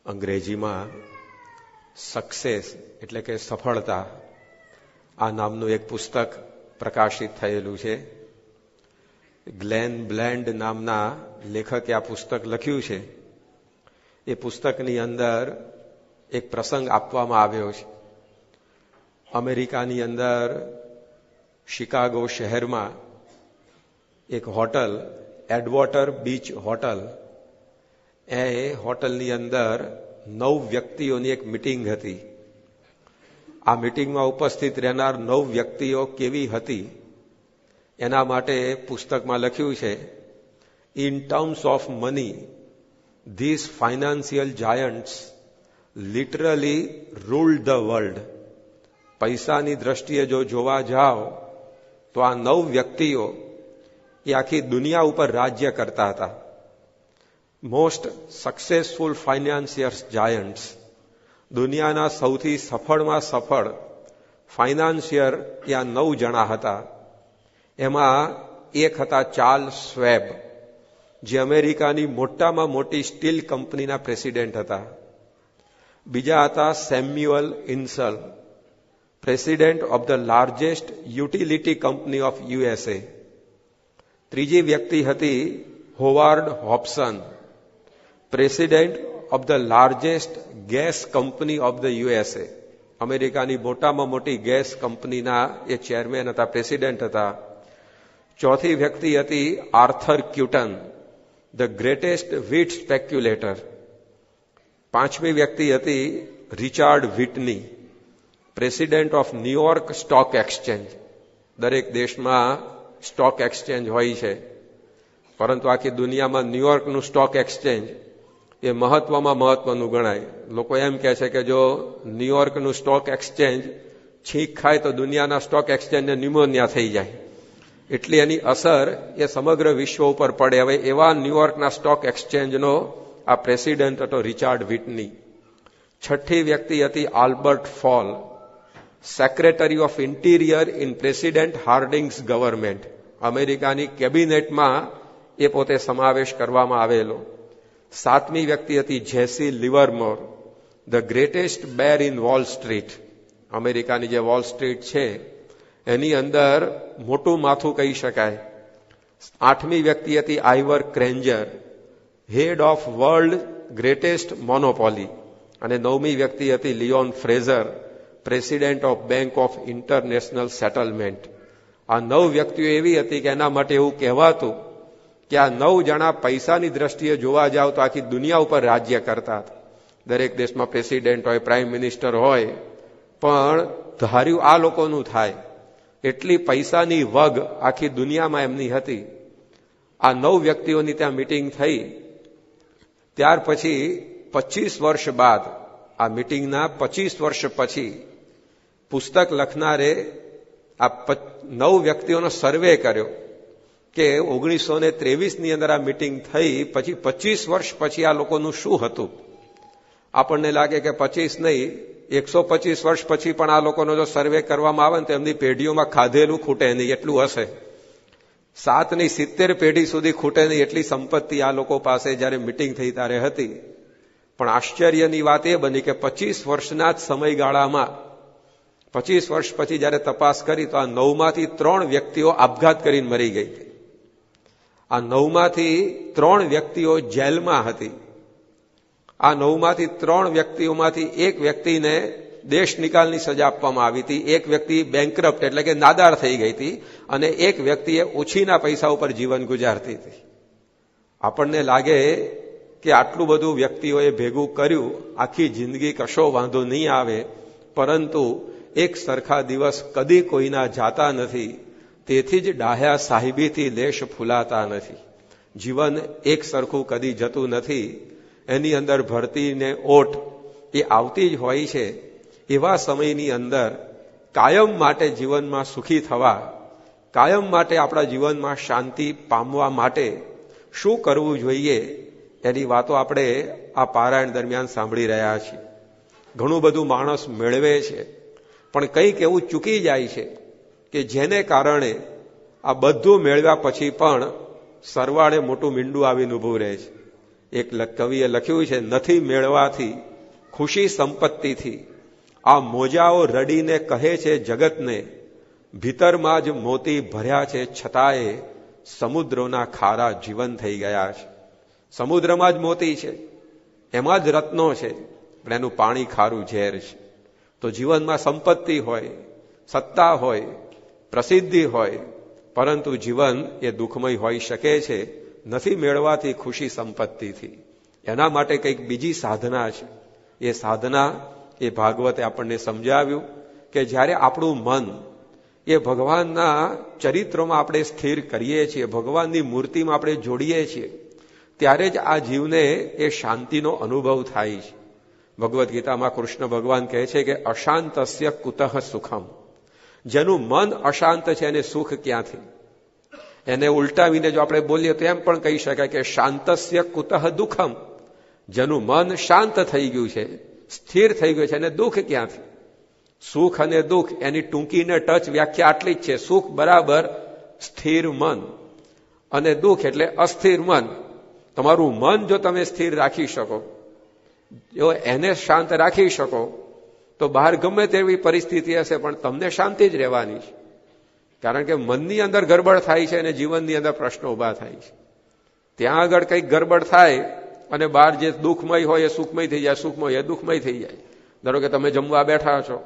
અંગ્રેજીમાં સક્સેસ એટલે કે સફળતા આ નામનું એક પુસ્તક પ્રકાશિત થયેલું છે. ગ્લેન બ્લેન્ડ નામના લેખકે આ પુસ્તક લખ્યું છે. એ પુસ્તકની અંદર એક પ્રસંગ આપવામાં આવ્યો છે. અમેરિકાની અંદર શિકાગો શહેરમાં એક હોટલ, એડવોટર બીચ હોટલ, એ હોટલની અંદર 9 વ્યક્તિઓની એક મિટિંગ હતી. આ મિટિંગમાં ઉપસ્થિત રહેનાર 9 વ્યક્તિઓ કેવી હતી એના માટે પુસ્તકમાં લખ્યું છે, in terms of money this financial Giants literally ruled the world. પૈસાની દ્રષ્ટિએ જો જોવા જાઓ તો આ 9 વ્યક્તિઓ એ આખી દુનિયા ઉપર રાજ્ય કરતા હતા. મોસ્ટ સક્સેસફુલ ફાઇનાન્શિયર જાયન્ટ્સ, દુનિયાના સૌથી સફળમાં સફળ ફાઇનાન્શિયર એ આ 9 જણા હતા. એમાં એક હતા ચાર્લ્સ સ્વેબ, જે અમેરિકાની મોટામાં મોટી સ્ટીલ કંપનીના પ્રેસિડેન્ટ હતા. બીજા હતા Samuel Insull, president of the largest utility company of USA. ત્રીજી વ્યક્તિ હતી Howard Hopson, president of the largest gas company of the USA. અમેરિકાની મોટામાં મોટી ગેસ કંપનીના એ ચેરમેન હતા, પ્રેસિડેન્ટ હતા. ચોથી વ્યક્તિ હતી Arthur Cutten, the greatest wheat speculator. પાંચમી વ્યક્તિ હતી Richard Whitney, president of New York stock exchange. દરેક દેશમાં સ્ટોક એક્સચેન્જ હોય છે, પરંતુ આખી દુનિયામાં ન્યુયોર્કનું સ્ટોક એક્સચેન્જ એ મહત્વનું ગણાય. લોકો એમ કહે છે કે જો ન્યુયોર્કનું સ્ટોક એક્સચેન્જ છીંક ખાય તો દુનિયાના સ્ટોક એક્સચેન્જને ન્યુમોનિયા થઈ જાય, એટલી એની અસર એ સમગ્ર વિશ્વ ઉપર પડે. હવે એવા ન્યુયોર્કના સ્ટોક એક્સચેન્જનો આ પ્રેસિડેન્ટ હતો રિચાર્ડ વ્હિટની. છઠ્ઠી વ્યક્તિ હતી Albert Fall, secretary of interior in president Harding's government. અમેરિકાની કેબિનેટમાં એ પોતે સમાવેશ કરવામાં આવેલો. સાતમી વ્યક્તિ હતી Jesse Livermore, the greatest bear in Wall Street. અમેરિકાની જે વોલ સ્ટ્રીટ છે એની અંદર મોટું માથું કહી શકાય. આઠમી વ્યક્તિ હતી Ivar Kreuger, head of world greatest monopoly. અને નવમી વ્યક્તિ હતી Leon Fraser, president of bank of international settlement. આ 9 વ્યક્તિઓ એવી હતી કે એના માટે એવું કહેવાતું કે આ 9 જણા પૈસાની દ્રષ્ટિએ જોવા જાવ તો આખી દુનિયા ઉપર રાજ્ય કરતા હતા. દરેક દેશમાં પ્રેસિડેન્ટ હોય, પ્રાઇમ મિનિસ્ટર હોય, પણ ધાર્યું આ લોકોનું થાય એટલી પૈસાની વગ આખી દુનિયામાં એમની હતી. આ 9 વ્યક્તિઓની ત્યાં મિટિંગ થઈ. ત્યાર પછી 25 વર્ષ બાદ, આ મિટિંગના 25 વર્ષ પછી પુસ્તક લખનારે આ 9 વ્યક્તિઓનો સર્વે કર્યો કે 1923ની અંદર આ મિટિંગ થઈ પછી 25 વર્ષ પછી આ લોકોનું શું હતું. આપણને લાગે કે 25 નહીં, 125 વર્ષ પછી પણ આ લોકોનો જો સર્વે કરવામાં આવે ને તો એમની પેઢીઓમાં ખાધેલું ખૂટે નહીં એટલું હશે. 7 ની 70 પેઢી સુધી ખૂટે નહીં એટલી સંપત્તિ આ લોકો પાસે જયારે મિટિંગ થઈ ત્યારે હતી. પણ આશ્ચર્યની વાત એ બની કે 25 વર્ષના જ સમયગાળામાં 25 વર્ષ પછી જયારે તપાસ કરી તો આ 9માંથી 3 વ્યક્તિઓ આપઘાત કરીને મરી ગઈ હતી. આ 9માંથી 3 વ્યક્તિઓ જેલમાં હતી. આ 9માંથી 3 વ્યક્તિઓમાંથી એક વ્યક્તિને દેશ નિકાલની સજા આપવામાં આવી હતી, એક વ્યક્તિ બેંકરપ્ટ એટલે કે નાદાર થઈ ગઈ હતી, અને એક વ્યક્તિએ ઓછીના પૈસા ઉપર જીવન ગુજારતી હતી. આપણને લાગે કે આટલું બધું વ્યક્તિઓએ ભેગું કર્યું, આખી જિંદગી કશો વાંધો નહીં આવે, પરંતુ એક સરખા દિવસ કદી કોઈના જાતા નથી, તેથી જ ડાહ્યા સાહિબીથી લેશ ફૂલાતા નથી. જીવન એક સરખું કદી જતું નથી, એની અંદર ભરતીને ઓટ એ આવતી જ હોય છે. એવા સમયની અંદર કાયમ માટે જીવનમાં સુખી થવા, કાયમ માટે આપણા જીવનમાં શાંતિ પામવા માટે શું કરવું જોઈએ એની વાતો આપણે આ પારાયણ દરમિયાન સાંભળી રહ્યા છીએ. ઘણું બધું માણસ મેળવે છે, પણ કંઈક એવું ચૂકી જાય છે કે જેને કારણે આ બધું મેળવ્યા પછી પણ સરવાળે મોટું મીંડું આવીને ઊભું રહે છે. એક કવિએ લખ્યું છે, નથી મેળવાથી ખુશી સંપત્તિથી, આ મોજાઓ રડીને કહે છે જગતને, ભીતરમાં જ મોતી ભર્યા છે છતાંય સમુદ્રોના ખારા જીવન થઈ ગયા છે. સમુદ્રમાં જ મોતી છે, એમાં જ રત્નો છે, પણ એનું પાણી ખારું ઝેર છે. તો જીવનમાં સંપત્તિ હોય, સત્તા હોય, પ્રસિદ્ધિ હોય, પરંતુ જીવન એ દુઃખમય હોઈ શકે છે. નથી મેળવાથી ખુશી સંપત્તિથી. એના માટે કંઈક બીજી સાધના છે. એ સાધના એ ભાગવતે આપણને સમજાવ્યું કે જ્યારે આપણું મન એ ભગવાનના ચરિત્રોમાં આપણે સ્થિર કરીએ છીએ, ભગવાનની મૂર્તિમાં આપણે જોડીએ છીએ, ત્યારે જ આ જીવને એ શાંતિનો અનુભવ થાય છે. ભગવદ્ ગીતામાં કૃષ્ણ ભગવાન કહે છે કે અશાંતસ્ય કુતઃ સુખમ. જેનું મન અશાંત છે એને સુખ ક્યાંથી? એને ઉલટાવીને જો આપણે બોલીએ તો એમ પણ કહી શકાય કે શાંતસ્ય કુતઃ દુઃખમ. જેનું મન શાંત થઈ ગયું છે, સ્થિર થઈ ગયું છે, એને દુઃખ ક્યાંથી? સુખ અને દુઃખ એની ટૂંકીને ટચ વ્યાખ્યા આટલી જ છે. સુખ બરાબર સ્થિર મન અને દુઃખ એટલે અસ્થિર મન. તમારું મન જો તમે સ્થિર રાખી શકો, જો એને શાંત રાખી શકો, તો બહાર ગમે તેવી પરિસ્થિતિ હશે પણ તમને શાંતિ જ રહેવાની છે. કારણ કે મનની અંદર ગરબડ થાય છે અને જીવનની અંદર પ્રશ્નો ઉભા થાય છે. ત્યાં આગળ કંઈક ગરબડ થાય અને બહાર જે દુઃખમય હોય એ સુખમય થઈ જાય, સુખમય હોય એ દુઃખમય થઈ જાય. ધારો કે તમે જમવા બેઠા છો,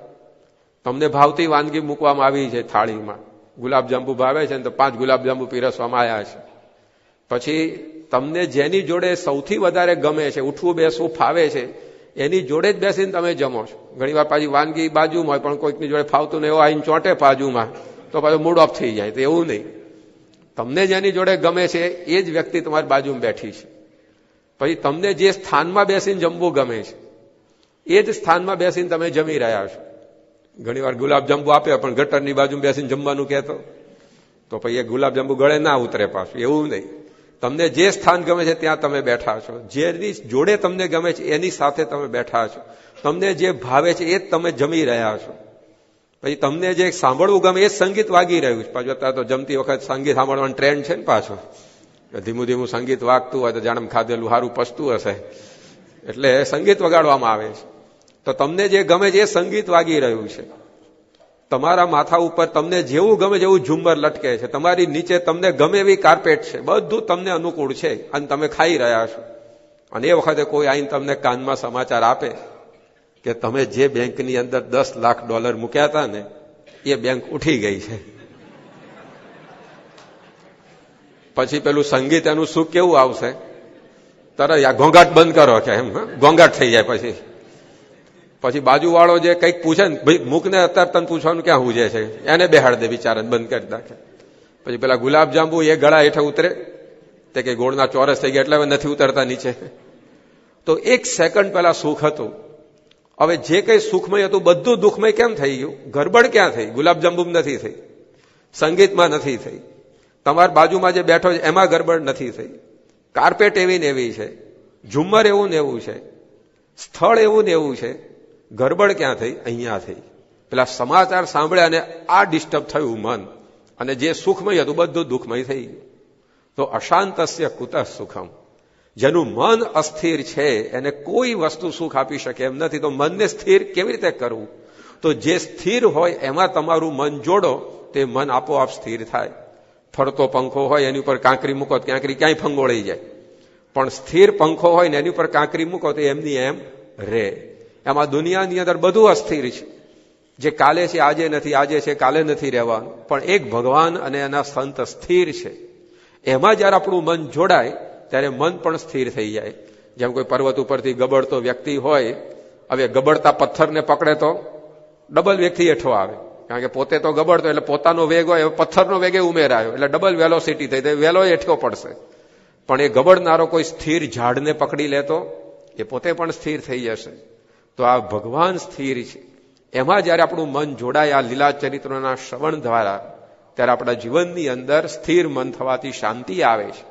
તમને ભાવતી વાનગી મૂકવામાં આવી છે થાળીમાં, ગુલાબજાંબુ ભાવે છે ને તો 5 ગુલાબજાંબુ પીરસવામાં આવ્યા છે. પછી તમને જેની જોડે સૌથી વધારે ગમે છે, ઉઠવું બેસવું ફાવે છે, એની જોડે જ બેસીને તમે જમો છો. ઘણી વાર પાછી વાનગી બાજુમાં હોય પણ કોઈકની જોડે ફાવતું ને એવો આવીને ચોંટે બાજુમાં, તો પાછું મૂડ ઓફ થઈ જાય. તો એવું નહીં, તમને જેની જોડે ગમે છે એ જ વ્યક્તિ તમારી બાજુમાં બેઠી છે. પછી તમને જે સ્થાનમાં બેસીને જમવું ગમે છે એ જ સ્થાનમાં બેસીને તમે જમી રહ્યા છો. ઘણી વાર ગુલાબજાંબુ આપે પણ ગટરની બાજુમાં બેસીને જમવાનું કહેતો, તો પછી એ ગુલાબજાંબુ ગળે ના ઉતરે પાછું. એવું નહીં, તમને જે સ્થાન ગમે છે ત્યાં તમે બેઠા છો, જેની જોડે તમને ગમે છે એની સાથે તમે બેઠા છો, તમને જે ભાવે છે એ જ તમે જમી રહ્યા છો. પછી તમને જે સાંભળવું ગમે એ સંગીત વાગી રહ્યું છે. પાછું અત્યારે તો જમતી વખત સંગીત સાંભળવાનું ટ્રેન્ડ છે ને પાછો. ધીમું ધીમું સંગીત વાગતું હોય તો જાણે ખાધેલું સારું પચતું હશે એટલે સંગીત વગાડવામાં આવે છે. તો તમને જે ગમે છે એ સંગીત વાગી રહ્યું છે. તમારા માથા ઉપર તમને જેવું ગમે જેવું ઝુમ્મર લટકે છે, તમારી નીચે તમને ગમે એવી કાર્પેટ છે, બધું તમને અનુકૂળ છે અને તમે ખાઈ રહ્યા છો. અને એ વખતે કોઈ આઈને તમને કાનમાં સમાચાર આપે કે તમે જે બેંકની અંદર $10 લાખ મૂક્યા હતા ને એ બેંક ઉઠી ગઈ છે. પછી પેલું સંગીત એનું સુખ કેવું આવશે? તરત આ ઘોંઘાટ બંધ કરો કે એમ ઘોંઘાટ થઈ જાય. પછી બાજુવાળો જે કંઈક પૂછે ને, ભાઈ મૂકને અત્યારે તને પૂછવાનું ક્યાં હુજે છે, એને બેહાડ દે બિચારાને, બંધ કરી નાખે. પછી પેલા ગુલાબજાંબુ એ ગળા હેઠે ઉતરે તે કે ગોળના ચોરસ થઈ ગયા એટલે હવે નથી ઉતરતા નીચે. તો 1 સેકન્ડ પહેલા સુખ હતું, હવે જે કંઈ સુખમય હતું બધું દુઃખમય કેમ થઈ ગયું? ગરબડ ક્યાં થઈ? ગુલાબજાંબુ નથી થઈ, સંગીતમાં નથી થઈ, તમારી બાજુમાં જે બેઠો છે એમાં ગરબડ નથી થઈ, કાર્પેટ એવી ને એવી છે, ઝુમ્મર એવું ને એવું છે, સ્થળ એવું ને એવું છે, ગરબડ ક્યાં થઈ? અહીંયા થઈ. પેલા સમાચાર સાંભળ્યા અને આ ડિસ્ટર્બ થયું મન, અને જે સુખમય હતું બધું દુઃખમય થઈ ગયું. તો અશાંતસ્ય કુતઃ સુખમ. જેનું મન અસ્થિર છે એને કોઈ વસ્તુ સુખ આપી શકે એમ નથી. તો મનને સ્થિર કેવી રીતે કરવું? તો જે સ્થિર હોય એમાં તમારું મન જોડો, તે મન આપોઆપ સ્થિર થાય. ફરતો પંખો હોય એની ઉપર કાંકરી મૂકો તો કાંકરી ક્યાંય ફંગોળાઈ જાય, પણ સ્થિર પંખો હોય ને એની ઉપર કાંકરી મૂકો તો એમની એમ રે. એમાં દુનિયાની અંદર બધું અસ્થિર છે. જે કાલે છે આજે નથી, આજે છે કાલે નથી રહેવાનું. પણ એક ભગવાન અને એના સંત સ્થિર છે. એમાં જયારે આપણું મન જોડાય ત્યારે મન પણ સ્થિર થઈ જાય. જેમ કોઈ પર્વત ઉપરથી ગબડતો વ્યક્તિ હોય, હવે ગબડતા પથ્થરને પકડે તો ડબલ વ્યક્તિ હેઠો આવે, કારણ કે પોતે તો ગબડતો એટલે પોતાનો વેગ હોય, પથ્થરનો વેગે ઉમેરાયો એટલે ડબલ વેલોસિટી થઈ જાય, વેલો હેઠો પડશે. પણ એ ગબડનારો કોઈ સ્થિર ઝાડને પકડી લેતો એ પોતે પણ સ્થિર થઈ જશે. તો આ ભગવાન સ્થિર છે. એમાં જયારે આપણું મન જોડાય આ લીલા ચરિત્રોના શ્રવણ દ્વારા, ત્યારે આપણા જીવનની અંદર સ્થિર મન થવાથી શાંતિ આવે છે.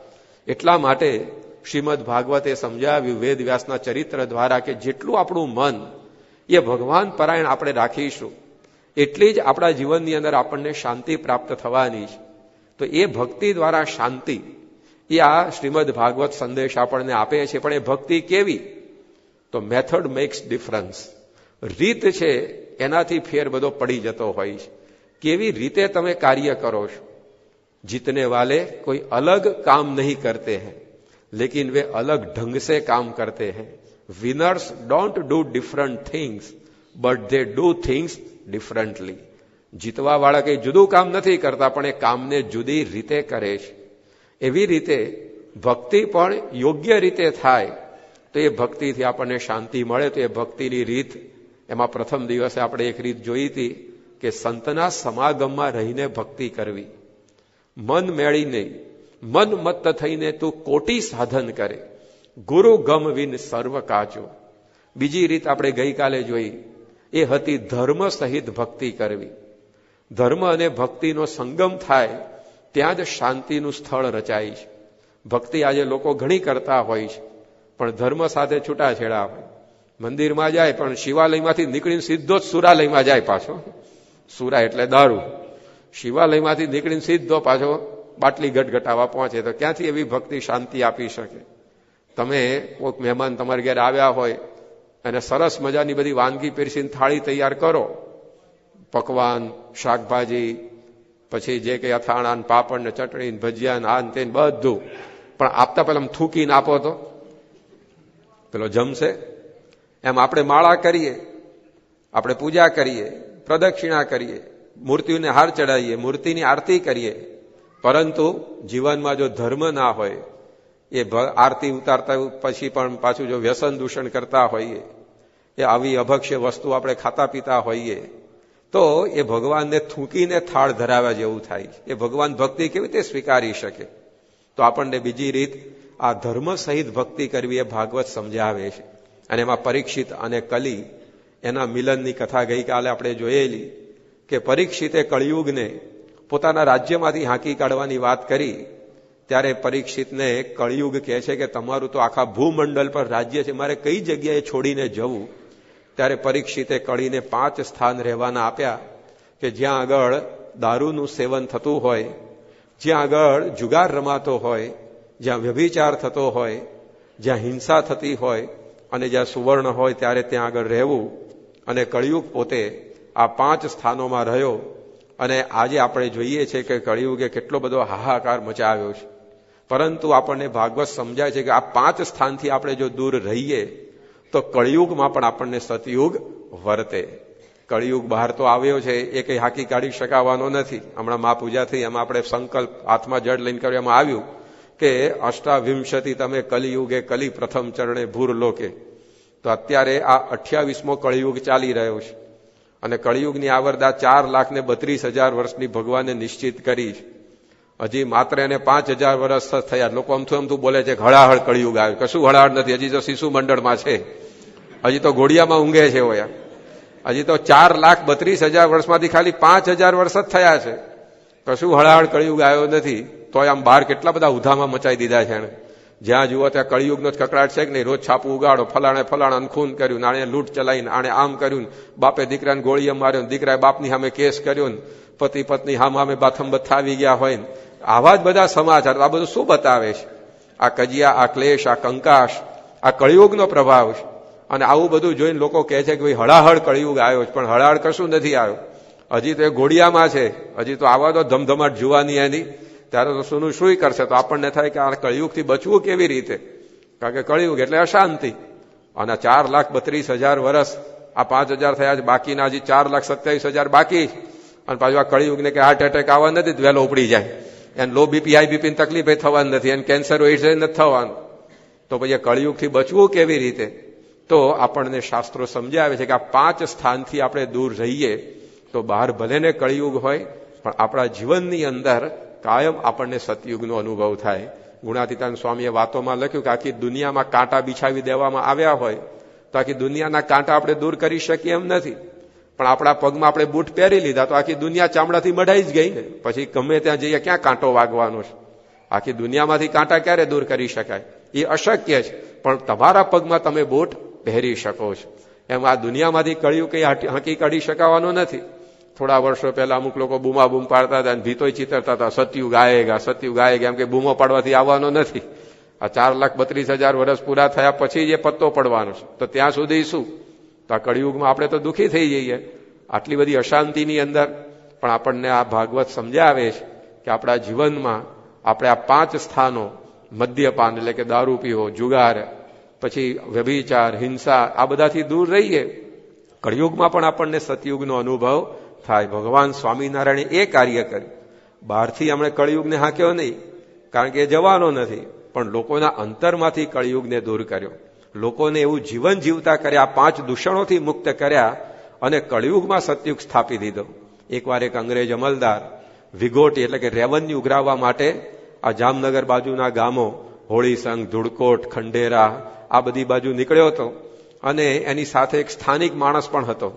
એટલા માટે શ્રીમદ ભાગવતે સમજાવ્યું વેદ વ્યાસના ચરિત્ર દ્વારા કે જેટલું આપણું મન એ ભગવાન પરાયણ આપણે રાખીશું એટલી જ આપણા જીવનની અંદર આપણને શાંતિ પ્રાપ્ત થવાની છે. તો એ ભક્તિ દ્વારા શાંતિ એ આ શ્રીમદ ભાગવત સંદેશ આપણને આપે છે. પણ એ ભક્તિ કેવી? તો મેથડ મેક્સ ડિફરન્સ. રીત છે એનાથી ફેર બધો પડી જતો હોય છે. કેવી રીતે તમે કાર્ય કરો છો? જીતને વાલે કોઈ અલગ કામ નહીં કરતે हैं, लेकिन वे अलग ढंग से काम करते हैं. Winners don't do different things, but they do things differently. જીતવા વાળા કઈ જુદું કામ નથી કરતા, પણ એ કામને જુદી રીતે કરે છે. એવી રીતે ભક્તિ પણ યોગ્ય રીતે થાય તો એ ભક્તિથી આપણને શાંતિ મળે. તો એ ભક્તિની રીત, એમાં પ્રથમ દિવસે આપણે એક રીત જોઈ હતી કે સંતના સમાગમમાં રહીને ભક્તિ કરવી. મન મેળીને, મન મત્ત થઈને તું કોટી સાધન કરે, ગુરુ ગમ વિન સર્વ કાચો. બીજી રીત આપણે ગઈકાલે જોઈ, એ હતી ધર્મ સહિત ભક્તિ કરવી. ધર્મ અને ભક્તિનો સંગમ થાય ત્યાં જ શાંતિનું સ્થળ રચાય છે. ભક્તિ આજે લોકો ઘણી કરતા હોય છે, પણ ધર્મ સાથે છૂટાછેડા હોય. મંદિરમાં જાય પણ શિવાલયમાંથી નીકળીને સીધો જ સુરાલયમાં જાય પાછો. સુરા એટલે દારૂ. શિવાલયમાંથી નીકળીને સીધો પાછો બાટલી ગટગટાવા પહોંચે. તો ક્યાંથી એવી ભક્તિ શાંતિ આપી શકે? તમે કોઈક મહેમાન તમારા ઘેર આવ્યા હોય અને સરસ મજાની બધી વાનગી પીરસીને થાળી તૈયાર કરો, પકવાન, શાકભાજી, પછી જે કંઈ અથાણા, પાપડ ને ચટણી, ભજીયા, આન તેન બધું, પણ આપતા પહેલા થૂકીને આપો તો પેલો જમશે? એમ આપણે માળા કરીએ, આપણે પૂજા કરીએ, પ્રદક્ષિણા કરીએ, મૂર્તિઓને હાર ચડાવીએ, મૂર્તિની આરતી કરીએ, પરંતુ જીવનમાં જો ધર્મ ના હોય, એ આરતી ઉતારતા પછી પણ પાછું જો વ્યસન દૂષણ કરતા હોઈએ, એ આવી અભક્ષ્ય વસ્તુ આપણે ખાતા પીતા હોઈએ, તો એ ભગવાનને થૂંકીને થાળ ધરાવ્યા જેવું થાય. એ ભગવાન ભક્તિ કેવી રીતે સ્વીકારી શકે? તો આપણને બીજી રીત, આ ધર્મ સહિત ભક્તિ કરવી, એ ભાગવત સમજાવે છે. અને એમાં પરીક્ષિત અને કલી, એના મિલનની કથા ગઈકાલે આપણે જોયેલી કે પરીક્ષિતે કળિયુગને પોતાના રાજ્યમાંથી હાંકી કાઢવાની વાત કરી. ત્યારે પરીક્ષિતને કળિયુગ કહે છે કે તમારું તો આખા ભૂમંડળ પર રાજ્ય છે, મારે કઈ જગ્યાએ છોડીને જવું? ત્યારે પરીક્ષિતે કળીને 5 સ્થાન રહેવાના આપ્યા કે જ્યાં આગળ દારૂનું સેવન થતું હોય, જ્યાં આગળ જુગાર રમાતો હોય, જ્યાં વ્યભિચાર થતો હોય, જ્યાં હિંસા થતી હોય અને જ્યાં સુવર્ણ હોય, ત્યારે ત્યાં આગળ રહેવું. અને કળિયુગ પોતે આ 5 સ્થાનોમાં રહ્યો. અને આજે આપણે જોઈએ છીએ કે કળિયુગે કેટલો બધો હાહાકાર મચાવ્યો છે, પરંતુ આપણને ભાગવત સમજાય છે કે આ 5 સ્થાનથી આપણે જો દૂર રહીએ તો કળિયુગમાં પણ આપણને સતયુગ વર્તે. કળિયુગ બહાર તો આવ્યો છે, એ કંઈ હાકી કાઢી શકાવાનો નથી. હમણાં મા પૂજા થઈ, એમાં આપણે સંકલ્પ હાથમાં જળ લઈને કરવામાં આવ્યું કે અષ્ટાવિંશતિ તમે કલિયુગે કલી પ્રથમ ચરણે ભૂર લોકે. તો અત્યારે આ 28મો કળિયુગ ચાલી રહ્યો છે અને કળિયુગની આવરદા 4,32,000 વર્ષની ભગવાને નિશ્ચિત કરી છે. હજી માત્ર એને 5,000 વર્ષ થયા. લોકો અમથું બોલે છે હળાહળ કળિયુગ આવ્યો. કશું હળાહળ નથી. હજી તો શિશુ મંડળમાં છે, હજી તો ઘોડિયામાં ઊંઘે છે. હોયા હજી તો 4,32,000 વર્ષમાંથી ખાલી 5,000 વર્ષ જ થયા છે. કશું હળાહળ કળિયુગ આવ્યો નથી. તો આમ બહાર કેટલા બધા ઉધામાં મચાઈ દીધા છે એને. જ્યાં જુઓ ત્યાં કળિયુગનો જ કકડાટ છે કે નહીં? રોજ છાપું ઉગાડો, ફલાણે ખૂન કર્યું, આણે લૂંટ ચલાવીને, આણે આમ કર્યું, બાપે દીકરાને ગોળીએ માર્યો, દીકરાએ બાપની સામે કેસ કર્યો, પતિ પત્ની સામે બાથંબથ આવી ગયા હોય. આવા જ બધા સમાચાર. આ બધું શું બતાવે છે? આ કજિયા, આ ક્લેશ, આ કંકાશ, આ કળિયુગનો પ્રભાવ છે. અને આવું બધું જોઈને લોકો કહે છે કે ભાઈ હળાહળ કળિયુગ આવ્યો છે, પણ હળાહળ કશું નથી આવ્યો. હજી તો એ ઘોડિયામાં છે. હજી તો આવા તો ધમધમાટ જુવાની એની. ત્યારે તો શું કરશે? તો આપણને થાય કે આ કળિયુગથી બચવું કેવી રીતે? કારણ કે કળિયુગ એટલે અશાંતિ. અને 4,32,000 વર્ષ, આ 5,000 થયા છે, બાકીના હજી 4,27,000 બાકી. અને પાછું આ કળિયુગને કે હાર્ટ એટેક આવવા નથી, વહેલો ઉપડી જાય. એને લો બીપી, હાઈ બીપીની તકલીફ થવાની નથી, એને કેન્સર એઇડ્સ નથી થવાનું. તો પછી કળિયુગથી બચવું કેવી રીતે? તો આપણને શાસ્ત્રો સમજાવે છે કે આ 5 સ્થાનથી આપણે દૂર રહીએ તો બહાર ભલે ને કળિયુગ હોય, પણ આપણા જીવનની અંદર કાયમ આપણને સતયુગનો અનુભવ થાય. ગુણાતીતાન સ્વામીએ વાતોમાં લખ્યું કે આખી દુનિયામાં કાંટા બિછાવી દેવામાં આવ્યા હોય તો આખી દુનિયાના કાંટા આપણે દૂર કરી શકીએ એમ નથી. પણ આપણા પગમાં આપણે બૂટ પહેરી લીધા તો આખી દુનિયા ચામડાથી મઢાઈ જ ગઈ ને. પછી ગમે ત્યાં જઈએ ક્યાં કાંટો વાગવાનો છે? આખી દુનિયામાંથી કાંટા ક્યારે દૂર કરી શકાય? એ અશક્ય છે. પણ તમારા પગમાં તમે બૂટ પહેરી શકો છો. એમ આ દુનિયામાંથી કળિયુગ કંઈ હાંકી કાઢી શકાવાનો નથી. થોડા વર્ષો પહેલા અમુક લોકો બૂમા બૂમ પાડતા હતા અને ભીતોય ચિતરતા હતા, સતયુગ આયેગા, એમ કે બૂમો પાડવાથી આવવાનો નથી. આ 4,32,000 વર્ષ પૂરા થયા પછી જે પત્તો પડવાનો છે, તો ત્યાં સુધી શું? તો આ કળિયુગમાં આપણે તો દુઃખી થઈ જઈએ આટલી બધી અશાંતિની અંદર. પણ આપણને આ ભાગવત સમજાવે છે કે આપણા જીવનમાં આપણે આ 5 સ્થાનો, મદ્યપાન એટલે કે દારૂ પીવો, જુગાર, પછી વ્યભિચાર, હિંસા, આ બધાથી દૂર રહીએ. કળિયુગમાં પણ આપણને સતયુગનો અનુભવ થાય. ભગવાન સ્વામિનારાયણે એ કાર્ય કર્યું. બહારથી આપણે કળિયુગને હાંક્યો નહીં, કારણ કે એ જવાનો નથી, પણ લોકોના અંતરમાંથી કળિયુગને દૂર કર્યો. લોકોને એવું જીવન જીવતા કર્યા, 5 દૂષણોથી મુક્ત કર્યા અને કળિયુગમાં સતયુગ સ્થાપી દીધો. એકવાર એક અંગ્રેજ અમલદાર વિગોટી એટલે કે રેવન્યુ ઉઘરાવવા માટે આ જામનગર બાજુના ગામો હોળીસંગ, ધુડકોટ, ખંડેરા આ બધી બાજુ નીકળ્યો હતો અને એની સાથે એક સ્થાનિક માણસ પણ હતો.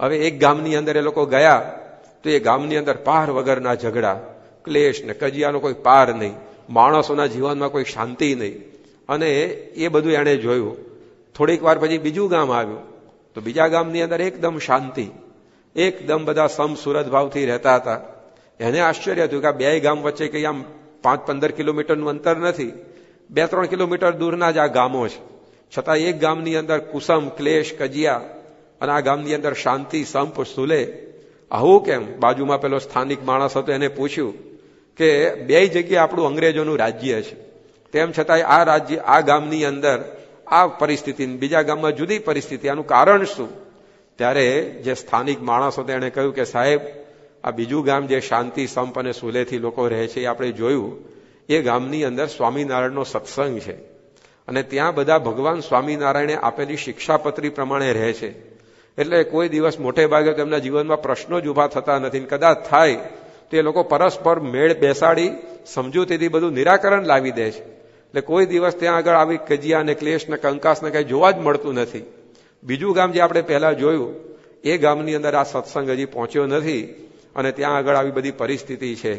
હવે એક ગામની અંદર એ લોકો ગયા તો એ ગામની અંદર પાર વગરના ઝઘડા, ક્લેશ ને કજિયાનો કોઈ પાર નહીં, માણસોના જીવનમાં કોઈ શાંતિ નહીં. અને એ બધું એણે જોયું. થોડીક વાર પછી બીજું ગામ આવ્યું તો બીજા ગામની અંદર એકદમ શાંતિ, એકદમ બધા સમસુરત ભાવથી રહેતા હતા. એને આશ્ચર્ય થયું કે આ 2 ગામ વચ્ચે કઈ આમ 5-15 કિલોમીટરનું અંતર નથી, 2-3 કિલોમીટર દૂરના જ આ ગામો છે, છતાં એક ગામની અંદર કુસમ, ક્લેશ, કજિયા અને આ ગામની અંદર શાંતિ, સંપ, સુલે. આવું કેમ? બાજુમાં પેલો સ્થાનિક માણસ હતો, એને પૂછ્યું કે 2 જગ્યાએ આપણું અંગ્રેજોનું રાજ્ય છે, તેમ છતાંય આ રાજ્ય, આ ગામની અંદર આ પરિસ્થિતિ, બીજા ગામમાં જુદી પરિસ્થિતિ, આનું કારણ શું? ત્યારે જે સ્થાનિક માણસ હતો એને કહ્યું કે સાહેબ, આ બીજું ગામ જે શાંતિ, સંપ અને સુલેથી લોકો રહે છે, એ આપણે જોયું, એ ગામની અંદર સ્વામિનારાયણનો સત્સંગ છે અને ત્યાં બધા ભગવાન સ્વામિનારાયણે આપેલી શિક્ષાપત્રી પ્રમાણે રહે છે. એટલે કોઈ દિવસ મોટે ભાગે તેમના જીવનમાં પ્રશ્નો જ ઉભા થતા નથી. કદાચ થાય તો એ લોકો પરસ્પર મેળ બેસાડી સમજૂતીથી બધું નિરાકરણ લાવી દે છે. એટલે કોઈ દિવસ ત્યાં આગળ આવી કજિયા ને ક્લેશ ને કંકાસ ને કઈ જોવા જ મળતું નથી. બીજું ગામ જે આપણે પહેલા જોયું, એ ગામની અંદર આ સત્સંગ હજી પહોંચ્યો નથી અને ત્યાં આગળ આવી બધી પરિસ્થિતિ છે.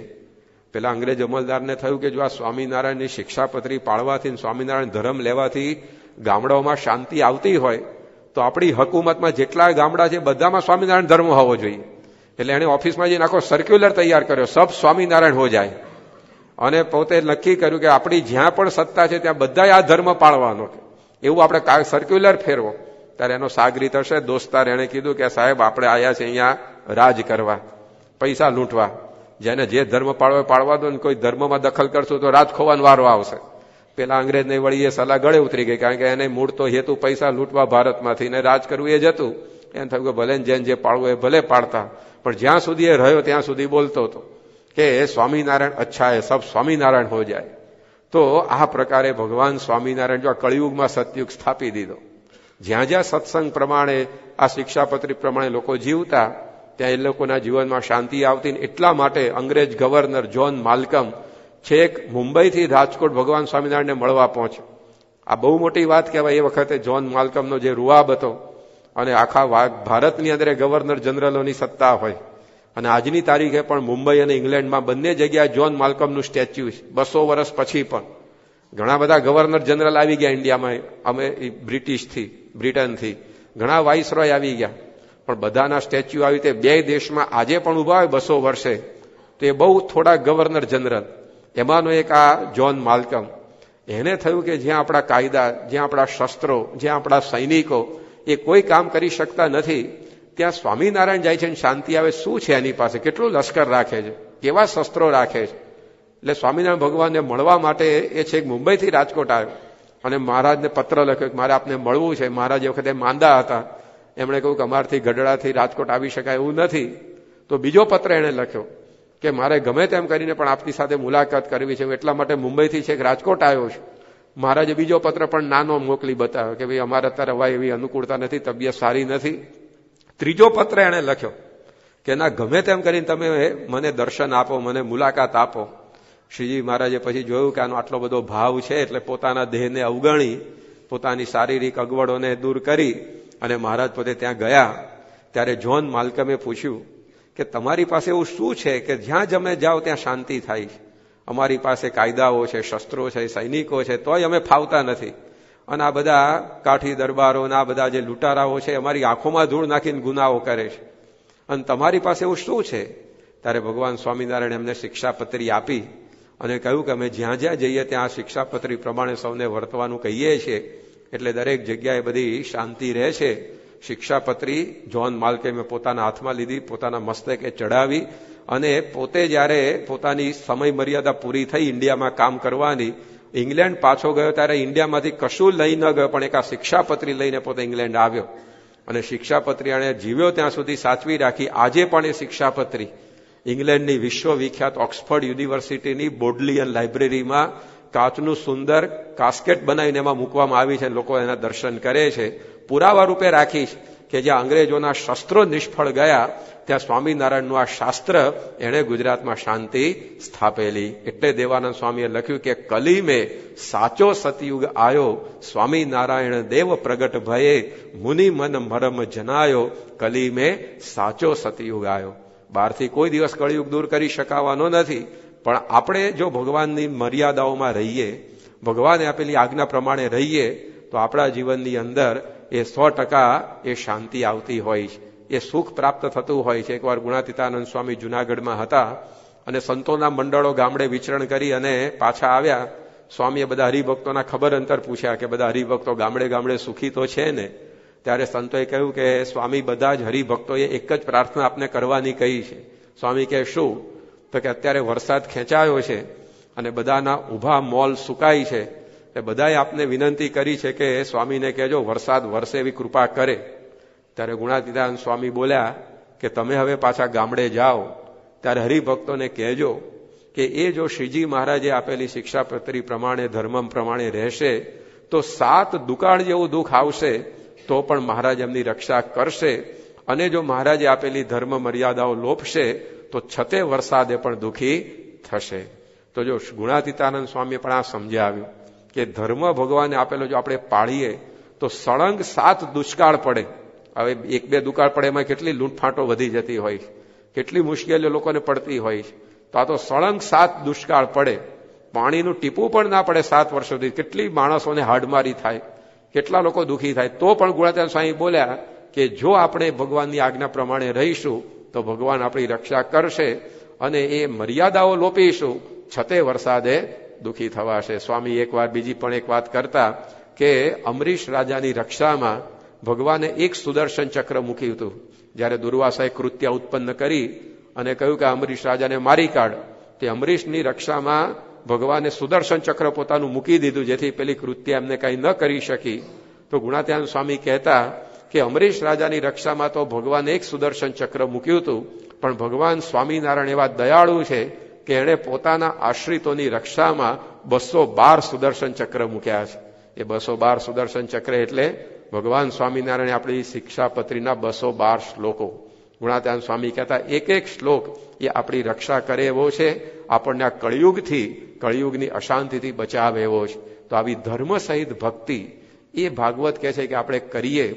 પેલા અંગ્રેજ અમલદારને થયું કે જો આ સ્વામિનારાયણની શિક્ષાપત્રી પાળવાથી, સ્વામિનારાયણ ધર્મ લેવાથી ગામડાઓમાં શાંતિ આવતી હોય તો આપણી હકુમતમાં જેટલા ગામડા છે બધામાં સ્વામિનારાયણ ધર્મ હોવો જોઈએ. એટલે એને ઓફિસમાં જઈને આખો સર્ક્યુલર તૈયાર કર્યો, સબ સ્વામિનારાયણ હો જાય. અને પોતે નક્કી કર્યું કે આપણી જ્યાં પણ સત્તા છે ત્યાં બધાએ આ ધર્મ પાળવાનો, એવું આપણે સર્ક્યુલર ફેરવો. ત્યારે એનો સાગરીત હશે દોસ્તાર, એને કીધું કે સાહેબ, આપણે આયા છે અહીંયા રાજ કરવા, પૈસા લૂંટવા, જેને જે ધર્મ પાળવો પાળવા દો, ને કોઈ ધર્મમાં દખલ કરશું તો રાજ ખોવાનો વારો આવશે. પેલા અંગ્રેજને વળી એ સલાહ ગળે ઉતરી ગઈ, કારણ કે એને મૂળ તો હેતુ પૈસા લૂંટવા ભારતમાંથી, ને રાજ કરવું એ જ હતું. એમ થયું કે ભલે જેને જે પાળવું એ ભલે પાડતા, પણ જ્યાં સુધી એ રહ્યો ત્યાં સુધી બોલતો હતો કે સ્વામિનારાયણ અચ્છા હે, સબ સ્વામિનારાયણ હો જાય. તો આ પ્રકારે ભગવાન સ્વામિનારાયણ જો આ કળિયુગમાં સતયુગ સ્થાપી દીધો. જ્યાં જ્યાં સત્સંગ પ્રમાણે, આ શિક્ષાપત્રી પ્રમાણે લોકો જીવતા, ત્યાં એ લોકોના જીવનમાં શાંતિ આવતી. એટલા માટે અંગ્રેજ ગવર્નર જ્હોન માલ્કમ છેક મુંબઈથી રાજકોટ ભગવાન સ્વામિનારાયણને મળવા પહોંચ્યો. આ બહુ મોટી વાત કહેવાય. એ વખતે જ્હોન માલ્કમનો જે રૂઆબ હતો, અને આખા ભારતની અંદર ગવર્નર જનરલોની સત્તા હોય, અને આજની તારીખે પણ મુંબઈ અને ઇંગ્લેન્ડમાં બંને જગ્યાએ જ્હોન માલ્કમનું સ્ટેચ્યુ છે. 200 વર્ષ પછી પણ ઘણા બધા ગવર્નર જનરલ આવી ગયા ઇન્ડિયામાં, અમે બ્રિટનથી ઘણા વાઇસરોય આવી ગયા, પણ બધાના સ્ટેચ્યુ આવી રીતે 2 દેશમાં આજે પણ ઉભા હોય 200 વર્ષે, તો એ બહુ થોડા ગવર્નર જનરલ. એમાંનો એક આ જ્હોન માલ્કમ. એને થયું કે જ્યાં આપણા કાયદા, જ્યાં આપણા શસ્ત્રો, જ્યાં આપણા સૈનિકો એ કોઈ કામ કરી શકતા નથી, ત્યાં સ્વામિનારાયણ જાય છે અને શાંતિ આવે. શું છે એની પાસે? કેટલું લશ્કર રાખે છે, કેવા શસ્ત્રો રાખે છે. એટલે સ્વામિનારાયણ ભગવાનને મળવા માટે એ છેક મુંબઈથી રાજકોટ આવ્યો અને મહારાજને પત્ર લખ્યો કે મારે આપને મળવું છે. મહારાજ એ વખતે માંદા હતા. એમણે કહ્યું કે અમારથી ગઢડાથી રાજકોટ આવી શકાય એવું નથી. તો બીજો પત્ર એણે લખ્યો કે મારે ગમે તેમ કરીને પણ આપની સાથે મુલાકાત કરવી છે, એટલા માટે મુંબઈથી છેક રાજકોટ આવ્યો છું. મહારાજે બીજો પત્ર પણ નાનો મોકલી બતાવ્યો કે ભાઈ અમારે અત્યારે હવાય એવી અનુકૂળતા નથી, તબિયત સારી નથી. ત્રીજો પત્ર એણે લખ્યો કે ના, ગમે તેમ કરીને તમે મને દર્શન આપો, મને મુલાકાત આપો. શ્રીજી મહારાજે પછી જોયું કે આનો આટલો બધો ભાવ છે, એટલે પોતાના દેહને અવગણી, પોતાની શારીરિક અગવડોને દૂર કરી અને મહારાજ પોતે ત્યાં ગયા. ત્યારે જ્હોન માલ્કમે પૂછ્યું કે તમારી પાસે એવું શું છે કે જ્યાં તમે જાઓ ત્યાં શાંતિ થાય? અમારી પાસે કાયદાઓ છે, શસ્ત્રો છે, સૈનિકો છે, તોય અમે ફાવતા નથી. અને આ બધા કાઠી દરબારો, આ બધા જે લૂંટારાઓ છે, અમારી આંખોમાં ધૂળ નાખીને ગુનાઓ કરે છે. અને તમારી પાસે એવું શું છે? ત્યારે ભગવાન સ્વામિનારાયણ એમને શિક્ષાપત્રી આપી અને કહ્યું કે અમે જ્યાં જ્યાં જઈએ ત્યાં આ શિક્ષાપત્રી પ્રમાણે સૌને વર્તવાનું કહીએ છીએ, એટલે દરેક જગ્યાએ બધી શાંતિ રહે છે. શિક્ષાપત્રી જ્હોન માલ્કે મેં પોતાના હાથમાં લીધી, પોતાના મસ્તકે ચડાવી અને પોતે જ્યારે પોતાની સમય મર્યાદા પૂરી થઈ ઇન્ડિયામાં કામ કરવાની, ઇંગ્લેન્ડ પાછો ગયો ત્યારે ઇન્ડિયામાંથી કશું લઈ ન ગયો, પણ એક આ શિક્ષાપત્રી લઈને પોતે ઇંગ્લેન્ડ આવ્યો અને શિક્ષાપત્રી એણે જીવ્યો ત્યાં સુધી સાચવી રાખી. આજે પણ એ શિક્ષાપત્રી ઇંગ્લેન્ડની વિશ્વવિખ્યાત ઓક્સફર્ડ યુનિવર્સિટીની બોડલિયન લાઇબ્રેરીમાં કાચનું સુંદર કાસ્કેટ બનાવીને એમાં મૂકવામાં આવી છે. લોકો એના દર્શન કરે છે. પુરાવા રૂપે રાખીશ કે જ્યાં અંગ્રેજોના શસ્ત્રો નિષ્ફળ ગયા ત્યાં સ્વામિનારાયણનું આ શાસ્ત્ર એણે ગુજરાતમાં શાંતિ સ્થાપેલી. એટલે દેવાનંદ સ્વામીએ લખ્યું કે કલીમે સાચો સતયુગ આયો, સ્વામિનારાયણ દેવ પ્રગટ ભયે, મુનિ મન મરમ જનાયો, કલીમે સાચો સતયુગ આયો. બહારથી કોઈ દિવસ કળિયુગ દૂર કરી શકાવાનો નથી, પણ આપણે જો ભગવાનની મર્યાદાઓમાં રહીએ, ભગવાને આપેલી આજ્ઞા પ્રમાણે રહીએ, તો આપણા જીવનની અંદર એ 100% એ શાંતિ આવતી હોય છે, એ સુખ પ્રાપ્ત થતું હોય છે. એકવાર ગુણાતીતાનંદ સ્વામી જુનાગઢમાં હતા અને સંતોના મંડળો ગામડે વિચરણ કરી અને પાછા આવ્યા. સ્વામીએ બધા હરિભક્તોના ખબર અંતર પૂછ્યા કે બધા હરિભક્તો ગામડે ગામડે સુખી તો છે ને? ત્યારે સંતોએ કહ્યું કે સ્વામી, બધા જ હરિભક્તોએ એક જ પ્રાર્થના આપને કરવાની કહી છે. સ્વામી કહે શું? તો કે અત્યારે વરસાદ ખેંચાયો છે અને બધાના ઊભા મોલ સુકાય છે, એ બધાએ આપને વિનંતી કરી છે કે સ્વામીને કહેજો વરસાદ વરસે એવી કૃપા કરે. ત્યારે ગુણાતીતાનંદ સ્વામી બોલ્યા કે તમે હવે પાછા ગામડે જાઓ ત્યારે હરિભક્તોને કહેજો કે એ જો શ્રીજી મહારાજે આપેલી શિક્ષાપત્રી પ્રમાણે, ધર્મ પ્રમાણે રહેશે તો 7 દુકાળ જેવું દુઃખ આવશે તો પણ મહારાજ એમની રક્ષા કરશે, અને જો મહારાજે આપેલી ધર્મ મર્યાદાઓ લોપશે તો છતે વરસાદે પણ દુઃખી થશે. તો જો ગુણાતીતાનંદ સ્વામીએ પણ આ સમજાવ્યું કે ધર્મ ભગવાને આપેલો જો આપણે પાળીએ તો સળંગ 7 દુષ્કાળ પડે. હવે 1-2 દુકાળ પડે એમાં કેટલી લૂંટફાંટો વધી જતી હોય, કેટલી મુશ્કેલીઓ લોકોને પડતી હોય, તો આ તો સળંગ 7 દુષ્કાળ પડે, પાણીનું ટીપું પણ ના પડે 7 વર્ષ સુધી, કેટલી માણસોને હાડમારી થાય, કેટલા લોકો દુઃખી થાય. તો પણ ગુણાતીતાનંદ સ્વામી બોલ્યા કે જો આપણે ભગવાનની આજ્ઞા પ્રમાણે રહીશું તો ભગવાન આપણી રક્ષા કરશે, અને એ મર્યાદાઓ લોપીશું છતે વરસાદે દુઃખી થવાશે. સ્વામી એકવાર બીજી પણ એક વાત કરતા કે અમરીશ રાજાની રક્ષામાં ભગવાને એક સુદર્શન ચક્ર મૂક્યું હતું. જ્યારે દુર્વાસાએ કૃત્ય ઉત્પન્ન કરી અને કહ્યું કે અમરીશ રાજાને મારી કાઢ, તે અમરીશની રક્ષામાં ભગવાને સુદર્શન ચક્ર પોતાનું મૂકી દીધું, જેથી પેલી કૃત્ય એમને કંઈ ન કરી શકી. તો ગુણાતીતાનંદ સ્વામી કહેતા કે અમરીશ રાજાની રક્ષામાં તો ભગવાને એક સુદર્શન ચક્ર મૂક્યું હતું, પણ ભગવાન સ્વામિનારાયણ એવા દયાળુ છે કે એણે પોતાના આશ્રિતોની રક્ષામાં 212 સુદર્શન ચક્ર મૂક્યા છે. એ 212 સુદર્શન ચક્ર એટલે ભગવાન સ્વામિનારાયણ આપણી શિક્ષાપત્રીના 212 શ્લોકો. ગુણાતીતાનંદ સ્વામી કહેતા એક એક શ્લોક એ આપણી રક્ષા કરે એવો છે, આપણને આ કળિયુગની અશાંતિથી બચાવે એવો છે. તો આવી ધર્મ સહિત ભક્તિ એ ભાગવત કહે છે કે આપણે કરીએ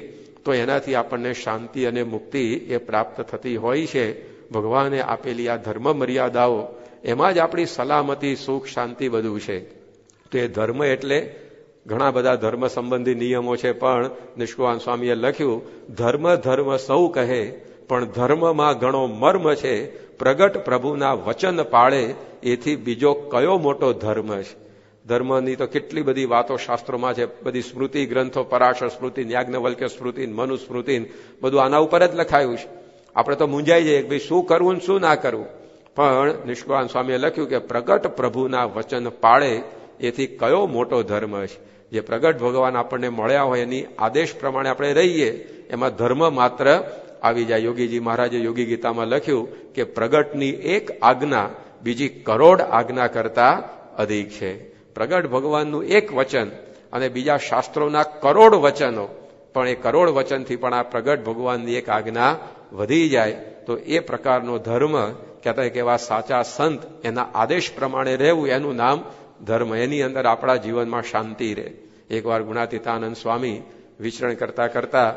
તો એનાથી આપણને શાંતિ અને મુક્તિ એ પ્રાપ્ત થતી હોય છે. ભગવાને આપેલી આ ધર્મ મર્યાદાઓ, એમાં જ આપણી સલામતી, સુખ, શાંતિ બધું છે. તો એ ધર્મ એટલે ઘણા બધા ધર્મ સંબંધી નિયમો છે, પણ નિષ્કુળાનંદ સ્વામીએ લખ્યું ધર્મ સૌ કહે પણ ધર્મમાં ઘણો મર્મ છે, પ્રગટ પ્રભુના વચન પાળે એથી બીજો કયો મોટો ધર્મ છે. ધર્મની તો કેટલી બધી વાતો શાસ્ત્રોમાં છે, બધી સ્મૃતિ ગ્રંથો, પરાશર સ્મૃતિ, યાજ્ઞવલ્ક્ય સ્મૃતિ, મનુસ્મૃતિ, બધું આના ઉપર જ લખાયું છે. આપણે તો મૂંઝાઈ જઈએ કે ભાઈ શું કરવું ને શું ના કરવું, પણ નિષ્કુળાનંદ સ્વામીએ લખ્યું કે પ્રગટ પ્રભુના વચન પાળે એથી કયો મોટો ધર્મ છે. જે પ્રગટ ભગવાન આપણને મળ્યા હોય એની આદેશ પ્રમાણે આપણે રહીએ, એમાં ધર્મ માત્ર આવી જાય. યોગીજી મહારાજે યોગી ગીતામાં લખ્યું કે પ્રગટની એક આજ્ઞા બીજી કરોડ આજ્ઞા કરતા અધિક છે. પ્રગટ ભગવાનનું એક વચન અને બીજા શાસ્ત્રોના કરોડ વચનો, પણ એ કરોડ વચનથી પણ આ પ્રગટ ભગવાનની એક આજ્ઞા વધી જાય. તો એ પ્રકારનો ધર્મ કહેતા કે એવા સાચા સંત એના આદેશ પ્રમાણે રહેવું, એનું નામ ધર્મ. એની અંદર આપણા જીવનમાં શાંતિ રહે. એકવાર ગુણાતીતાનંદ સ્વામી વિચરણ કરતા કરતા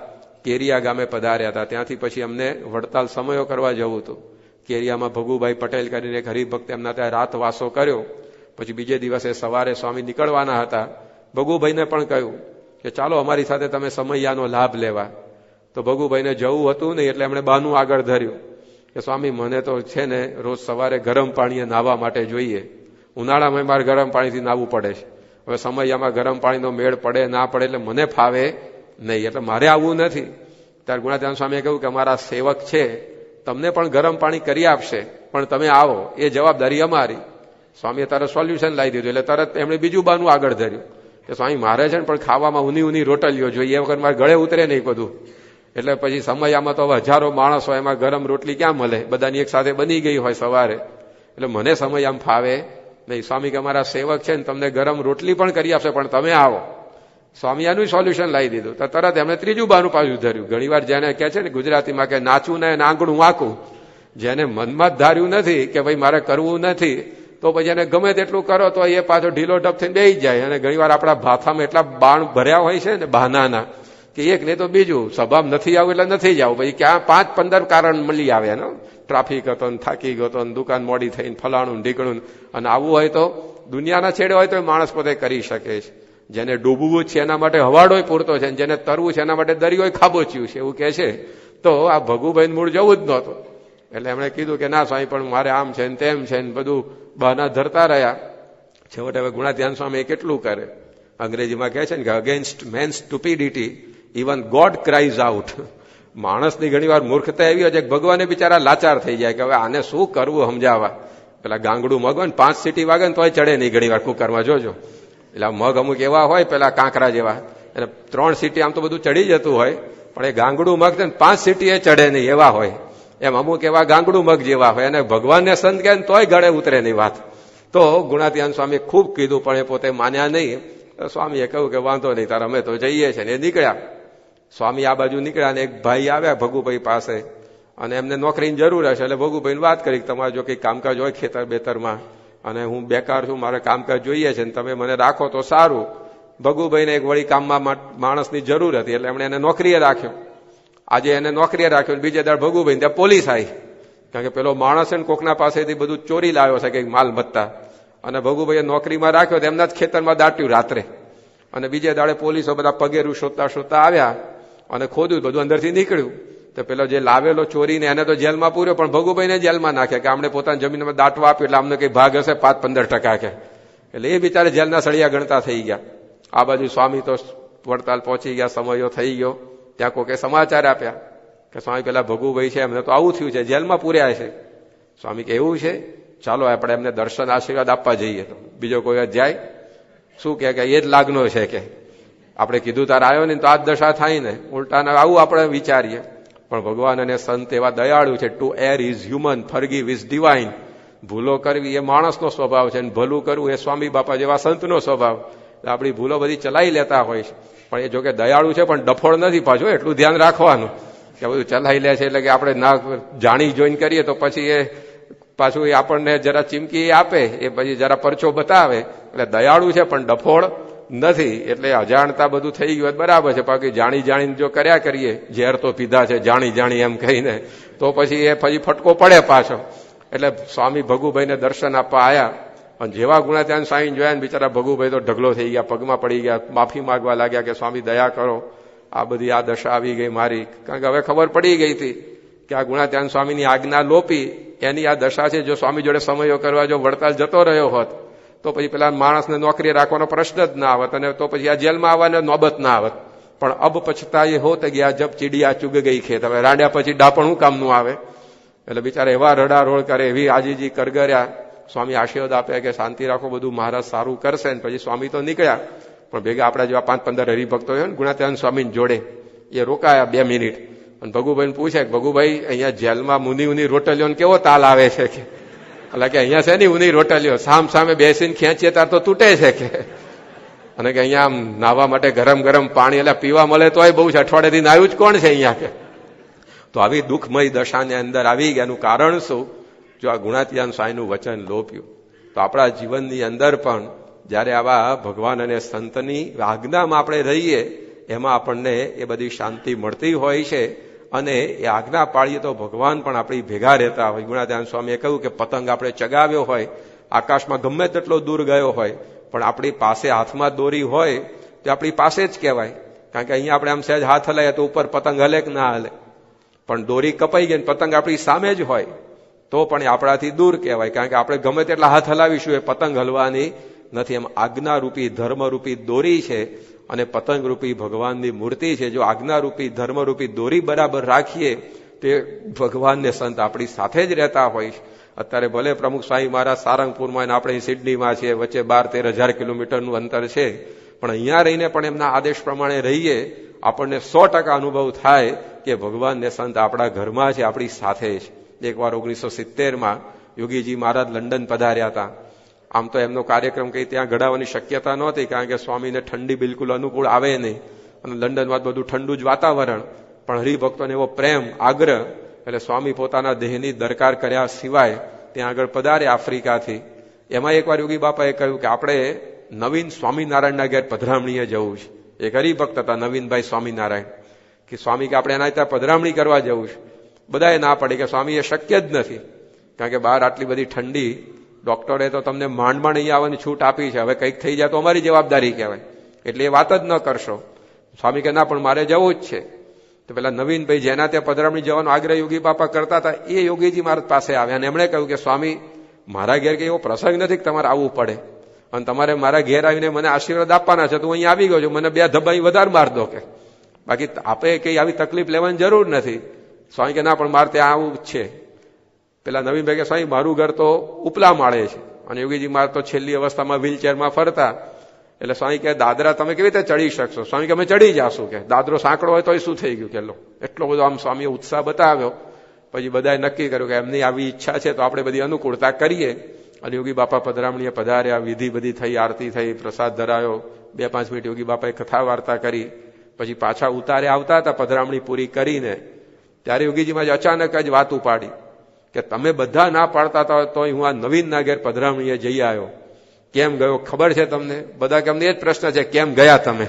કેરિયા ગામે પધાર્યા હતા. ત્યાંથી પછી અમને વડતાલ સમયો કરવા જવું હતું. કેરિયામાં ભગુભાઈ પટેલ કરીને એક હરિભક્ત એમના ત્યાં રાત વાસો કર્યો. પછી બીજે દિવસે સવારે સ્વામી નીકળવાના હતા. ભગુભાઈને પણ કહ્યું કે ચાલો અમારી સાથે તમે સમૈયાનો લાભ લેવા. તો ભગુભાઈને જવું હતું નહીં એટલે એમણે બહાનું આગળ ધર્યું કે સ્વામી મને તો છે ને રોજ સવારે ગરમ પાણીએ નાહવા માટે જોઈએ, ઉનાળામાં મારે ગરમ પાણીથી નાહવું પડે છે, હવે સમયમાં ગરમ પાણીનો મેળ પડે ના પડે એટલે મને ફાવે નહીં, એટલે મારે આવવું નથી. ત્યારે ગુણાતીતાનંદ સ્વામીએ કહ્યું કે અમારા સેવક છે, તમને પણ ગરમ પાણી કરી આપશે, પણ તમે આવો એ જવાબદારી અમારી. સ્વામીએ તરત સોલ્યુશન લાવી દીધું. એટલે તરત એમણે બીજું બાનું આગળ ધર્યું કે સ્વામી મારે છે ને પણ ખાવામાં ઊની રોટલીઓ જોઈએ, એ વખત મારે ગળે ઉતરે નહીં બધું. એટલે પછી સમયમાં તો હજારો માણસ હોય, એમાં ગરમ રોટલી ક્યાં મળે, બધાની એક સાથે બની ગઈ હોય સવારે, એટલે મને સમય આમ ફાવે નહીં. સ્વામી કે અમારા સેવક છે ને તમને ગરમ રોટલી પણ કરી આપશે, પણ તમે આવો. સ્વામી આનું સોલ્યુશન લાવી દીધું. તો તરત એમણે ત્રીજું બાનું પાછું ધર્યું. ઘણી વાર જેને કહે છે ને ગુજરાતીમાં કે નાચું ને આંગણું વાંકું, જેને મનમાં જ ધાર્યું નથી કે ભાઈ મારે કરવું નથી, તો પછી એને ગમે તેટલું કરો તો એ પાછો ઢીલો ઢપ થઈને બેસી જાય. અને ઘણી વાર આપણા ભાથામાં એટલા બાણ ભર્યા હોય છે ને બહાનાના, કે એક નહીં તો બીજું, સભામાં નથી આવું એટલે નથી જવું. પછી ક્યાં 5-15 કારણ મળી આવે ને, ટ્રાફિક હતો ને થાકી ગયો હતો ને દુકાન મોડી થઈને ફલાણું ઢીકણું. અને આવું હોય તો દુનિયાના છેડે હોય તો માણસ પોતે કરી શકે છે. જેને ડૂબવું છે એના માટે હવાડોય પૂરતો છે, જેને તરવું છે એના માટે દરિયોય ખાબોચ્યું છે, એવું કે છે. તો આ ભગુભાઈ મૂળ જવું જ નહોતું. એટલે એમણે કીધું કે ના સ્વામી પણ મારે આમ છે ને તેમ છે ને બધું બહાના ધરતા રહ્યા. છેવટે હવે ગુણાતીતાનંદ સ્વામી કેટલું કરે. અંગ્રેજીમાં કહે છે ને કે against man stupidity even God cries out. માણસની ઘણી વાર મૂર્ખતા એવી હોય છે કે ભગવાને બિચારા લાચાર થઈ જાય કે હવે આને શું કરવું સમજાવવા. પેલા ગાંગડું મગ હોય ને 5 સીટી વાગે ને તોય ચડે નહીં ઘણી વાર કુકરમાં, જોજો. એટલે મગ અમુક એવા હોય પેલા કાંકરા જેવા, એટલે 3 સીટી આમ તો બધું ચડી જતું હોય, પણ એ ગાંગડું મગ છે ને 5 સીટી એ ચડે નહીં એવા હોય. એમ અમુક એવા ગાંગડું મગ જેવા હોય, અને ભગવાનને સંત કહે તોય ગળે ઉતરે નહીં વાત. તો ગુણાતીતાનંદ સ્વામીએ ખૂબ કીધું પણ એ પોતે માન્યા નહીં. સ્વામીએ કહ્યું કે વાંધો નહીં તાર, અમે તો જઈએ છીએ ને. એ નીકળ્યા. સ્વામી આ બાજુ નીકળ્યા ને એક ભાઈ આવ્યા ભગુભાઈ પાસે, અને એમને નોકરીની જરૂર હશે. એટલે ભગુભાઈને વાત કરી કે તમારે જો કંઈક કામકાજ હોય ખેતર બેતરમાં, અને હું બેકાર છું, મારે કામકાજ જોઈએ છે ને તમે મને રાખો તો સારું. ભગુભાઈને એક વળી કામમાં માણસની જરૂર હતી, એટલે એમણે એને નોકરીએ રાખ્યો. આજે એને નોકરીએ રાખ્યો, બીજે દાડ ભગુભાઈ ત્યાં પોલીસ આવી, કારણ કે પેલો માણસ છે ને કોકના પાસેથી બધું ચોરી લાવ્યો છે કંઈક માલ મત્તા, અને ભગુભાઈએ નોકરીમાં રાખ્યો તો એમના જ ખેતરમાં દાટ્યું રાત્રે. અને બીજે દાડે પોલીસો બધા પગેરું શોધતા આવ્યા અને ખોદ્યું, બધું અંદરથી નીકળ્યું. તો પેલો જે લાવેલો ચોરીને એને તો જેલમાં પૂર્યો, પણ ભગુભાઈને જેલમાં નાખ્યા કે આમને પોતાની જમીનમાં દાટવા આપ્યું એટલે અમને કઈ ભાગ હશે 5-15% કે. એટલે એ બિચારે જેલના સળિયા ગણતા થઈ ગયા. આ બાજુ સ્વામી તો વડતાલ પહોંચી ગયા, સમયો થઈ ગયો. ત્યાં કોકે સમાચાર આપ્યા કે સ્વામી પેલા ભગુભાઈ છે એમને તો આવું થયું છે, જેલમાં પૂર્યા છે. સ્વામી કે એવું છે, ચાલો આપણે એમને દર્શન આશીર્વાદ આપવા જઈએ. તો બીજો કોઈ જાય શું કે એ જ લાગનો છે કે આપણે કીધું તાર આવ્યો ને તો આ જ દશા થાય ને, ઉલટાને આવું આપણે વિચારીએ. પણ ભગવાન અને સંત એવા દયાળુ છે. Two air is human, forgive is divine. ભૂલો કરવી એ માણસનો સ્વભાવ છે, અને ભલું કરવું એ સ્વામી બાપા જેવા સંતનો સ્વભાવ. આપણી ભૂલો બધી ચલાવી લેતા હોય છે, પણ એ જો કે દયાળુ છે પણ ડફોળ નથી પાછું. એટલું ધ્યાન રાખવાનું કે બધું ચલાવી લે છે એટલે કે આપણે ના જાણી જોઈને કરીએ તો પછી એ પાછું એ આપણને જરા ચીમકી આપે, એ પછી જરા પરચો બતાવે. એટલે દયાળુ છે પણ ડફોળ નથી. એટલે અજાણતા બધું થઈ ગયું બરાબર છે, બાકી જાણી જાણીને જો કર્યા કરીએ, ઝેર તો પીધા છે જાણી એમ કહીને, તો પછી એ પછી ફટકો પડે પાછો. એટલે સ્વામી ભગુભાઈને દર્શન આપવા આવ્યા, અને જેવા ગુણાતીતાનંદ સ્વામી જોયા ને બિચારા ભગુભાઈ તો ઢગલો થઈ ગયા, પગમાં પડી ગયા, માફી માંગવા લાગ્યા કે સ્વામી દયા કરો, આ બધી આ દશા આવી ગઈ મારી. કારણ કે હવે ખબર પડી ગઈ હતી કે આ ગુણાતીતાનંદ સ્વામીની આજ્ઞા લોપી એની આ દશા છે. જો સ્વામી જોડે સમયો કરવા જો વડતાલ જતો રહ્યો હોત તો પછી પેલા માણસને નોકરી રાખવાનો પ્રશ્ન જ ના આવત, અને તો પછી આ જેલમાં આવવાને નોબત ના આવત. પણ અબ પછતાએ હોત ગયા જબ ચીડિયા ચુગ ગઈ ખેત. હવે રાંડ્યા પછી ડાપણ શું કામનું આવે. એટલે બિચારા એવા રડારોળ કરે, એવી આજીજી કરગર્યા. સ્વામી આશીર્વાદ આપે કે શાંતિ રાખો, બધું મહારાજ સારું કરશે. ને પછી સ્વામી તો નીકળ્યા, પણ ભેગા આપણા જેવા 5-15 હરિભક્તો હોય ને ગુણાતીતાનંદ સ્વામીની જોડે, એ રોકાયા 2 મિનિટ. અને ભગુભાઈને પૂછે કે ભગુભાઈ અહીંયા જેલમાં મુની રોટલીઓને કેવો તાલ આવે છે કે. એટલે કે અહીંયા છે ને ઉની રોટલીઓ સામે બેસીને ખેંચીએ તાર તો તૂટે છે કે. અને કે અહીંયા આમ નાહવા માટે ગરમ પાણી એટલે પીવા મળે તોય બહુ છે, અઠવાડિયાથી નાહ્યું જ કોણ છે અહીંયા કે. તો આવી દુઃખમય દશાને અંદર આવી ગયાનું કારણ શું? જો આ ગુણાતીતાનંદ સ્વામીનું વચન લોપ્યું. તો આપણા જીવનની અંદર પણ જયારે આવા ભગવાન અને સંતની આજ્ઞામાં આપણે રહીએ, એમાં આપણને એ બધી શાંતિ મળતી હોય છે. અને એ આજ્ઞા પાળીએ તો ભગવાન પણ આપણી ભેગા રહેતા હોય. ગુણાતીતાનંદ સ્વામીએ કહ્યું કે પતંગ આપણે ચગાવ્યો હોય, આકાશમાં ગમે તેટલો દૂર ગયો હોય, પણ આપણી પાસે હાથમાં દોરી હોય તો આપણી પાસે જ કહેવાય. કારણ કે અહીંયા આપણે આમ સહેજ હાથ હલાય તો ઉપર પતંગ હલે કે ના હલે, પણ દોરી કપાઈ ગઈ પતંગ આપણી સામે જ હોય તો પણ આપણાથી દૂર કહેવાય, કારણ કે આપણે ગમે તેટલા હાથ હલાવીશું એ પતંગ હલવાની નથી. એમ આજ્ઞારૂપી ધર્મરૂપી દોરી છે અને પતંગરૂપી ભગવાનની મૂર્તિ છે. જો આજ્ઞારૂપી ધર્મરૂપી દોરી બરાબર રાખીએ તે ભગવાનને સંત આપણી સાથે જ રહેતા હોય. અત્યારે ભલે પ્રમુખ સ્વામી મહારાજ સારંગપુરમાં આપણે સિડનીમાં છીએ, વચ્ચે 12-13 હજાર કિલોમીટરનું અંતર છે, પણ અહીંયા રહીને પણ એમના આદેશ પ્રમાણે રહીએ આપણને 100% અનુભવ થાય કે ભગવાનને સંત આપણા ઘરમાં છે, આપણી સાથે છે. એકવાર 1970માં યોગીજી મહારાજ લંડન પધાર્યા હતા. આમ તો એમનો કાર્યક્રમ કઈ ત્યાં ઘડાવવાની શક્યતા નહોતી, કારણ કે સ્વામીને ઠંડી બિલકુલ અનુકૂળ આવે નહીં અને લંડનમાં બધું ઠંડુ જ વાતાવરણ. પણ હરિભક્તોને એવો પ્રેમ આગ્રહ એટલે સ્વામી પોતાના દેહની દરકાર કર્યા સિવાય ત્યાં આગળ પધાર્યા આફ્રિકાથી. એમાં એકવાર યોગી બાપાએ કહ્યું કે આપણે નવીન સ્વામિનારાયણના ઘેર પધરામણીએ જવું છે. એક હરિભક્ત હતા નવીનભાઈ સ્વામિનારાયણ, કે સ્વામી કે આપણે એના ત્યાં પધરામણી કરવા જવું છે. બધાએ ના પડી કે સ્વામી એ શક્ય જ નથી, કારણ કે બહાર આટલી બધી ઠંડી, ડોક્ટરે તો તમને માંડ અહીંયા આવવાની છૂટ આપી છે, હવે કંઈક થઈ જાય તો અમારી જવાબદારી કહેવાય, એટલે એ વાત જ ન કરશો. સ્વામી કે ના પણ મારે જવું જ છે. તો પેલા નવીનભાઈ જેના ત્યાં પધરામણી જવાનો આગ્રહ યોગી બાપા કરતા હતા એ યોગીજી મહારાજ પાસે આવ્યા અને એમણે કહ્યું કે સ્વામી મારા ઘેર કે એવો પ્રસંગ નથી કે તમારે આવવું પડે અને તમારે મારા ઘેર આવીને મને આશીર્વાદ આપવાના છે, તો હું અહીંયા આવી ગયો છું, મને 2 ધબ્બા વધારે માર દો કે, બાકી આપે કઈ આવી તકલીફ લેવાની જરૂર નથી. સ્વામી કે ના પણ મારે ત્યાં આવું જ છે. પેલા નવીનભાઈ કે સ્વામી મારું ઘર તો ઉપલા માળે છે અને યોગીજી મહારાજ તો છેલ્લી અવસ્થામાં વ્હીલચેરમાં ફરતા, એટલે સ્વામી કે દાદરા તમે કેવી રીતે ચડી શકશો? સ્વામી કે અમે ચડી જાશું, કે દાદરો સાંકડો હોય તો શું થઈ ગયું? કે લો, એટલો બધો આમ સ્વામીએ ઉત્સાહ બતાવ્યો. પછી બધાએ નક્કી કર્યું કે એમની આવી ઈચ્છા છે તો આપણે બધી અનુકૂળતા કરીએ. અને યોગી બાપા પધરામણીએ પધાર્યા, વિધિ બધી થઈ, આરતી થઈ, પ્રસાદ ધરાયો, 2-5 મિનિટ યોગી બાપાએ કથા વાર્તા કરી. પછી પાછા ઉતારે આવતા હતા પધરામણી પૂરી કરીને, ત્યારે યોગીજીમાં અચાનક જ વાત ઉપાડી કે તમે બધા ના પાડતા હતા તો હું આ નવીનના ઘેર પધરામણીએ જઈ આવ્યો, કેમ ગયો ખબર છે તમને? બધા કે અમને એ જ પ્રશ્ન છે, કેમ ગયા તમે?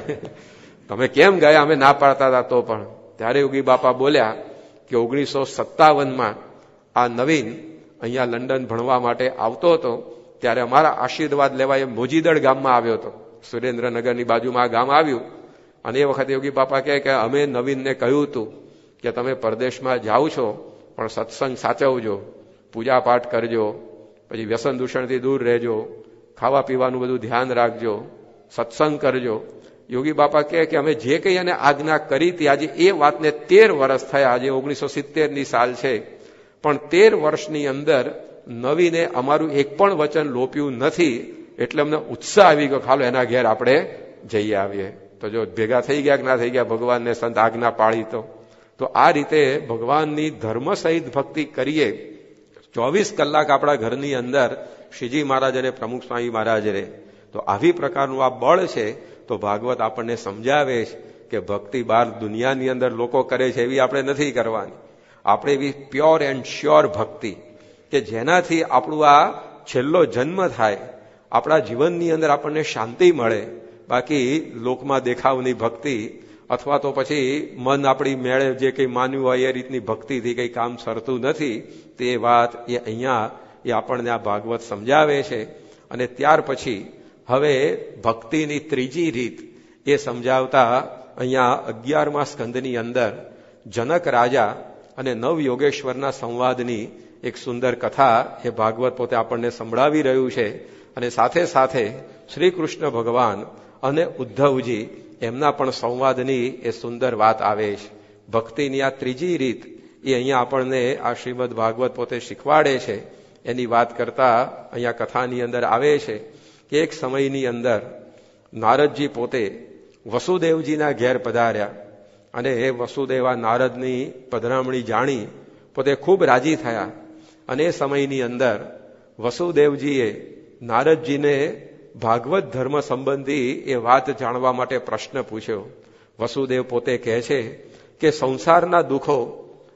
તમે કેમ ગયા? અમે ના પાડતા હતા તો પણ. ત્યારે યોગી બાપા બોલ્યા કે 1957માં આ નવીન અહીંયા લંડન ભણવા માટે આવતો હતો, ત્યારે અમારા આશીર્વાદ લેવા એ મોજીદળ ગામમાં આવ્યો હતો. સુરેન્દ્રનગરની બાજુમાં આ ગામ આવ્યું અને એ વખતે યોગી બાપા કહે કે અમે નવીનને કહ્યું હતું કે તમે પરદેશમાં જાઓ છો પણ સત્સંગ સાચવજો, પૂજા પાઠ કરજો, પછી વ્યસન દૂષણથી દૂર રહેજો, ખાવા પીવાનું બધું ધ્યાન રાખજો, સત્સંગ કરજો. યોગી બાપા કહે કે અમે જે કંઈ એને આજ્ઞા કરી હતી આજે એ વાતને 13 વર્ષ થયા, આજે 1970ની સાલ છે, પણ 13 વર્ષની અંદર નવીને અમારું એક પણ વચન લોપ્યું નથી. એટલે અમને ઉત્સાહ આવી ગયો, ખાલો એના ઘેર આપણે જઈ આવીએ. તો જો ભેગા થઈ ગયા કે ના થઈ ગયા, ભગવાનને સંત આજ્ઞા પાળી તો આ રીતે ભગવાનની ધર્મ સહિત ભક્તિ કરીએ. 24 કલાક આપણા ઘરની અંદર શ્રીજી મહારાજ અને પ્રમુખ સ્વામી મહારાજ રહે. તો આવી પ્રકારનું આ બળ છે. તો ભાગવત આપણને સમજાવે છે કે ભક્તિ બહાર દુનિયાની અંદર લોકો કરે છે એવી આપણે નથી કરવાની. આપણે એવી પ્યોર એન્ડ શ્યોર ભક્તિ કે જેનાથી આપણું આ છેલ્લો જન્મ થાય, આપણા જીવનની અંદર આપણને શાંતિ મળે. બાકી લોકમાં દેખાવની ભક્તિ અથવા તો પછી મન આપણી મેળે જે કંઈ માન્યું હોય એ રીતની ભક્તિથી કંઈ કામ સરતું નથી. તે વાત એ અહીંયા એ આપણને આ ભાગવત સમજાવે છે. અને ત્યાર પછી હવે ભક્તિની ત્રીજી રીત એ સમજાવતા અહીંયા 11મા સ્કંદની અંદર જનક રાજા અને નવ યોગેશ્વરના સંવાદની એક સુંદર કથા એ ભાગવત પોતે આપણને સંભળાવી રહ્યું છે. અને સાથે સાથે શ્રી કૃષ્ણ ભગવાન અને ઉદ્ધવજી એમના પણ સંવાદની એ સુંદર વાત આવે છે. ભક્તિની આ ત્રીજી રીત એ અહીંયા આપણને આ શ્રીમદ ભાગવત પોતે શીખવાડે છે. એની વાત કરતા અહીંયા કથાની અંદર આવે છે કે એક સમયની અંદર નારદજી પોતે વસુદેવજીના ઘેર પધાર્યા અને એ વસુદેવા નારદની પધરામણી જાણી પોતે ખૂબ રાજી થયા. અને એ સમયની અંદર વસુદેવજીએ નારદજીને ભાગવત ધર્મ સંબંધી એ વાત જાણવા માટે પ્રશ્ન પૂછ્યો. વસુદેવ પોતે કહે છે કે સંસારના દુઃખો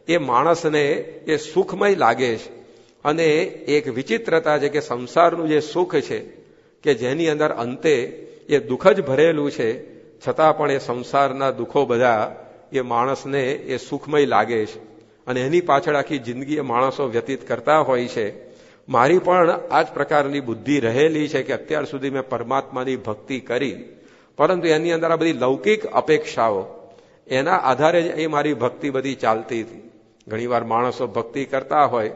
એ માણસને એ સુખમય લાગે છે અને એક વિચિત્રતા છે કે સંસારનું જે સુખ છે કે જેની અંદર અંતે એ દુઃખ જ ભરેલું છે, છતાં પણ એ સંસારના દુઃખો બધા એ માણસને એ સુખમય લાગે છે અને એની પાછળ આખી જિંદગી એ માણસો વ્યતીત કરતા હોય છે. મારી પણ આ જ પ્રકારની બુદ્ધિ રહેલી છે કે અત્યાર સુધી મેં પરમાત્માની ભક્તિ કરી, પરંતુ એની અંદર આ બધી લૌકિક અપેક્ષાઓ એના આધારે જ એ મારી ભક્તિ બધી ચાલતી હતી. ઘણીવાર માણસો ભક્તિ કરતા હોય,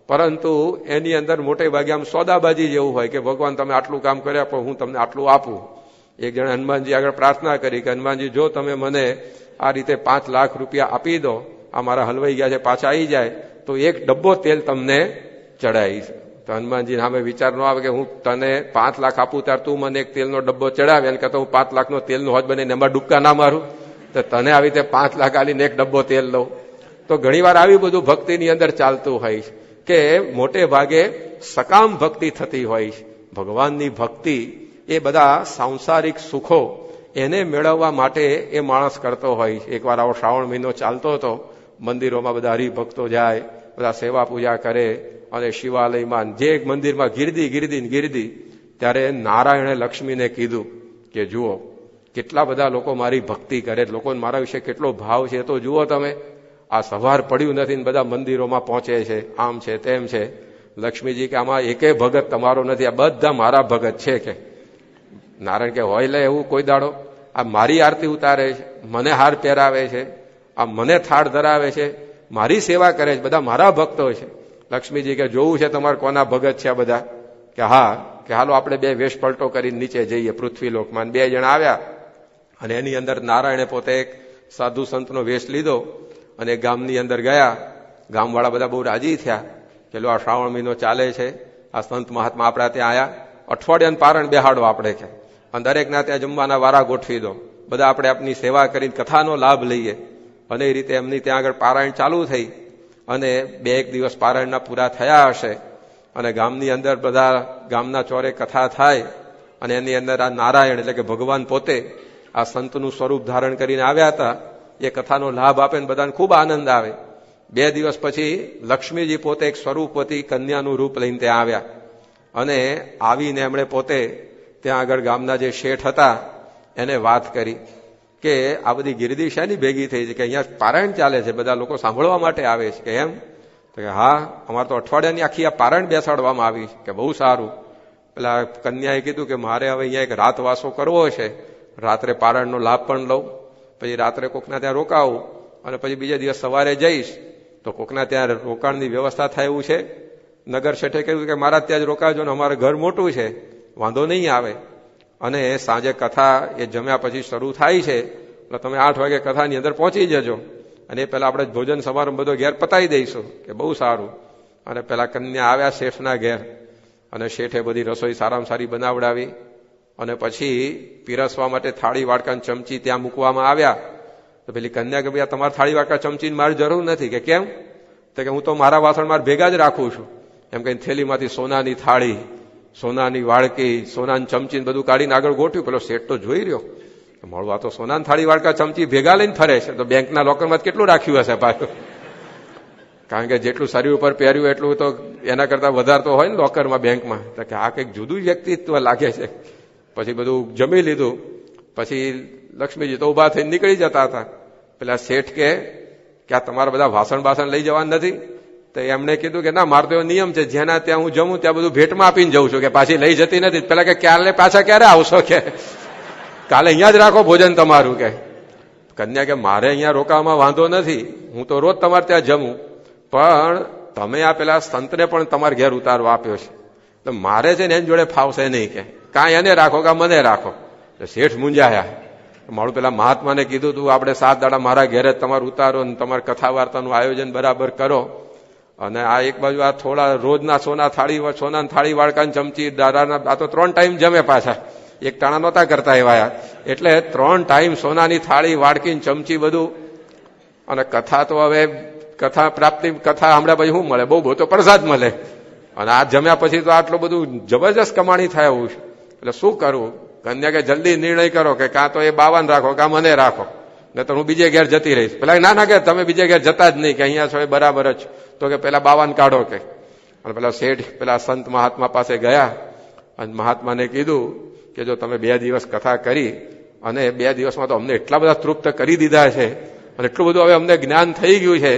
પરંતુ એની અંદર મોટે ભાગે આમ સોદાબાજી જેવું હોય કે ભગવાન તમે આટલું કામ કર્યા પણ હું તમને આટલું આપું. એક જણા હનુમાનજી આગળ પ્રાર્થના કરી કે હનુમાનજી જો તમે મને આ રીતે 5 લાખ રૂપિયા આપી દો, આ મારા હલવાઈ ગયા છે પાછા આવી જાય તો 1 ડબ્બો તેલ તમને ચડાવીશ. તો હનુમાનજી સામે વિચાર ન આવે કે હું તને 5 લાખ આપું ત્યારે તું મને 1 તેલનો ડબ્બો ચડાવે એને કહેતો હું 5 લાખનો તેલનો હોજ બનીને એમાં ડૂબકા ના મારું, તો તને આવી રીતે 5 લાખ આલીને 1 ડબ્બો તેલ લઉં. તો ઘણીવાર આવી બધું ભક્તિની અંદર ચાલતું હોય કે મોટે ભાગે સકામ ભક્તિ થતી હોય. ભગવાનની ભક્તિ એ બધા સાંસારિક સુખો એને મેળવવા માટે એ માણસ કરતો હોય. એકવાર આવો શ્રાવણ મહિનો ચાલતો હતો, મંદિરોમાં બધા હરિભક્તો જાય, બધા સેવા પૂજા કરે અને શિવાલયમાં જે મંદિરમાં ગીરદી ત્યારે નારાયણે લક્ષ્મીને કીધું કે જુઓ કેટલા બધા લોકો મારી ભક્તિ કરે, લોકોને મારા વિશે કેટલો ભાવ છે તો જુઓ તમે, આ સવાર પડ્યું નથી ને બધા મંદિરોમાં પહોંચે છે, આમ છે તેમ છે. લક્ષ્મીજી કે આમાં એકેય ભગત તમારો નથી, આ બધા મારા ભગત છે. કે નારાયણ કે હોય લે એવું કોઈ દાડો, આ મારી આરતી ઉતારે છે, મને હાર પહેરાવે છે, આ મને થાળ ધરાવે છે, મારી સેવા કરે છે, બધા મારા ભક્તો છે. લક્ષ્મીજી કે જોવું છે તમારે કોના ભગત છે આ બધા? કે હા, કે હાલો આપણે 2 વેશ પલટો કરીને નીચે જઈએ પૃથ્વીલોકમાં. 2 જણા આવ્યા અને એની અંદર નારાયણે પોતે એક સાધુ સંતનો વેશ લીધો અને ગામની અંદર ગયા. ગામવાળા બધા બહુ રાજી થયા કે લો આ શ્રાવણ મહિનો ચાલે છે, આ સંત મહાત્મા આપણા ત્યાં આયા, અઠવાડિયાનું પારણ બેહાડો આપણે કે, અને દરેકના ત્યાં જમવાના વારા ગોઠવી દો, બધા આપણે આપની સેવા કરીને કથાનો લાભ લઈએ. અને એ રીતે એમની ત્યાં આગળ પારાયણ ચાલુ થઈ અને 2-1 દિવસ પારાયણના પૂરા થયા હશે અને ગામની અંદર બધા ગામના ચોરે કથા થાય અને એની અંદર આ નારાયણ એટલે કે ભગવાન પોતે આ સંતનું સ્વરૂપ ધારણ કરીને આવ્યા હતા. એ કથાનો લાભ આપે ને બધાને ખૂબ આનંદ આવે. 2 દિવસ પછી લક્ષ્મીજી પોતે એક સ્વરૂપવતી કન્યાનું રૂપ લઈને ત્યાં આવ્યા અને આવીને એમણે પોતે ત્યાં આગળ ગામના જે શેઠ હતા એને વાત કરી કે આ બધી ગીરદી શાની ભેગી થઈ છે કે અહીંયા પારાયણ ચાલે છે, બધા લોકો સાંભળવા માટે આવે છે. કે એમ? તો કે હા, અમારે તો અઠવાડિયાની આખી આ પારાયણ બેસાડવામાં આવી કે બહુ સારું. પેલા કન્યાએ કીધું કે મારે હવે અહીંયા એક રાતવાસો કરવો છે, રાત્રે પારાયણનો લાભ પણ લઉં, પછી રાત્રે કોકના ત્યાં રોકાવું અને પછી બીજા દિવસ સવારે જઈશ. તો કોકના ત્યાં રોકાણની વ્યવસ્થા થાય એવું છે? નગર શેઠે કહ્યું કે મારા ત્યાં જ રોકાજો ને, અમારે ઘર મોટું છે, વાંધો નહીં આવે. અને સાંજે કથા એ જમ્યા પછી શરૂ થાય છે એટલે તમે 8 વાગે કથાની અંદર પહોંચી જજો અને એ પહેલા આપણે ભોજન સમારંભ બધો ઘેર પતાવી દઈશું. કે બહુ સારું. અને પેલા કન્યા આવ્યા શેઠના ઘેર અને શેઠે બધી રસોઈ સારામાં સારી બનાવડાવી અને પછી પીરસવા માટે થાળી વાડકા ચમચી ત્યાં મૂકવામાં આવ્યા. તો પેલી કન્યા કે ભાઈ તમારે થાળી વાડકા ચમચીની મારી જરૂર નથી. કે કેમ? તો કે હું તો મારા વાસણ મારે ભેગા જ રાખું છું. એમ કઈ થેલીમાંથી સોનાની થાળી, સોનાની વાડકી, સોનાની ચમચીને બધું કાઢીને આગળ ગોઠવ્યું. પેલો શેઠ તો જોઈ રહ્યો, મળવા તો સોનાની થાળી વાડકા ચમચી ભેગા લઈને ફરે છે, તો બેંકના લોકરમાં કેટલું રાખ્યું હશે પાછું? કારણ કે જેટલું શરીર ઉપર પહેર્યું એટલું તો એના કરતા વધારે તો હોય ને લોકરમાં, બેંકમાં. તો કે આ કંઈક જુદું વ્યક્તિત્વ લાગે છે. પછી બધું જમી લીધું પછી લક્ષ્મીજી તો ઉભા થઈને નીકળી જતા હતા. પેલા શેઠ કે આ તમારા બધા વાસણ લઈ જવા નથી? તો એમણે કીધું કે ના, મારો તો એવો નિયમ છે, જેના ત્યાં હું જમું ત્યાં બધું ભેટમાં આપીને જઉં છું, કે પાછી લઈ જતી નથી. પેલા કે પાછા ક્યારે આવશો? કે કાલે અહીંયા જ રાખો ભોજન તમારું. કે કન્યા કે મારે અહીંયા રોકાવામાં વાંધો નથી, હું તો રોજ તમારે ત્યાં જમું, પણ તમે આ પેલા સંતને પણ તમારા ઘેર ઉતારવા આપ્યો છે, તો મારે છે ને એની જોડે ફાવશે નહીં. કે કાંઈ એને રાખો કે મને રાખો. શેઠ મૂંઝાયા. મારું પેલા મહાત્માને કીધું તું આપણે 7 દાડા મારા ઘેરે તમારે ઉતારો ને તમારે કથા વાર્તાનું આયોજન બરાબર કરો, અને આ એક બાજુ આ થોડા રોજના સોનાની થાળી વાડકા ચમચી દાદાના, આ તો 3 ટાઈમ જમે પાછા, એક ટાણા નહોતા કરતા એવા. એટલે 3 ટાઈમ સોનાની થાળી વાડકી ચમચી બધું. અને કથા તો હવે કથા પ્રાપ્તિ, કથા હમણાં પછી શું મળે? બહુ તો પ્રસાદ મળે. અને આ જમ્યા પછી તો આટલું બધું જબરજસ્ત કમાણી થાય એવું છે. એટલે શું કરવું? કન્યા કે જલ્દી નિર્ણય કરો કે કાં તો એ બાવાને રાખો કાં મને રાખો, ને તો હું બીજે ઘેર જતી રહીશ. પેલા ના કે તમે બીજે ઘેર જતા જ નહીં, કે અહીંયા છો એ બરાબર જ. તો કે પેલા બાવાને કાઢો. કે અને પેલા શેઠ પેલા સંત મહાત્મા પાસે ગયા અને મહાત્માને કીધું કે જો તમે 2 દિવસ કથા કરી અને 2 દિવસમાં તો અમને એટલા બધા તૃપ્ત કરી દીધા છે અને એટલું બધું હવે અમને જ્ઞાન થઈ ગયું છે,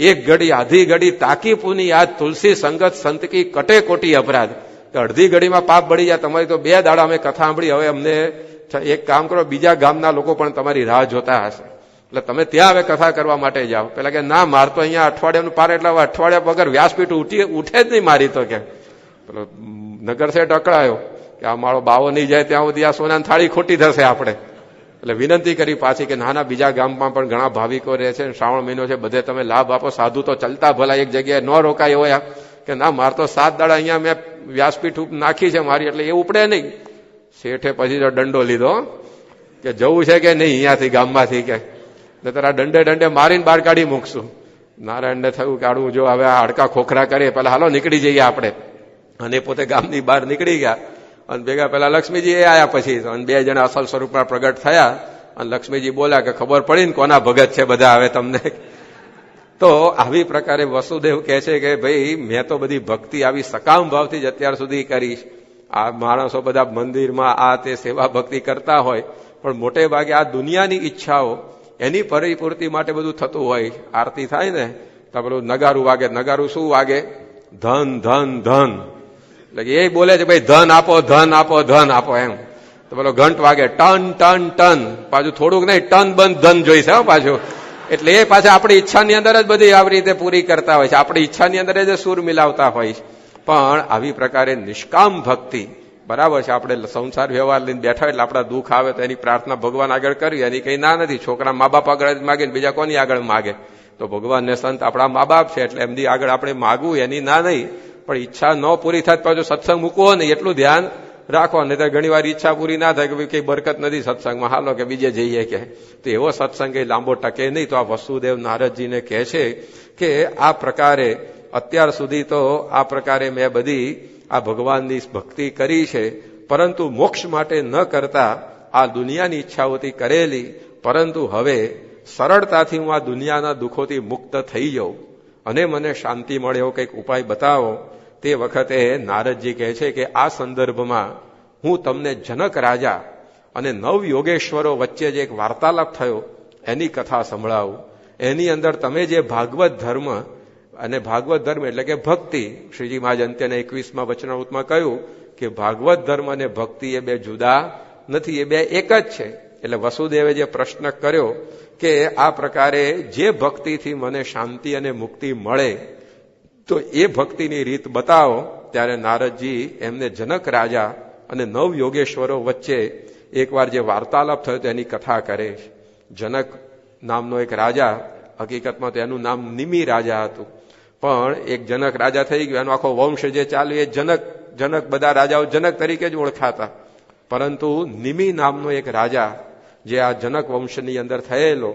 1 ઘડી આધી ઘડી તાકી પુની યાદ તુલસી સંગત સંત કી કટે કોટી અપરાધ. અડધી ઘડીમાં પાપ બળી જાય. તમારી તો 2 દાડા અમે કથા સાંભળી, હવે અમને એક કામ કરો, બીજા ગામના લોકો પણ તમારી રાહ જોતા હશે. એટલે તમે ત્યાં હવે કથા કરવા માટે જાઓ. પેલા કે ના, માર તો અહીંયા અઠવાડિયાનું પાર, એટલે અઠવાડિયા વગર વ્યાસપીઠ ઉઠે જ નહીં મારી તો. કે પેલો નગર શેઠ અકળાયો કે આ મારો બાવો નહીં જાય ત્યાં સુધી આ સોનાની થાળી ખોટી થશે આપણે. એટલે વિનંતી કરી પાછી કે નાના બીજા ગામમાં પણ ઘણા ભાવિકો રહે છે, શ્રાવણ મહિનો છે, બધે તમે લાભ આપો. સાધુ તો ચલતા ભલા એક જગ્યાએ ન રોકાય હોય કે ના, માર તો 7 દાડા અહીંયા મેં વ્યાસપીઠ નાખી છે મારી, એટલે એ ઉપડે નહીં. શેઠે પછી તો દંડો લીધો કે જવું છે કે નહીં અહીંયાથી ગામમાંથી, કે તારા દંડે મારીને બહાર કાઢી મૂકશું. નારાયણને થયું કે આડું જો હવે આ હાડકા ખોખરા કરીએ, પેલા હાલો નીકળી જઈએ આપણે. અને પોતે ગામની બહાર નીકળી ગયા. અને ભેગા પેલા લક્ષ્મીજી એ આયા પછી, અને 2 જણા અસલ સ્વરૂપમાં પ્રગટ થયા. અને લક્ષ્મીજી બોલ્યા કે ખબર પડી ને કોના ભગત છે બધા હવે તમને. તો આવી પ્રકારે વસુદેવ કહે છે કે ભાઈ મેં તો બધી ભક્તિ આવી સકામ ભાવથી જ અત્યાર સુધી કરી. આ માણસો બધા મંદિરમાં આ તે સેવા ભક્તિ કરતા હોય, પણ મોટે ભાગે આ દુનિયાની ઈચ્છાઓ એની પરિપૂર્તિ માટે બધું થતું હોય. આરતી થાય ને તો પેલું નગારું વાગે. નગારું શું વાગે? ધન ધન ધન. એટલે એ બોલે છે ભાઈ ધન આપો, ધન આપો, ધન આપો એમ. તો પેલો ઘંટ વાગે ટન ટન ટન. પાછું થોડુંક નહીં, ટન બંધ ધન જોઈશે પાછું. એટલે એ પાછા આપણી ઈચ્છાની અંદર જ બધી આવી રીતે પૂરી કરતા હોય છે. આપણી ઈચ્છાની અંદર જ સૂર મિલાવતા હોય. પણ આવી પ્રકારે નિષ્કામ ભક્તિ બરાબર છે. આપણે સંસાર વ્યવહાર લઈને બેઠા એટલે આપણા દુઃખ આવે તો એની પ્રાર્થના ભગવાન આગળ કરવી, એની કઈ ના નથી. છોકરા મા બાપ આગળ જ માગે, બીજા કોની આગળ માગે? તો ભગવાન ને સંત આપણા મા બાપ છે, એટલે એમની આગળ આપણે માગવું, એની ના નહીં. પણ ઈચ્છા ન પૂરી થાય પાછું સત્સંગ મૂકવો નહીં, એટલું ધ્યાન રાખો. નહીં તો ઘણી વાર ઈચ્છા પૂરી ના થાય કે કઈ બરકત નથી સત્સંગમાં, હાલો કે બીજે જઈએ કે. તો એવો સત્સંગ એ લાંબો ટકે નહીં. તો આ વસુદેવ નારદજીને કહે છે કે આ પ્રકારે અત્યાર સુધી તો આ પ્રકારે મેં બધી આ ભગવાનની ભક્તિ કરી છે, પરંતુ મોક્ષ માટે ન કરતા આ દુનિયાની ઈચ્છાઓથી કરેલી. પરંતુ હવે સરળતાથી હું આ દુનિયાના દુઃખોથી મુક્ત થઈ જાઉં અને મને શાંતિ મળે એવો કંઈક ઉપાય બતાવો. તે વખતે નારદજી કહે છે કે આ સંદર્ભમાં હું તમને જનક રાજા અને 9 યોગેશ્વરો વચ્ચે જે એક વાર્તાલાપ થયો એની કથા સંભળાવું. એની અંદર તમે જે ભાગવત ધર્મ, અને ભાગવત ધર્મ એટલે કે ભક્તિ, શ્રીજી મહારાજ અંત્યના 21મા વચનામૃતમાં કહ્યું કે ભાગવત ધર્મ અને ભક્તિ એ 2 જુદા નથી, એ 2 એક જ છે. એટલે વસુદેવે જે પ્રશ્ન કર્યો કે આ પ્રકારે જે ભક્તિથી મને શાંતિ અને મુક્તિ મળે તો એ ભક્તિની રીત બતાવો. ત્યારે નારદજી એમને જનક રાજા અને 9 યોગેશ્વરો વચ્ચે એકવાર જે વાર્તાલાપ થયો તેની કથા કરે. જનક નામનો એક રાજા, હકીકતમાં તો એનું નામ નિમિ રાજા હતું, પણ એક જનક રાજા થઈ ગયો. એનો આખો વંશ જે ચાલ્યો એ જનક બધા રાજાઓ જનક તરીકે જ ઓળખાતા. પરંતુ નિમિ નામનો એક રાજા જે આ જનક વંશની અંદર થયેલો,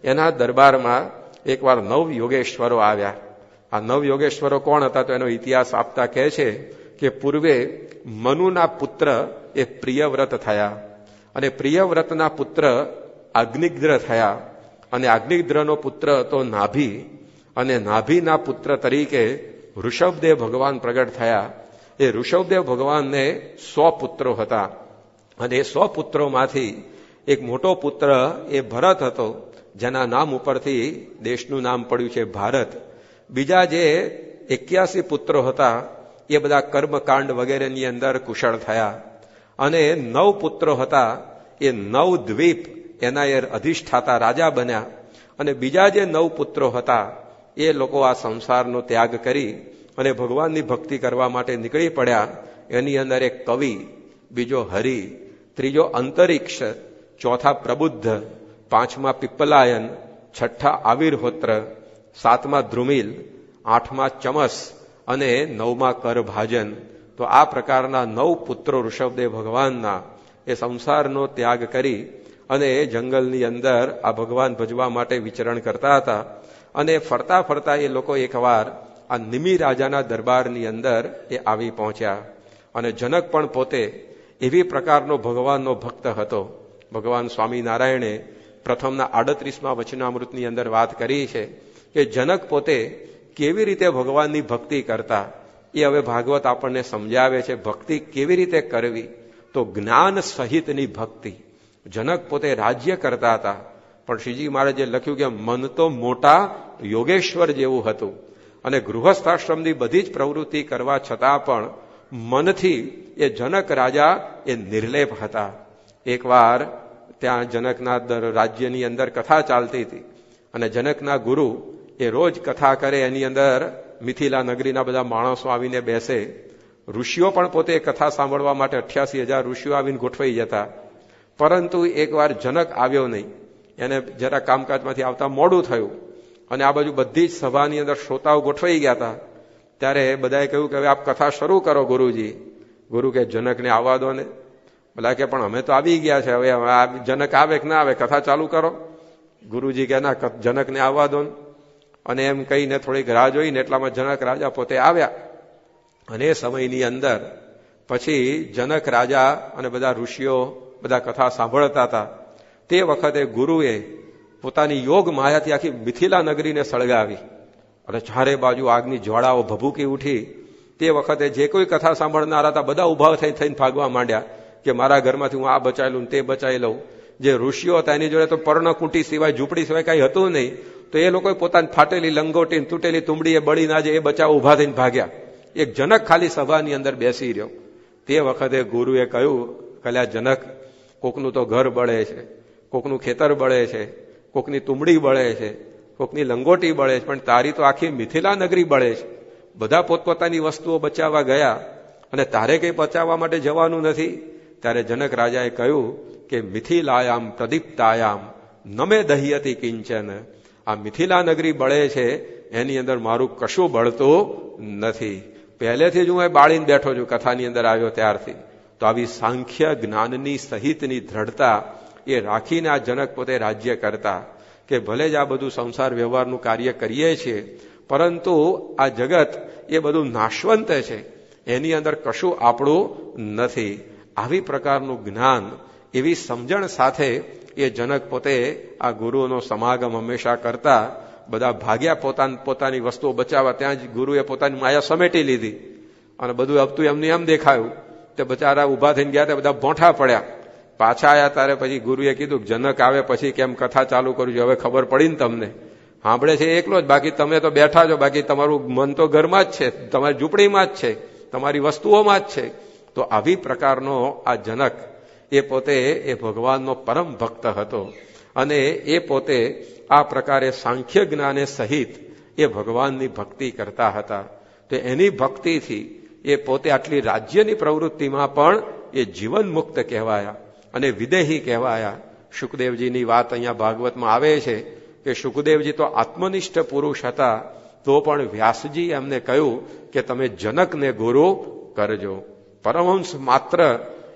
એના દરબારમાં એકવાર 9 યોગેશ્વરો આવ્યા. આ 9 યોગેશ્વરો કોણ હતા? તો એનો ઇતિહાસ આપતા કહે છે કે પૂર્વે મનુના પુત્ર એ પ્રિયવ્રત થયા, અને પ્રિયવ્રતના પુત્ર અગ્નિદ્ર થયા, અને અગ્નિદ્રનો પુત્ર તો નાભી, અને નાભીના પુત્ર તરીકે ઋષભદેવ ભગવાન પ્રગટ થયા. એ ઋષભદેવ ભગવાનને 100 પુત્રો હતા, અને એ 100 પુત્રોમાંથી એક મોટો પુત્ર એ ભરત હતો, જેના નામ ઉપરથી દેશનું નામ પડ્યું છે ભારત. બીજા જે 81 પુત્રો હતા એ બધા કર્મકાંડ વગેરેની અંદર કુશળ થયા, અને 9 પુત્રો હતા એ 9 દ્વીપ એના એ અધિષ્ઠાતા રાજા બન્યા. અને બીજા જે 9 પુત્રો હતા એ લોકો આ સંસારનો ત્યાગ કરી અને ભગવાનની ભક્તિ કરવા માટે નીકળી પડ્યા. એની અંદર એક કવિ, બીજો હરિ, ત્રીજો અંતરિક્ષ, ચોથા પ્રબુદ્ધ, 5મા પીપલાયન, 6ઠા આવિર્હોત્ર, 7મા ધ્રુમિલ, 8મા ચમસ અને 9મા કરભાજન. તો આ પ્રકારના 9 પુત્રો ઋષભદેવ ભગવાનના એ સંસારનો ત્યાગ કરી અને જંગલની અંદર આ ભગવાન ભજવા માટે વિચરણ કરતા હતા. અને ફરતા ફરતા એ લોકો એકવાર આ નિમિ રાજાના દરબારની અંદર એ આવી પહોંચ્યા. અને જનક પણ પોતે એવી પ્રકારનો ભગવાનનો ભક્ત હતો. ભગવાન સ્વામિનારાયણે પ્રથમના 38મા વચનામૃતની અંદર વાત કરી છે કે જનક પોતે કેવી રીતે ભગવાનની ભક્તિ કરતા એ હવે ભાગવત આપણને સમજાવે છે. ભક્તિ કેવી રીતે કરવી? તો જ્ઞાન સહિતની ભક્તિ. જનક પોતે રાજ્ય કરતા હતા, પણ શ્રીજી મહારાજે લખ્યું કે મન તો મોટા યોગેશ્વર જેવું હતું, અને ગૃહસ્થાશ્રમની બધી જ પ્રવૃત્તિ કરવા છતાં પણ મનથી એ જનક રાજા એ નિર્લેપ હતા. એકવાર ત્યાં જનકના રાજ્યની અંદર કથા ચાલતી હતી અને જનકના ગુરુ એ રોજ કથા કરે. એની અંદર મિથિલા નગરીના બધા માણસો આવીને બેસે. ઋષિઓ પણ પોતે કથા સાંભળવા માટે 88,000 ઋષિઓ આવીને ગોઠવાઈ જતા. પરંતુ એકવાર જનક આવ્યો નહીં. એને જરા કામકાજમાંથી આવતા મોડું થયું અને આ બાજુ બધી જ સભાની અંદર શ્રોતાઓ ગોઠવાઈ ગયા હતા. ત્યારે બધાએ કહ્યું કે હવે આપ કથા શરૂ કરો ગુરુજી. ગુરુ કે જનકને આવવા દો ને. બધા કે પણ અમે તો આવી ગયા છે, હવે જનક આવે કે ના આવે, કથા ચાલુ કરો. ગુરુજી કે ના, જનકને આવવા દો. અને એમ કહીને થોડીક રાહ જોઈને એટલામાં જનક રાજા પોતે આવ્યા. અને એ સમયની અંદર પછી જનક રાજા અને બધા ઋષિઓ બધા કથા સાંભળતા હતા. તે વખતે ગુરુએ પોતાની યોગ માયાથી આખી મિથિલા નગરીને સળગાવી અને ચારે બાજુ આગની જ્વાળાઓ ભભૂકી ઉઠી. તે વખતે જે કોઈ કથા સાંભળનારા હતા બધા ઉભા થઈને ભાગવા માંડ્યા કે મારા ઘરમાંથી હું આ બચાવી લઉં, તે બચાવી લઉં. જે ઋષિઓ હતા એની જોડે તો પર્ણકુંટી સિવાય, ઝૂંપડી સિવાય કઈ હતું નહીં. તો એ લોકોએ પોતાની ફાટેલી લંગોટી, તૂટેલી તુંબડી એ બળી ના જાય એ બચાવ ઉભા થઈને ભાગ્યા. એક જનક ખાલી સભાની અંદર બેસી રહ્યો. તે વખતે ગુરુએ કહ્યું, કલ્યા જનક, કોકનું તો ઘર બળે છે, કોકનું ખેતર બળે છે, કોકની તુંબડી બળે છે, કોકની લંગોટી બળે છે, પણ તારી તો આખી મિથિલા નગરી બળે છે. બધા પોતપોતાની વસ્તુઓ બચાવવા ગયા અને તારે કંઈ બચાવવા માટે જવાનું નથી. ત્યારે જનક રાજાએ કહ્યું કે મિથિલાયામ પ્રદીપ્તાયામ નમે દહ્યતી કિંચન. આ મિથિલા નગરી બળે છે, એની અંદર મારું કશું બળતું નથી. પહેલેથી જ હું બાળીને બેઠો છું કથાની અંદર આવ્યો ત્યારથી. તો આવી સાંખ્ય જ્ઞાનની સહિતની દ્રઢતા એ રાખીને આ જનક પોતે રાજ્ય કરતા કે ભલે જ આ બધું સંસાર વ્યવહારનું કાર્ય કરીએ છીએ, પરંતુ આ જગત એ બધું નાશવંત છે, એની અંદર કશું આપણું નથી. આવી પ્રકારનું જ્ઞાન, એવી સમજણ સાથે એ જનક પોતે આ ગુરુઓનો સમાગમ હંમેશા કરતા. બધા ભાગ્યા પોતાની વસ્તુઓ બચાવવા. ત્યાં જ ગુરુએ પોતાની માયા સમેટી લીધી અને બધું હપતું એમને એમ દેખાયું. તે બચારા ઉભા થઈને ગયા, તે બધા ભોંઠા પડ્યા. પાછા આવ્યા ત્યારે પછી ગુરુએ કીધું જનક આવે પછી કેમ કથા ચાલુ કરજો, હવે ખબર પડી ને તમને. સાંભળે છે એકલો જ, બાકી તમે તો બેઠા છો, બાકી તમારું મન તો ઘરમાં જ છે, તમારી ઝૂંપડીમાં જ છે, તમારી વસ્તુઓમાં જ છે. તો આવી પ્રકારનો આ જનક એ પોતે એ ભગવાનનો પરમ ભક્ત હતો અને એ પોતે આ પ્રકારે સાંખ્ય જ્ઞાને સહિત એ ભગવાનની ભક્તિ કરતા હતા. તો એની ભક્તિથી એ પોતે આટલી રાજ્યની પ્રવૃત્તિમાં પણ એ જીવન મુક્ત કહેવાયા અને વિદેહી કહેવાયા. શુકદેવજીની વાત અહીંયા ભાગવતમાં આવે છે કે શુકદેવજી તો આત્મનિષ્ઠ પુરુષ હતા, તો પણ વ્યાસજી એમને કહ્યું કે તમે જનકને ગુરુ કરજો. પરમહંસ માત્ર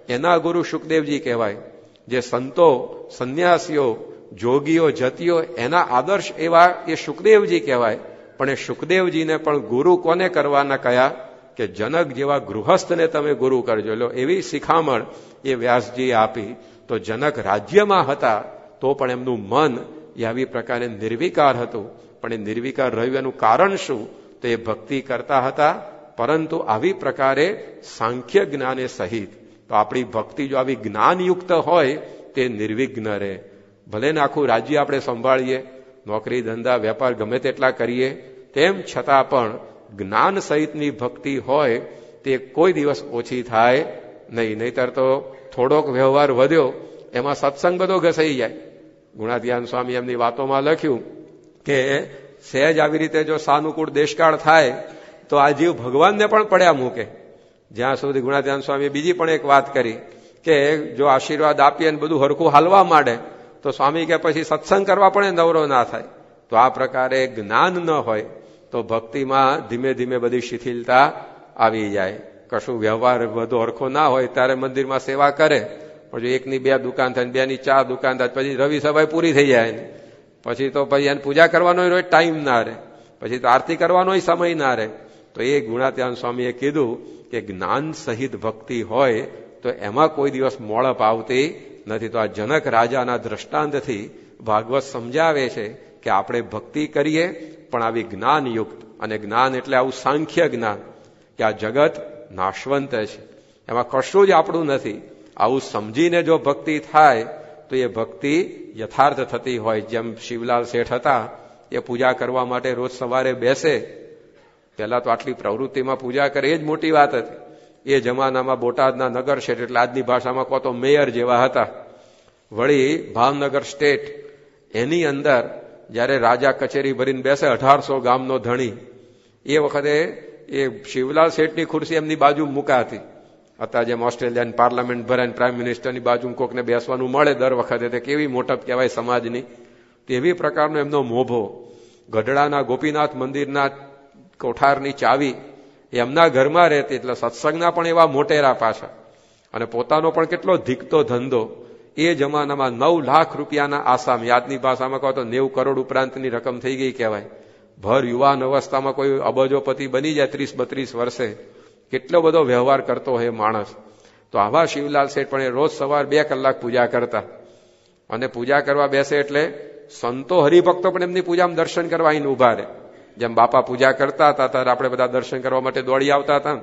એના ગુરુ શુકદેવજી કહેવાય. જે સંતો, સંન્યાસીઓ, જોગીઓ, જતીઓ એના આદર્શ એવા એ શુકદેવજી કહેવાય. પણ એ શુકદેવજીને પણ ગુરુ કોને કરવાના કયા કે જનક જેવા ગૃહસ્થને તમે ગુરુ કરજો. લો, એવી શિખામણ એ વ્યાસજીએ આપી. તો જનક રાજ્યમાં હતા તો પણ એમનું મન એ આવી પ્રકારે નિર્વિકાર હતું. પણ એ નિર્વિકાર રહ્યું એનું કારણ શું? તો એ ભક્તિ કરતા હતા, પરંતુ આવી પ્રકારે સાંખ્ય જ્ઞાને સહિત. તો આપણી ભક્તિ જો આવી જ્ઞાનયુક્ત હોય તે નિર્વિઘ્ન રહે. ભલે ને આખું રાજ્ય આપણે સંભાળીએ, નોકરી ધંધા વેપાર ગમે તેટલા કરીએ, તેમ છતાં પણ જ્ઞાન સહિતની ભક્તિ હોય તે કોઈ દિવસ ઓછી થાય નહીં. નહીતર તો થોડોક વ્યવહાર વધ્યો એમાં સત્સંગ બધો ઘસાઈ જાય. ગુણાધ્યાન સ્વામી એમની વાતોમાં લખ્યું કે સહેજ આવી રીતે જો સાનુકૂળ દેશકાળ થાય તો આ જીવ ભગવાનને પણ પડ્યા મૂકે. જ્યાં સુધી ગુણાધ્યાન સ્વામીએ બીજી પણ એક વાત કરી કે જો આશીર્વાદ આપીએ ને બધું હરખું હાલવા માંડે તો સ્વામી કે પછી સત્સંગ કરવા પણ નવરો ના થાય. તો આ પ્રકારે જ્ઞાન ન હોય તો ભક્તિમાં ધીમે ધીમે બધી શિથિલતા આવી જાય. કશું વ્યવહાર બધો હરખો ના હોય ત્યારે મંદિરમાં સેવા કરે, પછી એકની 2 દુકાન થાય, 2ની 4 દુકાન થાય, પછી રવિ સભાએ પૂરી થઈ જાય. પછી તો પછી એને પૂજા કરવાનો રોજ ટાઈમ ના રહે, પછી તો આરતી કરવાનો સમય ના રહે. તો એ ગુણાત્યાન સ્વામીએ કીધું કે જ્ઞાન સહિત ભક્તિ હોય તો એમાં કોઈ દિવસ મોળપ આવતી નથી. તો આ જનક રાજાના દ્રષ્ટાંતથી ભાગવત સમજાવે છે કે આપણે ભક્તિ કરીએ પણ આવી જ્ઞાનયુક્ત. અને જ્ઞાન એટલે આવું સાંખ્ય જ્ઞાન કે આ જગત નાશવંત છે, એમાં કશું જ આપણું નથી. આવું સમજીને જો ભક્તિ થાય તો એ ભક્તિ યથાર્થ થતી હોય. જેમ શિવલાલ શેઠ હતા, એ પૂજા કરવા માટે રોજ સવારે બેસે. પહેલા તો આટલી પ્રવૃત્તિમાં પૂજા કરે એ જ મોટી વાત હતી. એ જમાનામાં બોટાદના નગર શેઠ એટલે આજની ભાષામાં કહો તો મેયર જેવા હતા. વળી ભાવનગર સ્ટેટ એની અંદર જયારે રાજા કચેરી ભરીને બેસે 1800 ગામનો ધણી, એ વખતે એ શિવલાલ શેઠની ખુરશી એમની બાજુ મુકાતી. અત્યારે જેમ ઓસ્ટ્રેલિયાની પાર્લામેન્ટ ભરાય પ્રાઇમ મિનિસ્ટરની બાજુ કોકને બેસવાનું મળે દર વખતે, તે કેવી મોટપ કહેવાય સમાજની. તેવી પ્રકારનો એમનો મોભો. ગઢડાના ગોપીનાથ મંદિરના કોઠારની ચાવી એમના ઘરમાં રહેતી, એટલે સત્સંગના પણ એવા મોટેરા પાછા, અને પોતાનો પણ કેટલો ધીકતો ધંધો. એ જમાનામાં 9 લાખ રૂપિયાના આસામ, યાદની ભાષામાં કહો તો 90 કરોડ ઉપરાંતની રકમ થઈ ગઈ કહેવાય. ભર યુવાન અવસ્થામાં કોઈ અબજોપતિ બની જાય 30-32 વર્ષે, કેટલો બધો વ્યવહાર કરતો હોય માણસ. તો આવા શિવલાલ શેઠ પણ રોજ સવાર 2 કલાક પૂજા કરતા, અને પૂજા કરવા બેસે એટલે સંતો હરિભક્તો પણ એમની પૂજામાં દર્શન કરવા આવીને ઉભા રહે. જેમ બાપા પૂજા કરતા હતા ત્યારે આપણે બધા દર્શન કરવા માટે દોડી આવતા હતા,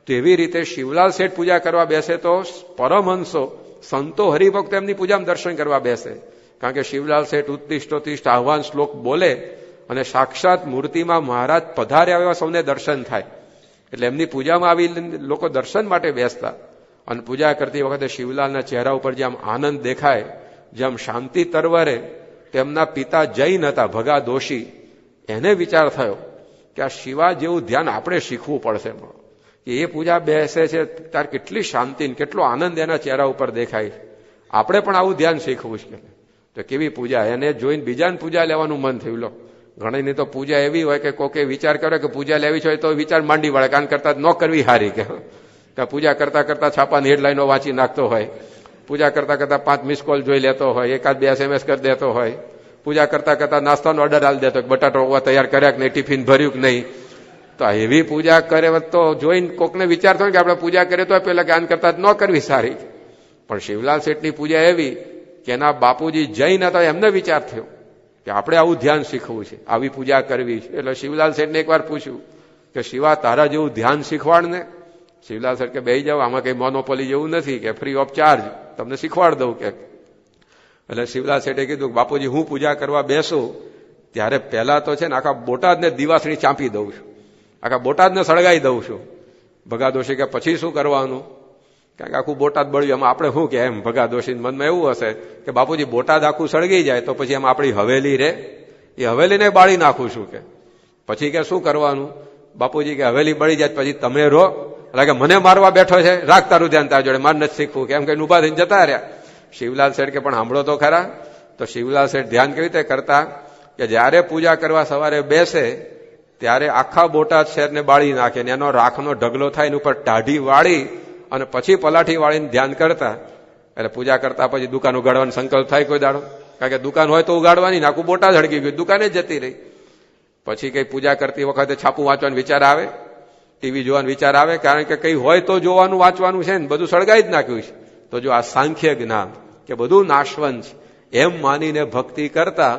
તો એવી રીતે શિવલાલ શેઠ પૂજા કરવા બેસે તો પરમહંસો સંતો હરિભક્તો એમની પૂજામાં દર્શન કરવા બેસે. કારણ કે શિવલાલ શેઠ ઉત્તિષ્ઠોત્તિષ્ઠ આહ્વાન શ્લોક બોલે અને સાક્ષાત મૂર્તિમાં મહારાજ પધાર્યા એવા સૌને દર્શન થાય. એટલે એમની પૂજામાં આવી લોકો દર્શન માટે બેસતા. અને પૂજા કરતી વખતે શિવલાલના ચહેરા ઉપર જેમ આનંદ દેખાય, જેમ શાંતિ તરવરે. તેમના પિતા જૈન હતા, ભગા દોશી. એને વિચાર થયો કે આ શિવા જેવું ધ્યાન આપણે શીખવું પડશે. કે એ પૂજા બેસે છે ત્યારે કેટલી શાંતિ, કેટલો આનંદ એના ચહેરા ઉપર દેખાય. આપણે પણ આવું ધ્યાન શીખવું છે. તો કેવી પૂજા! એને જોઈને બીજાને પૂજા લેવાનું મન થયું. લો, ઘણીની તો પૂજા એવી હોય કે કોકે વિચાર કરે કે પૂજા લેવી છે તો વિચાર માંડી વળે, કારણ કરતા ન કરવી હારી. કે પૂજા કરતા કરતા છાપાની હેડલાઈનો વાંચી નાખતો હોય, પૂજા કરતા કરતા 5 મિસ કોલ જોઈ લેતો હોય, 1-2 SMS કરી દેતો હોય, પૂજા કરતા કરતા નાસ્તાનો ઓર્ડર આલી દેતો, બટાટો તૈયાર કર્યા કે નહીં, ટિફિન ભર્યું કે નહીં. તો એવી પૂજા કરે તો જોઈને કોકને વિચાર થયો કે આપણે પૂજા કરીએ તો પેલા જ્ઞાન કરતા ન કરવી સારી. પણ શિવલાલ શેઠની પૂજા એવી કે એના બાપુજી જૈન હતા, એમને વિચાર થયો કે આપણે આવું ધ્યાન શીખવું છે, આવી પૂજા કરવી છે. એટલે શિવલાલ શેઠને એકવાર પૂછ્યું કે શિવા, તારા જેવું ધ્યાન શીખવાડ ને. શિવલાલ શેઠ કે બેહી જાઓ, આમાં કઈ મોનોપોલી જેવું નથી, કે ફ્રી ઓફ ચાર્જ તમને શીખવાડ દઉં કે. એટલે શિવલાલ શેઠે કીધું કે બાપુજી, હું પૂજા કરવા બેસું ત્યારે પહેલા તો છે ને આખા બોટાદને દિવાસળી ચાંપી દઉં છું, આખા બોટાદને સળગાઈ દઉં છું. ભગા દોશી કે પછી શું કરવાનું? કારણ કે આખું બોટાદ બળ્યું, એમાં આપણે શું કે એમ. ભગા દોશી મનમાં એવું હશે કે બાપુજી બોટાદ આખું સળગી જાય તો પછી એમાં આપણી હવેલી રે, એ હવેલીને બાળી નાખું છું. કે પછી કે શું કરવાનું? બાપુજી કે હવેલી બળી જાય પછી તમે રહો. એટલે કે મને મારવા બેઠો છે, રાખ તારું ધ્યાન તાર જોડે, માર નથી શીખવું. કેમ કે ઉભા થઈને જતા રહ્યા. શિવલાલ શેઠ કે પણ સાંભળો તો ખરા. તો શિવલાલ શેઠ ધ્યાન કેવી રીતે કરતા કે જયારે પૂજા કરવા સવારે બેસે ત્યારે આખા બોટાદ શહેરને બાળી નાખે, એનો રાખનો ઢગલો થાય એની ઉપર ટાઢી વાળી અને પછી પલાઠી વાળીને ધ્યાન કરતા. એટલે પૂજા કરતા પછી દુકાન ઉગાડવાનો સંકલ્પ થાય કોઈ દાડો, કારણ કે દુકાન હોય તો ઉગાડવાની, આખું બોટાદ હળગી ગયું, દુકાને જતી રહી. પછી કઈ પૂજા કરતી વખતે છાપું વાંચવાનો વિચાર આવે, ટીવી જોવાનો વિચાર આવે, કારણ કે કઈ હોય તો જોવાનું વાંચવાનું છે ને, બધું સળગાઈ જ નાખ્યું છે. તો જો આ સાંખ્ય જ્ઞાન કે બધું નાશવંત છે એમ માનીને ભક્તિ કરતા,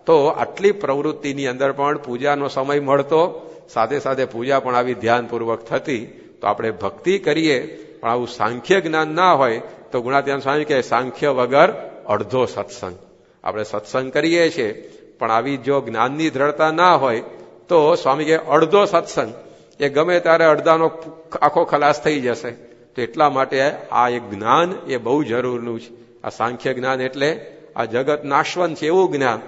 તો આટલી પ્રવૃત્તિની અંદર પણ પૂજાનો સમય મળતો, સાથે સાથે પૂજા પણ આવી ધ્યાનપૂર્વક થતી. તો આપણે ભક્તિ કરીએ પણ આવું સાંખ્ય જ્ઞાન ના હોય તો ગુણાતીતાનંદ સ્વામી કહે સાંખ્ય વગર અડધો સત્સંગ. આપણે સત્સંગ કરીએ છીએ પણ આવી જો જ્ઞાનની દ્રઢતા ના હોય તો સ્વામી કહે અડધો સત્સંગ એ ગમે ત્યારે અડધાનો આખો ખલાસ થઈ જશે. તો એટલા માટે આ એક જ્ઞાન એ બહુ જરૂરનું છે. આ સાંખ્ય જ્ઞાન એટલે આ જગત નાશવંત છે એવું જ્ઞાન.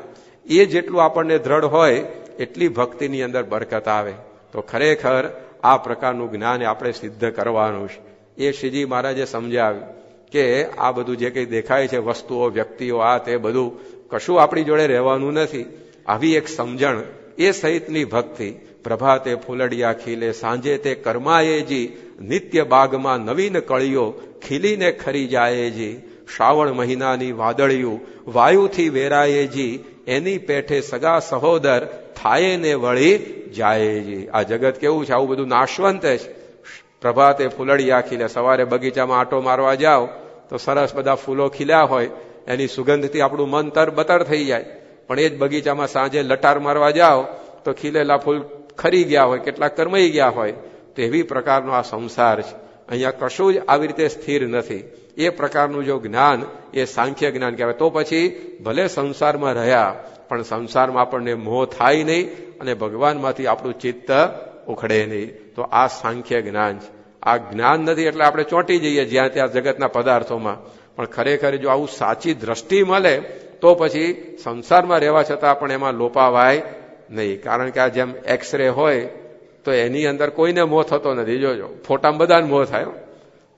એ જેટલું આપણને દ્રઢ હોય એટલી ભક્તિની અંદર બરકત આવે. તો ખરેખર આ પ્રકારનું જ્ઞાન આપણે સિદ્ધ કરવાનું છે. એ શ્રીજી મહારાજે સમજાવ્યું કે આ બધું જે કંઈ દેખાય છે વસ્તુઓ, વ્યક્તિઓ, આ તે બધું કશું આપણી જોડે રહેવાનું નથી. આવી એક સમજણ એ સહિતની ભક્તિ. પ્રભાતે ફૂલડિયા ખીલે, સાંજે તે કર્માયેજી, નિત્ય બાગમાં નવીન કળીઓ ખીલીને ખરી જાયેજી. શ્રાવણ મહિનાની વાદળિયું વાયુથી વેરાયેજી, એની પેઠે સગા સહોદર થાય ને વળી જાયેજી. આ જગત કેવું છે, આવું બધું નાશવંત છે. પ્રભાતે ફૂલડિયા ખીલે, સવારે બગીચામાં આંટો મારવા જાઓ તો સરસ બધા ફૂલો ખીલ્યા હોય, એની સુગંધથી આપણું મન તરબતર થઈ જાય. પણ એ જ બગીચામાં સાંજે લટાર મારવા જાઓ તો ખીલેલા ફૂલ ખરી ગયા હોય, કેટલાક કરમાઈ ગયા હોય. તો એવી પ્રકારનો આ સંસાર છે. અહીંયા કશું જ આવી રીતે સ્થિર નથી. એ પ્રકારનું જો જ્ઞાન એ સાંખ્ય જ્ઞાન કહેવાય. તો પછી ભલે સંસારમાં રહ્યા પણ સંસારમાં આપણને મોહ થાય નહીં અને ભગવાનમાંથી આપણું ચિત્ત ઉખડે નહીં. તો આ સાંખ્ય જ્ઞાન છે. આ જ્ઞાન નથી એટલે આપણે ચોંટી જઈએ જ્યાં ત્યાં જગતના પદાર્થોમાં. પણ ખરેખર જો આવું સાચી દ્રષ્ટિ મળે તો પછી સંસારમાં રહેવા છતાં પણ એમાં લોપાવાય નહીં. કારણ કે આ જેમ એક્સરે હોય તો એની અંદર કોઈને મોહ થતો નથી. જોજો ફોટામાં બધાને મોહ થાય.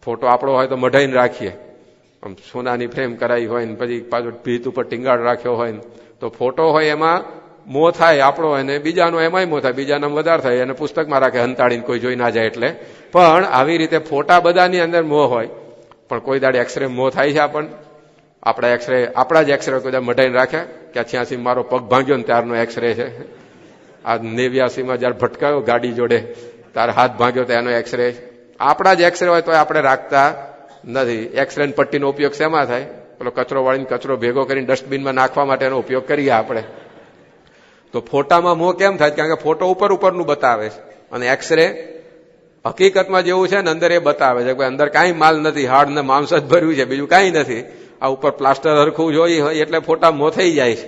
ફોટો આપણો હોય તો મઢાઈને રાખીએ, આમ સોનાની ફ્રેમ કરાવી હોય ને પછી પાછો ભીત ઉપર ટીંગાડ રાખ્યો હોય ને તો ફોટો હોય એમાં મોહ થાય આપણો હોય ને બીજાનો એમાંય મોહ થાય, બીજાના વધારે થાય અને પુસ્તકમાં રાખે હંતાડીને કોઈ જોઈ ના જાય એટલે. પણ આવી રીતે ફોટા બધાની અંદર મોહ હોય, પણ કોઈ દાડે એક્સરે મોહ થાય છે આપણને? આપણા જ એક્સરે કોઈ દાડે મઢાઈને રાખ્યા કે 86 મારો પગ ભાંગ્યો ને ત્યારનો એક્સરે છે, આ 89 જયારે ભટકાયો ગાડી જોડે તાર હાથ ભાંગ્યો તો એનો એક્સરે. આપણા જ એક્સરે હોય તો આપણે રાખતા નથી. એક્સરે પટ્ટીનો ઉપયોગ શેમાં થાય? પેલો કચરો વાળીને કચરો ભેગો કરીને ડસ્ટબિનમાં નાખવા માટેનો ઉપયોગ કરીએ આપણે. તો ફોટામાં મોહ કેમ થાય? કારણ કે ફોટો ઉપરનું બતાવે છે અને એક્સરે હકીકતમાં જેવું છે ને અંદર એ બતાવે છે કે અંદર કાંઈ માલ નથી, હાડ ને માંસ જ ભર્યું છે, બીજું કાંઈ નથી. આ ઉપર પ્લાસ્ટર હરખું જોઈ હોય એટલે ફોટા મોહ થઈ જાય છે.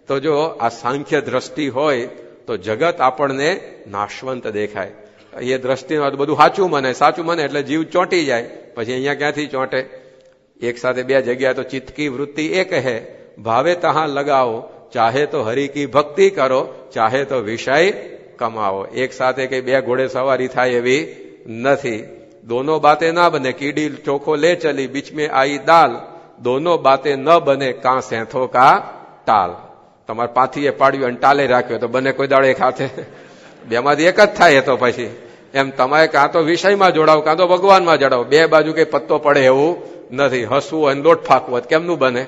તો જો આ સાંખ્ય દ્રષ્ટિ હોય તો જગત આપણને નાશવંત દેખાય. એ દ્રષ્ટિમાં તો બધું સાચું મને એટલે જીવ ચોંટી જાય. પછી અહીંયા ક્યાંથી ચોંટે? એક સાથે બે જગ્યા તો ચિત્તકી વૃત્તિ એક હે, ભાવે તહાં લગાવો, ચાહે તો હરિ કી ભક્તિ કરો, ચાહે તો વિષય કમાવો. એક સાથે કઈ બે ઘોડે સવારી થાય એવી નથી. દોનો બાતે ના બને, કીડી ચોખો લે ચલી, બીચ में आई दाल, દોનો બાતે ન બને, કાં સેંથો કા ટાલ. તમારે પાથીએ પાડ્યું અને ટાલે રાખ્યો તો બને કોઈ દાડો એક હાથે? બેમાંથી એક જ થાય. તો પછી એમ તમારે કાં તો વિષયમાં જોડાવ કાં તો ભગવાનમાં જોડાવ, બે બાજુ કઈ પત્તો પડે એવું નથી. હસવું અને લોટ ફાંકવું કેમનું બને?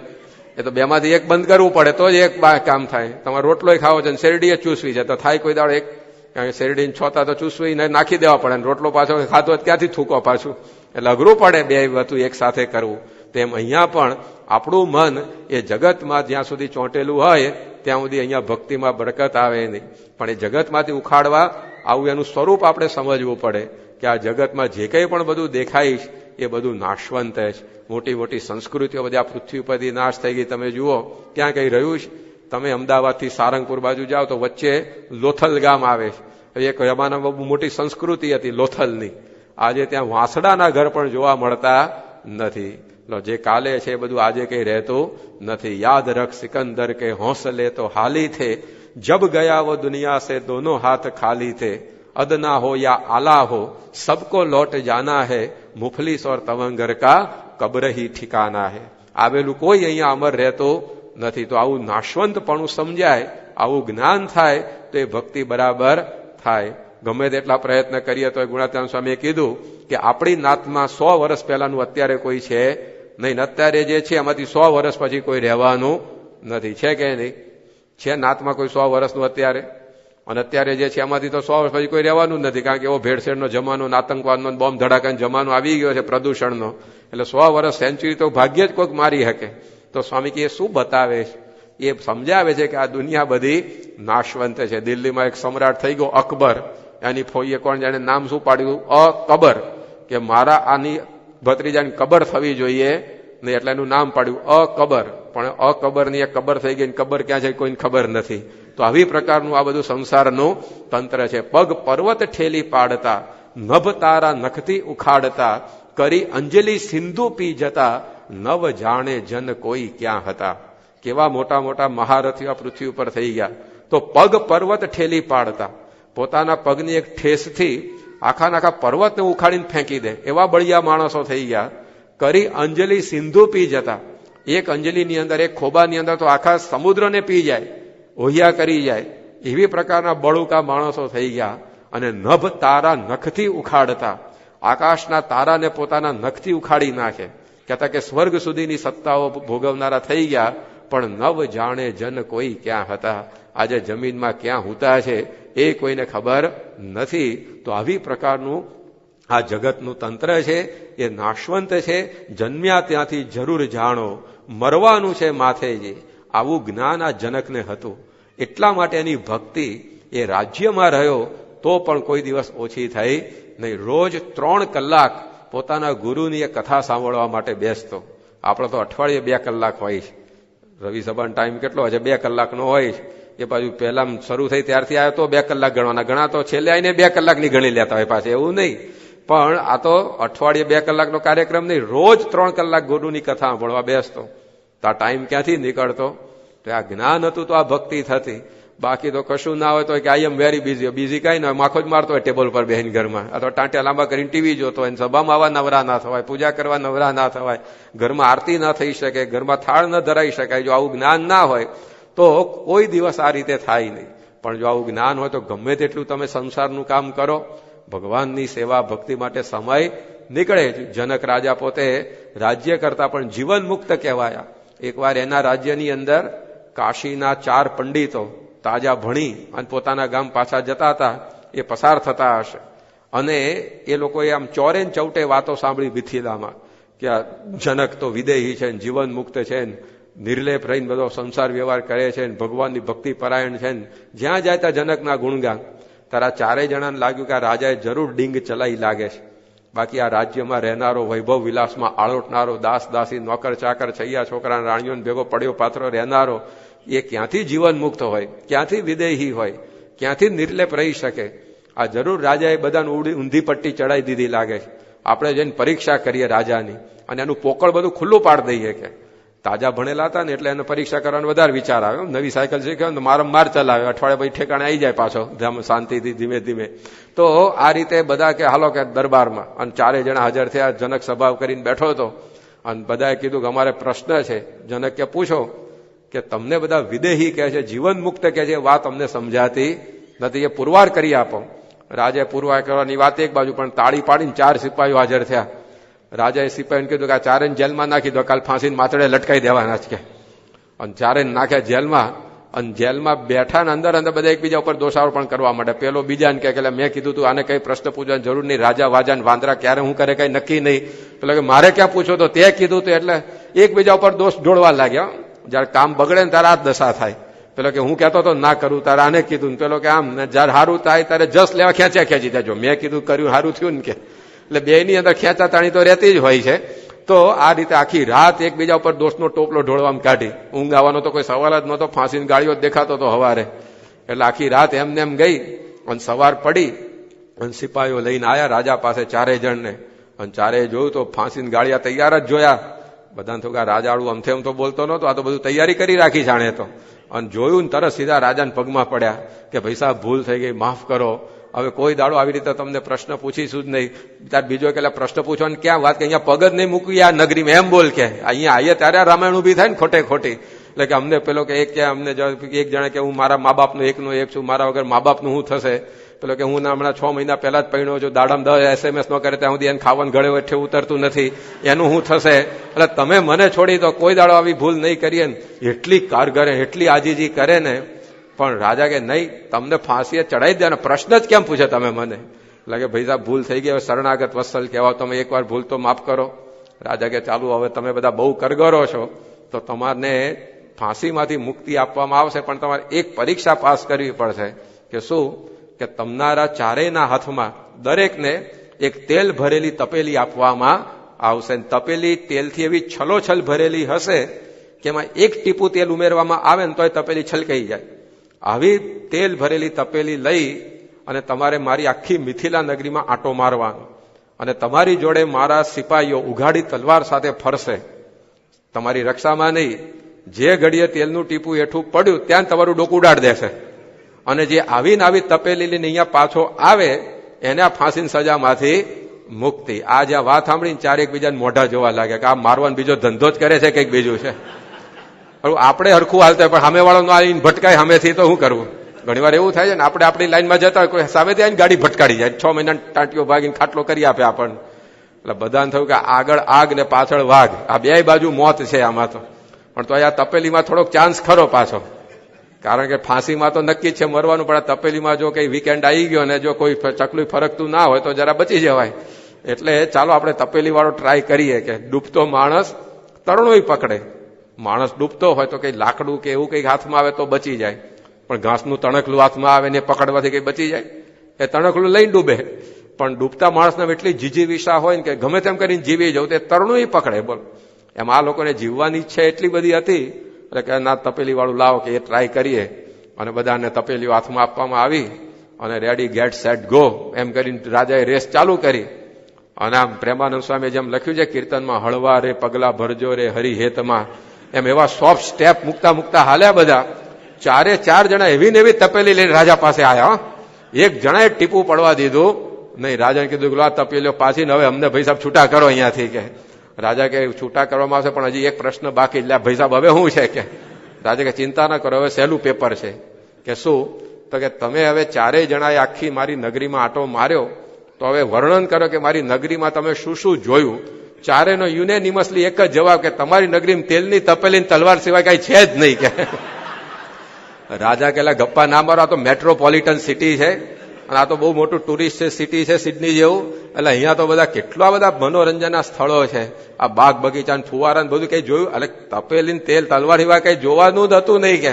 એ તો બેમાંથી એક બંધ કરવું પડે તો જ એક કામ થાય. તમારે રોટલોય ખાવો છે શેરડીએ ચૂસવી છે તો થાય કોઈ દાડો એક? કારણ કે શેરડીને છોતા તો ચૂસવી નાખી દેવા પડે, રોટલો પાછો ખાધો ક્યાંથી થૂકો પાછું? એટલે અઘરું પડે બે વસ્તુ એક સાથે કરવું. તેમ અહીંયા પણ આપણું મન એ જગતમાં જ્યાં સુધી ચોંટેલું હોય ત્યાં સુધી અહીંયા ભક્તિમાં બરકત આવે નહીં. પણ એ જગતમાંથી ઉખાડવા આવું એનું સ્વરૂપ આપણે સમજવું પડે કે આ જગતમાં જે કંઈ પણ બધું દેખાઈશ એ બધું નાશવંત છે. મોટી મોટી સંસ્કૃતિઓ બધી આ પૃથ્વી પરથી નાશ થઈ ગઈ. તમે જુઓ ક્યાં કઈ રહ્યું છે? તમે અમદાવાદથી સારંગપુર બાજુ જાઓ તો વચ્ચે લોથલ ગામ આવે છે. એક જમાનામાં બહુ મોટી સંસ્કૃતિ હતી લોથલની. આજે ત્યાં વાંસડાના ઘર પણ જોવા મળતા નથી. જે કાલે છે એ બધું આજે કઈ રહેતું નથી. યાદ રખ સિકંદર કે હોંસલે તો હાલી થે, જબ ગયા વો દુનિયા સે દોનો હાથ ખાલી થે, અદના હો યા આલા હો સબકો લોટ જાના હે, મુફલીસ ઓર તવંગર કા કબ્ર હી ઠિકાના હે. આવેલું કોઈ અહીંયા અમર રહેતો નથી. તો આવું નાશવંતપણું સમજાય, આવું જ્ઞાન થાય તો એ ભક્તિ બરાબર થાય. ગમે તેટલા પ્રયત્ન કરીએ તો ગુણાત્યાન સ્વામીએ કીધું કે આપણી નાતમાં 100 વર્ષ પહેલાનું અત્યારે કોઈ છે નહીં. અત્યારે જે છે એમાંથી 100 વર્ષ પછી કોઈ રહેવાનું નથી. છે કે નહીં? છે નાતમાં કોઈ 100 વર્ષનું અત્યારે? અને અત્યારે જે છે એમાંથી તો 100 વર્ષ પછી કોઈ રહેવાનું જ નથી. કારણ કે એવો ભેળસેળનો જમાનો, આતંકવાદનો, બોમ્બ ધડાકાનો જમાનો આવી ગયો છે, પ્રદૂષણનો. એટલે 100 વર્ષ સેન્ચુરી તો ભાગ્યે જ કોઈક મારી શકે. તો સ્વામી કે એ શું બતાવે છે? એ સમજાવે છે કે આ દુનિયા બધી નાશવંત છે. દિલ્હીમાં એક સમ્રાટ થઈ ગયો અકબર, એની ફોઈએ કોણ જાણે નામ શું પાડ્યું? અકબર. કે મારા આની ભત્રીજાની કબર થવી જોઈએ ને એટલે એનું નામ પાડ્યું અકબર. પણ અકબરની એક કબર થઈ ગઈ, કબર ક્યાં છે કોઈને ખબર નથી. તો આવી પ્રકારનું આ બધું સંસારનું તંત્ર છે. પગ પર્વત ઠેલી પાડતા, નભ તારા નખથી ઉખાડતા, કરી અંજલિ સિંધુ પી જતા, નવ જાણે જન કોઈ ક્યાં હતા. કેવા મોટા મોટા મહારથીઓ પૃથ્વી ઉપર થઈ ગયા. તો પગ પર્વત ઠેલી પાડતા, પોતાના પગની એક ઠેસથી આખા પર્વતને ઉખાડીને ફેંકી દે એવા બળિયા માણસો થઈ ગયા. કરી અંજલિ સિંધુ પી જતા, એક અંજલિની અંદર, એક ખોબાની અંદર તો આખા સમુદ્રને પી જાય, ઓહિયા કરી જાય, એવી પ્રકારના બળુકા માણસો થઈ ગયા. અને નભ તારા નખથી ઉખાડતા, આકાશના તારાને પોતાના નખથી ઉખાડી નાખે. કહેતા કે સ્વર્ગ સુધીની સત્તાઓ ભોગવનારા થઈ ગયા, પણ નવ જાણે જન કોઈ ક્યાં હતા. આજે જમીનમાં ક્યાં હુતા છે એ કોઈને ખબર નથી. તો આવી પ્રકારનું આ જગતનું તંત્ર છે એ નાશવંત છે. જન્મ્યા ત્યાંથી જરૂર જાણો, મરવાનું છે માથેજી. આવું જ્ઞાન આ જનકને હતું. એટલા માટે એની ભક્તિ એ રાજ્યમાં રહ્યો તો પણ કોઈ દિવસ ઓછી થઈ નહીં. રોજ 3 કલાક પોતાના ગુરુની એ કથા સાંભળવા માટે બેસતો. આપણે તો અઠવાડિયે 2 કલાક હોય છે. રવિ સભાનો ટાઈમ કેટલો હોય છે? 2 કલાકનો હોય છે. એ બાજુ પહેલા શરૂ થઈ ત્યારથી આવ્યો તો 2 કલાક ગણવાના, ઘણા તો છેલ્લે આવીને 2 કલાકની ગણી લેતા હોય પાછા. એવું નહીં, પણ આ તો અઠવાડિયે 2 કલાકનો કાર્યક્રમ નહીં, રોજ 3 કલાક ગુરુની કથા સાંભળવા બેસતો. તો આ ટાઈમ ક્યાંથી નીકળતો? તો આ જ્ઞાન હતું તો આ ભક્તિ થતી. બાકી તો કશું ના હોય તો કે આઈ એમ વેરી બિઝી. બિઝી કઈ ના હોય, માખો જ મારતો હોય ટેબલ પર બેહીને ઘરમાં, અથવા ટાંટ્યા લાંબા કરીને ટીવી જોતો હોય, સભામાં આવા નવરા ના થવાય, પૂજા કરવા નવરા ના થવાય, ઘરમાં આરતી ના થઈ શકે, ઘરમાં થાળ ન ધરાઈ શકાય. જો આવું જ્ઞાન ના હોય તો કોઈ દિવસ આ રીતે થાય નહીં. પણ જો આવું જ્ઞાન હોય તો ગમે તેટલું તમે સંસારનું કામ કરો, ભગવાનની સેવા ભક્તિ માટે સમય નીકળે. જનક રાજા પોતે રાજ્ય કરતા પણ જીવન મુક્ત કહેવાયા. એકવાર એના રાજ્યની અંદર કાશીના 4 પંડિતો તાજા ભણી અને પોતાના ગામ પાછા જતા હતા. એ પસાર થતા હશે અને એ લોકોએ આમ ચોરે ને ચૌટે વાતો સાંભળી મિથિલામાં કે આ જનક તો વિદેહી છે, જીવન મુક્ત છે, નિર્લેપ રહીને બધો સંસાર વ્યવહાર કરે છે, ભગવાનની ભક્તિ પરાયણ છે. જ્યાં જાય ત્યાં જનકના ગુણગાન. તારા 4 જણાને લાગ્યું કે આ રાજાએ જરૂર ડીંગ ચલાવી લાગે છે. બાકી આ રાજ્યમાં રહેનારો, વૈભવ વિલાસમાં આળોટનારો, દાસ દાસી, નોકર ચાકર, છૈયા છોકરા, રાણીઓને ભેગો પડ્યો પાત્રો રહેનારો, એ ક્યાંથી જીવન મુક્ત હોય, ક્યાંથી વિદેહી હોય, ક્યાંથી નિર્લેપ રહી શકે? આ જરૂર રાજાએ બધાને ઊંધી પટ્ટી ચડાવી દીધી લાગે છે. આપણે જઈને પરીક્ષા કરીએ રાજાની અને એનું પોકળ બધું ખુલ્લું પાડી દઈએ. કે તાજા ભણેલા હતા ને એટલે એને પરીક્ષા કરવાનો વધારે વિચાર આવે. નવી સાયકલ શીખ્યો ને મારમાર ચલાવે, અઠવાડિયા પછી ઠેકાણે આવી જાય પાછો શાંતિથી ધીમે ધીમે. તો આ રીતે બધા કે હાલો કે દરબારમાં, અને 4 જણા હાજર થયા. જનક સભા કરીને બેઠો હતો અને બધાએ કીધું કે અમારે પ્રશ્ન છે. જનક કે પૂછો. કે તમને બધા વિદેહી કહે છે, જીવન મુક્ત કહે છે, વાત અમને સમજાતી નથી, એ પુરવાર કરી આપો. રાજાએ પુરવાર કરવાની વાત એક બાજુ, પણ તાળી પાડીને 4 સિપાહીઓ હાજર થયા. રાજાએ સિપાહીને કીધું કે આ 4ને જેલમાં નાખી દો, કાલ ફાંસીને માથડે લટકાઈ દેવાના છે. અને 4ને નાખ્યા જેલમાં. અને જેલમાં બેઠા ને અંદર બધા એકબીજા ઉપર દોષારોપણ કરવા માંડે. પેલો બીજાને કહે કે મેં કીધું તું આને કઈ પ્રશ્ન પૂછવાની જરૂર નહીં, રાજા વાજા ને વાંદરા ક્યારે હું કરે કઈ નક્કી નહીં. પેલો કે મારે ક્યાં પૂછો તો તે કીધું તું. એટલે એકબીજા ઉપર દોષ ઢોળવા લાગ્યા. જયારે કામ બગડે ને ત્યારે આ દશા થાય. પેલો કે હું કહેતો તો ના કરું, તારે આને કીધું. પેલો કે આમ, જયારે સારું થાય ત્યારે જસ લેવા ખેંચી દેજો, મેં કીધું કર્યું સારું થયું ને. કે એટલે બેની અંદર ખેંચાતાણી તો રહેતી જ હોય છે. તો આ રીતે આખી રાત એકબીજા ઉપર દોષનો ટોપલો ઢોળવામાં કાઢી. ઊંઘ આવવાનો તો કોઈ સવાલ જ નહોતો, ફાંસીની ગાળીઓ દેખાતો તો હવારે. એટલે આખી રાત એમને એમ ગઈ અને સવાર પડી અને સિપાહીઓ લઈને આવ્યા રાજા પાસે 4 જણને. અને 4એ જોયું તો ફાંસીની ગાળિયા તૈયાર જ જોયા. બધાને તો રાજાળું અમથે એમ તો બોલતો નહોતો, આ તો બધું તૈયારી કરી રાખી જાણે તો. અને જોયું ને તરત સીધા રાજાને પગમાં પડ્યા કે ભાઈ સાહેબ ભૂલ થઈ ગઈ, માફ કરો, હવે કોઈ દાડો આવી રીતે તમને પ્રશ્ન પૂછીશું જ નહીં. ત્યારે બીજો કે પ્રશ્ન પૂછવાની ક્યાં વાત, કે અહીંયા પગ જ નહીં મૂકવી આ નગરીમાં, એમ બોલ. કે અહીંયા આવીએ ત્યારે રામાયણ ઉભી થાય ને ખોટે ખોટી. એટલે કે અમને પેલો કે અમને એક જણા કે હું મારા મા બાપનો એકનો એક છું, મારા વગર મા બાપનું શું થશે? પેલો કે હું હમણાં 6 મહિના પહેલા જ પરણ્યો છું, દાડામાં 10 SMS ન કરે ત્યાં સુધી એને ખાવાનું ગળે હેઠે ઉતરતું નથી, એનું શું થશે? એટલે તમે મને છોડી તો કોઈ દાડો આવી ભૂલ નહીં કરીએ ને. એટલી કારગરે, એટલી આજીજી કરે ને. પણ રાજા કે નહીં, તમને ફાંસીએ ચડાવી દે ને, પ્રશ્ન જ કેમ પૂછે તમે મને? એટલે કે ભાઈ સાહેબ ભૂલ થઈ ગઈ, હવે શરણાગત વત્સલ કહેવાય, તમે એકવાર ભૂલ તો માફ કરો. રાજા કે ચાલુ, હવે તમે બધા બહુ કરગરો છો તો તમારને ફાંસીમાંથી મુક્તિ આપવામાં આવશે, પણ તમારે એક પરીક્ષા પાસ કરવી પડશે. કે શું? કે તમારા 4ના હાથમાં દરેકને એક તેલ ભરેલી તપેલી આપવામાં આવશે. તપેલી તેલથી એવી છલોછલ ભરેલી હશે કે એમાં એક ટીપું તેલ ઉમેરવામાં આવે ને તો એ તપેલી છલકાઈ જાય. આવી તેલ ભરેલી તપેલી લઈ અને તમારે મારી આખી મિથિલા નગરીમાં આંટો મારવાનો. અને તમારી જોડે મારા સિપાહીઓ ઉઘાડી તલવાર સાથે ફરશે, તમારી રક્ષામાં નહીં. જે ઘડીએ તેલનું ટીપું હેઠું પડ્યું ત્યાં તમારું ડોકું ઉડાડ દેશે. અને જે આવીને આવી તપેલી લઈને અહીંયા પાછો આવે એને આ ફાંસીની સજામાંથી મુક્તિ. આ જ્યાં વાત સાંભળીને 4 એકબીજાને મોઢા જોવા લાગે કે આ મારવાનો બીજો ધંધો જ કરે છે, કંઈક બીજું છે. આપણે હરખું હાલતા પણ સામે વાળો આવીને ભટકાય સામેથી તો શું કરવું? ઘણી વાર એવું થાય છે ને, આપણે આપણી લાઈનમાં જતા હોય, કોઈ સામેથી આવીને ગાડી ભટકાડી જાય, 6 મહિના ટાંટીઓ ભાગીને ખાટલો કરી આપે આપણને. એટલે બધાને થયું કે આગળ આગ ને પાછળ વાઘ, આ 2 બાજુ મોત છે આમાં તો. પણ તો આ તપેલીમાં થોડોક ચાન્સ ખરો પાછો, કારણ કે ફાંસીમાં તો નક્કી છે મરવાનું, પણ આ તપેલીમાં જો કઈ વીકેન્ડ આવી ગયો ને જો કોઈ ચકલું ફરકતું ના હોય તો જરા બચી જવાય. એટલે ચાલો આપણે તપેલી વાળો ટ્રાય કરીએ કે ડૂબતો માણસ તરણોય પકડે. માણસ ડૂબતો હોય તો કઈ લાકડું કે એવું કઈક હાથમાં આવે તો બચી જાય, પણ ઘાસનું તણકલું હાથમાં આવે ને પકડવાથી કઈ બચી જાય? એ તણકલું લઈને ડૂબે. પણ ડૂબતા માણસને એટલી જીજીવિષા હોય ને કે ગમે તેમ કરીને જીવી જવું, તે તરણું પકડે. બોલ, એમ આ લોકોને જીવવાની ઈચ્છા એટલી બધી હતી એટલે કે ના તપેલી વાળું લાવો કે એ ટ્રાય કરીએ. અને બધાને તપેલીઓ હાથમાં આપવામાં આવી અને રેડી ગેટ સેટ ગો એમ કરીને રાજાએ રેસ ચાલુ કરી. અને આમ પ્રેમાનંદ સ્વામી જેમ લખ્યું છે કીર્તનમાં, હળવા રે પગલા ભરજો રે હરિહેતમાં, એમ એવા સોફ્ટ સ્ટેપ મૂકતા મૂકતા હાલ્યા બધા. 4 જણા એવી ને એવી તપેલી લઈને રાજા પાસે આવ્યા. એક જણાએ ટીપું પડવા દીધું નહીં. રાજાને કીધું કે આ તપેલીઓ પાછી ને હવે અમને ભાઈ સાહેબ છૂટા કરો અહીંયાથી. કે રાજા કે છૂટા કરવામાં આવશે પણ હજી એક પ્રશ્ન બાકી. એટલે ભાઈ સાહેબ હવે શું છે કે રાજા કે ચિંતા ના કરો, હવે સહેલું પેપર છે. કે શું? તો કે તમે હવે 4 જણાએ આખી મારી નગરીમાં આંટો માર્યો, તો હવે વર્ણન કરો કે મારી નગરીમાં તમે શું શું જોયું. 4નો યુનેનિમસલી એક જ જવાબ કે તમારી નગરીમાં તેલની તપેલી તલવાર સિવાય કઈ છે જ નહીં. કે રાજા કેલા ગપ્પા ના મારો, આ તો મેટ્રોપોલિટન સિટી છે અને આ તો બહુ મોટું ટુરિસ્ટ સિટી છે સિડની જેવું. એટલે અહીંયા તો બધા કેટલા બધા મનોરંજનના સ્થળો છે. આ બાગ બગીચા ફુવારા બધું કઈ જોયું? એટલે તપેલી તેલ તલવાર સિવાય કઈ જોવાનું જ હતું નહીં. કે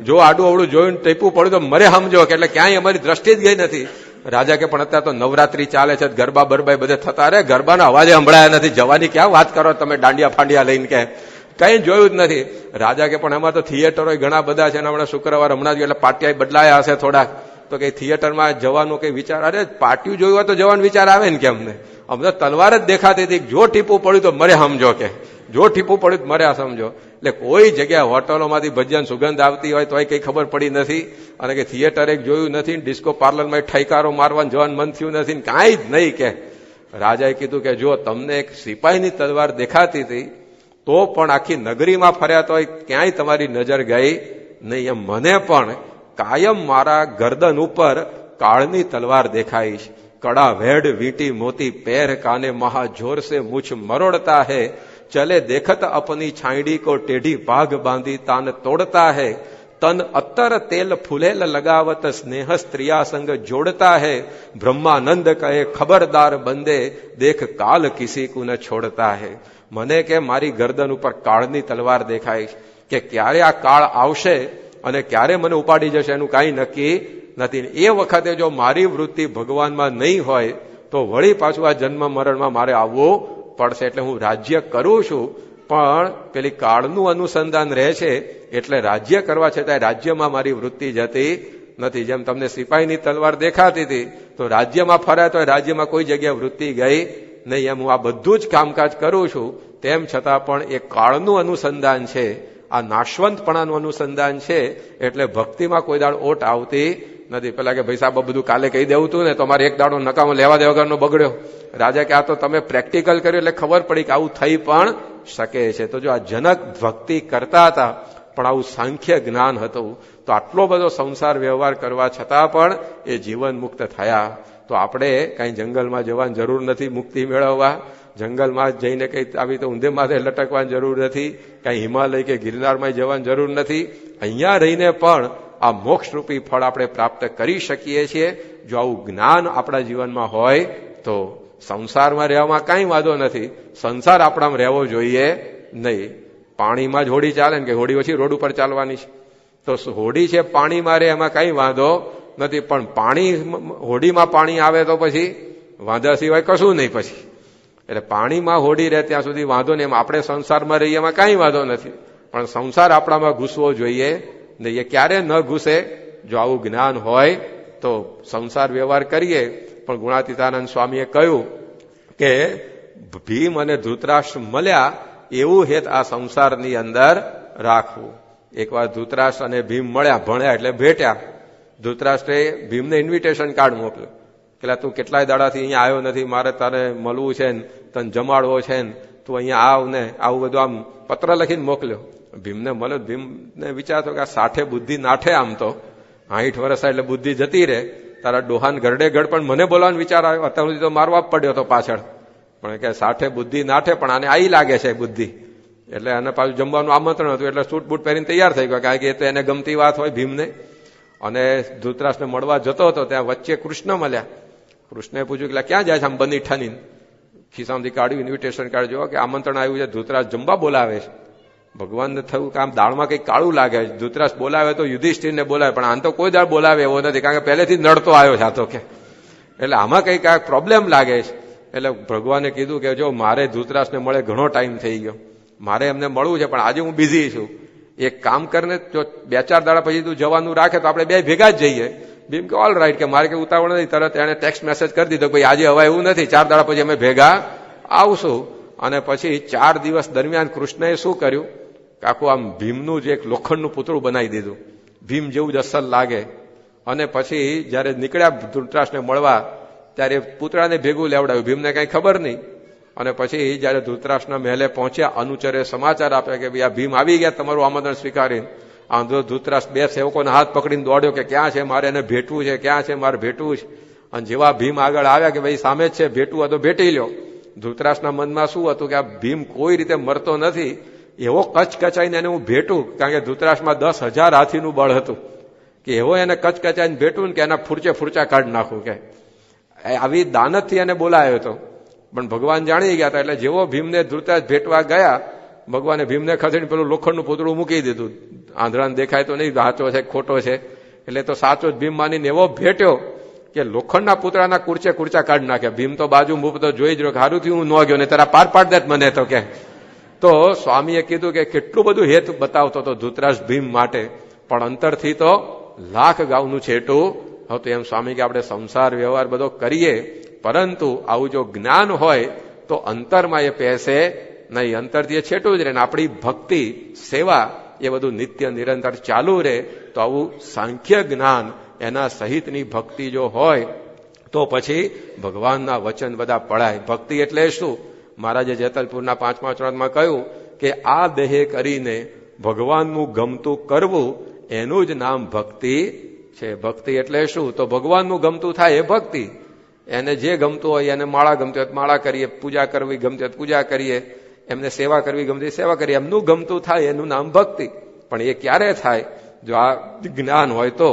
જો આડું અવડું જોયું ટેપું પડ્યું તો મરે સમજો કે એટલે ક્યાંય અમારી દ્રષ્ટિ જ ગઈ નથી. રાજા કે પણ અત્યારે તો નવરાત્રી ચાલે છે, ગરબા બરબા બધે થતા રહે, ગરબાના અવાજે સંભળાયા નથી, જવાની ક્યાં વાત કરો તમે દાંડિયા ફાંડિયા લઈને. કે કઈ જોયું જ નથી. રાજા કે પણ એમાં તો થિયેટરો ઘણા બધા છે. હમણાં શુક્રવાર હમણાં જ એટલે પાટિયા બદલાયા હશે થોડાક, તો કઈ થિયેટરમાં જવાનું કઈ વિચાર? અરે પાટિયું જોયું હોય તો જવાનો વિચાર આવે ને. કે અમને તલવાર જ દેખાતી હતી. જો ટીપું પડ્યું તો મરે સમજો. કે જો ટીપું પડ્યું તો મરે સમજો. એટલે કોઈ જગ્યાએ હોટલોમાંથી ભજીયાની સુગંધ આવતી હોય તોય કઈ ખબર પડી નથી. અને કે થિયેટર એક જોયું નથી, ડિસ્કો પાર્લરમાં ઠૈકારો મારવાનું જવાનું મન થયું નથી, કાંઈ જ નહીં. કે રાજાએ કીધું કે જો તમને એક સિપાહીની તલવાર દેખાતી હતી તો પણ આખી નગરીમાં ફર્યા તો ક્યાંય તમારી નજર ગઈ નહીં. એમ મને પણ કાયમ મારા ગરદન ઉપર કાળની તલવાર દેખાઈ છે. કડા વેડ વીંટી મોતી પેર કાને મહા જોર સે મુછ મરોડતા હૈ, चले देखत अपनी छाइडी को टेढ़ी भाग बांधी तान तोड़ता है, तन अत्तर तेल फुलेल लगावत स्नेह स्त्रिया संग जोड़ता है, ब्रह्मानंद कहे खबरदार बंदे देख काल किसी को न छोड़ता है. મને કે મારી ગરદન ઉપર કાળની તલવાર દેખાય કે ક્યારે આ કાળ આવશે અને ક્યારે મને ઉપાડી જશે એનું કાંઈ નક્કી નથી. એ વખતે જો મારી વૃત્તિ ભગવાનમાં નહીં હોય તો વળી પાછું આ જન્મ મરણમાં મારે આવવું પડશે. એટલે હું રાજ્ય કરું છું પણ પેલી કાળનું અનુસંધાન રહે છે એટલે રાજ્ય કરવા છતાં રાજ્યમાં મારી વૃત્તિ જતી નથી. જેમ તમને સિપાહીની તલવાર દેખાતી હતી તો રાજ્યમાં ફર્યા તો રાજ્યમાં કોઈ જગ્યાએ વૃત્તિ ગઈ નહીં. એમ હું આ બધું જ કામકાજ કરું છું તેમ છતાં પણ એ કાળનું અનુસંધાન છે, આ નાશવંતપણાનું અનુસંધાન છે. એટલે ભક્તિમાં કોઈ દાડ ઓટ આવતી નથી. પેલા કે ભાઈ સાહેબ બધું કાલે કહી દેવું હતું ને તો મારે એક દાડો નકામો લેવા દેવા વગરનો બગડ્યો. રાજા કે આ તો તમે પ્રેક્ટિકલ કર્યું એટલે ખબર પડી કે આવું થઈ પણ શકે છે. તો જો આ જનક ભક્તિ કરતા હતા પણ આવું સાંખ્ય જ્ઞાન હતું તો આટલો બધો સંસાર વ્યવહાર કરવા છતાં પણ એ જીવન મુક્ત થયા. તો આપણે કઈ જંગલમાં જવાની જરૂર નથી મુક્તિ મેળવવા, જંગલમાં જઈને કઈ આવી તો ઊંધે માથે લટકવાની જરૂર નથી, કઈ હિમાલય કે ગિરનારમાં જવાની જરૂર નથી. અહીંયા રહીને પણ આ મોક્ષરૂપી ફળ આપણે પ્રાપ્ત કરી શકીએ છીએ જો આવું જ્ઞાન આપણા જીવનમાં હોય તો. સંસારમાં રહેવામાં કાંઈ વાંધો નથી, સંસાર આપણામાં રહેવો જોઈએ નહીં. પાણીમાં જ હોડી ચાલે ને કે હોડી ઓછી રોડ ઉપર ચાલવાની છે તો હોડી છે પાણીમાં રહે એમાં કાંઈ વાંધો નથી. પણ પાણી હોડીમાં પાણી આવે તો પછી વાંધા સિવાય કશું નહીં પછી. એટલે પાણીમાં હોડી રહે ત્યાં સુધી વાંધો નહીં. એમ આપણે સંસારમાં રહીએ એમાં કાંઈ વાંધો નથી પણ સંસાર આપણામાં ઘૂસવો જોઈએ નહીં. એ ક્યારે ન ઘૂસે જો આવું જ્ઞાન હોય તો સંસાર વ્યવહાર કરીએ. પણ ગુણાતીતાનંદ સ્વામીએ કહ્યું કે ભીમ અને ધૃતરાષ્ટ્ર મળ્યા એવું હેત આ સંસારની અંદર રાખવું. એકવાર ધૃતરાષ્ટ્ર અને ભીમ મળ્યા, ભણ્યા એટલે ભેટ્યા. ધૃતરાષ્ટ્રે ભીમને ઇન્વિટેશન કાર્ડ મોકલ્યું કે તું કેટલાય દાડાથી અહીંયા આવ્યો નથી, મારે તારે મળવું છે ને તને જમાડવો છે ને તું અહીંયા આવ ને આવું બધું આમ પત્ર લખીને મોકલ્યો. ભીમને મળ્યો. ભીમને વિચારતો કે આ 60 બુદ્ધિ નાઠે, આમ તો 60 વર્ષ એટલે બુદ્ધિ જતી રહે, તારા ડોહાન ગરડે ગઢ પણ મને બોલાવાનો વિચાર આવ્યો. અત્યાર સુધી તો મારવા પડ્યો હતો પાછળ, પણ કે 60 બુદ્ધિ નાઠે પણ આને આઈ લાગે છે બુદ્ધિ. એટલે આને પાછું જમવાનું આમંત્રણ હતું એટલે સૂટ બૂટ પહેરીને તૈયાર થઈ ગયો, કારણ કે એ તો એને ગમતી વાત હોય ભીમને. અને ધૃતરાષ્ટ્રને મળવા જતો હતો ત્યાં વચ્ચે કૃષ્ણ મળ્યા. કૃષ્ણએ પૂછ્યું કે ક્યાં જાય છે આમ બની ઠાની? ખિસ્સામાંથી કાઢ્યું ઇન્વિટેશન કાર્ડ, જો કે આમંત્રણ આવ્યું છે, ધૃતરાષ્ટ્ર જમવા બોલાવે છે. ભગવાનને થયું કે આમ દાળમાં કંઈક કાળું લાગે છે. ધૃતરાષ્ટ્ર બોલાવે તો યુધિષ્ઠિરને બોલાવે પણ આમ તો કોઈ દાળ બોલાવે એવો નથી, કારણ કે પહેલેથી નડતો આવ્યો છે આ તો કે. એટલે આમાં કંઈક આ પ્રોબ્લેમ લાગે છે. એટલે ભગવાને કીધું કે જો મારે ધૃતરાષ્ટ્રને મળે ઘણો ટાઈમ થઈ ગયો, મારે એમને મળવું છે પણ આજે હું બિઝી છું. એક કામ કરીને જો 2-4 દાડા પછી તું જવાનું રાખે તો આપણે બે ભેગા જ જઈએ. ભીમ કે ઓલ રાઈટ, કે મારે કે ઉતાવળ નથી. તરત એને ટેક્સ્ટ મેસેજ કરી દીધો કે આજે હવા એવું નથી, 4 દાડા પછી અમે ભેગા આવશું. અને પછી 4 દિવસ દરમિયાન કૃષ્ણએ શું કર્યું કે આખું આમ ભીમનું જે એક લોખંડનું પૂતળું બનાવી દીધું, ભીમ જેવું જ અસલ લાગે. અને પછી જયારે નીકળ્યા ધૃતરાષ્ટ્રને મળવા ત્યારે પૂતળાને ભેગું લેવડાવ્યું, ભીમને કઈ ખબર નહીં. અને પછી જયારે ધૃતરાષ્ટ્રના મહેલે પહોંચ્યા, અનુચરે સમાચાર આપ્યા કે ભાઈ આ ભીમ આવી ગયા તમારું આમંત્રણ સ્વીકારીને. આંધળો ધૃતરાષ્ટ્ર 2 સેવકોના હાથ પકડીને દોડ્યો કે ક્યાં છે, મારે એને ભેટવું છે, ક્યાં છે, મારે ભેટવું છે. અને જેવા ભીમ આગળ આવ્યા કે ભાઈ સામે જ છે, ભેટવું હોય તો ભેટી લ્યો. ધૃતરાષ્ટ્રના મનમાં શું હતું કે આ ભીમ કોઈ રીતે મરતો નથી, એવો કચકચાઈને એને હું ભેટું. કારણ કે ધૃતરાષ્ટ્રમાં 10,000 હાથીનું બળ હતું કે એવો એને કચકચાઈને ભેટું કે એના ફૂરચા કાઢી નાખું. કે આવી દાનતથી એને બોલાયો હતો. પણ ભગવાન જાણી ગયા હતા. એટલે જેવો ભીમને ધૃતરાષ્ટ્ર ભેટવા ગયા, ભગવાને ભીમને ખસેડીને પેલું લોખંડનું પૂતળું મૂકી દીધું. આંધળાને દેખાય તો નહીં સાચો છે ખોટો છે, એટલે તો સાચો જ ભીમ માનીને એવો ભેટ્યો કે લોખંડના પૂતળાના કુરચા કાઢી નાખ્યા. ભીમ તો બાજુ મૂપ તો જોઈ જ રહ્યો કે હારું થી હું ન ગયો ને તારા પાર પાડ દે મને તો કે. તો સ્વામીએ કીધું કે કેટલું બધું હેત બતાવતો હતો ધૃતરાષ્ટ્ર ભીમ માટે, પણ અંતરથી તો લાખ ગાઉનું છેટું હતું. એમ સ્વામી કે આપણે સંસાર વ્યવહાર બધો કરીએ, પરંતુ આવું જો જ્ઞાન હોય તો અંતરમાં એ પેસે નહીં, અંતરથી એ છેટું જ રહે. આપણી ભક્તિ સેવા એ બધું નિત્ય નિરંતર ચાલુ રહે. તો આવું સાંખ્ય જ્ઞાન એના સહિતની ભક્તિ જો હોય તો પછી ભગવાનના વચન બધા પડાય. ભક્તિ એટલે શું? મહારાજે જેતલપુરના 5મા ચરણમાં કહ્યું કે આ દેહે કરીને ભગવાનનું ગમતું કરવું એનું જ નામ ભક્તિ છે. ભક્તિ એટલે શું? તો ભગવાનનું ગમતું થાય એ ભક્તિ. એને જે ગમતું હોય, એને માળા ગમતી હોય માળા કરીએ, પૂજા કરવી ગમતી હોય પૂજા કરીએ, એમને સેવા કરવી ગમતી સેવા કરીએ, એમનું ગમતું થાય એનું નામ ભક્તિ. પણ એ ક્યારે થાય? જો આ જ્ઞાન હોય તો.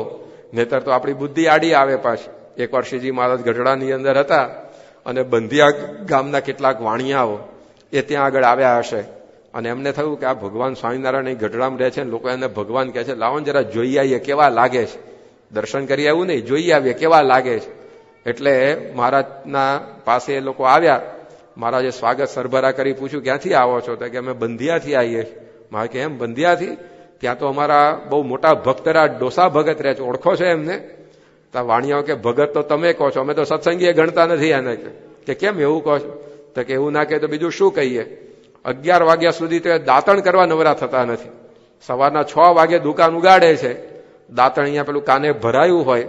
નહીતર તો આપણી બુદ્ધિ આડી આવે પાછી. એકવાર શ્રીજી મહારાજ ગઢડાની અંદર હતા અને બંધિયા ગામના કેટલાક વાણિયાઓ એ ત્યાં આગળ આવ્યા હશે અને એમને થયું કે આ ભગવાન સ્વામિનારાયણ ગઢડામાં રહે છે, લોકો એને ભગવાન કહે છે, લાવો જરા જોઈ આવીએ કેવા લાગે છે. દર્શન કરી આવું નહીં, જોઈ આવીએ કેવા લાગે છે. એટલે મહારાજના પાસે એ લોકો આવ્યા. મહારાજે સ્વાગત સરભરા કરી પૂછ્યું ક્યાંથી આવો છો? તો કે અમે બંધિયાથી આવીએ. મારે કે એમ બંધિયાથી? ત્યાં તો અમારા બહુ મોટા ભક્તરા ડોસા ભગત રહે છે, ઓળખો છો એમને? તો વાણિયાઓ કે ભગત તો તમે કહો છો, અમે તો સત્સંગીએ ગણતા નથી એને. કે કેમ એવું કહો છો? તો કે એવું ના કહે તો બીજું શું કહીએ? 11 વાગ્યા સુધી તો દાંતણ કરવા નવરા થતા નથી. સવારના 6 વાગે દુકાન ઉગાડે છે, દાંતણ અહીંયા પેલું કાને ભરાયું હોય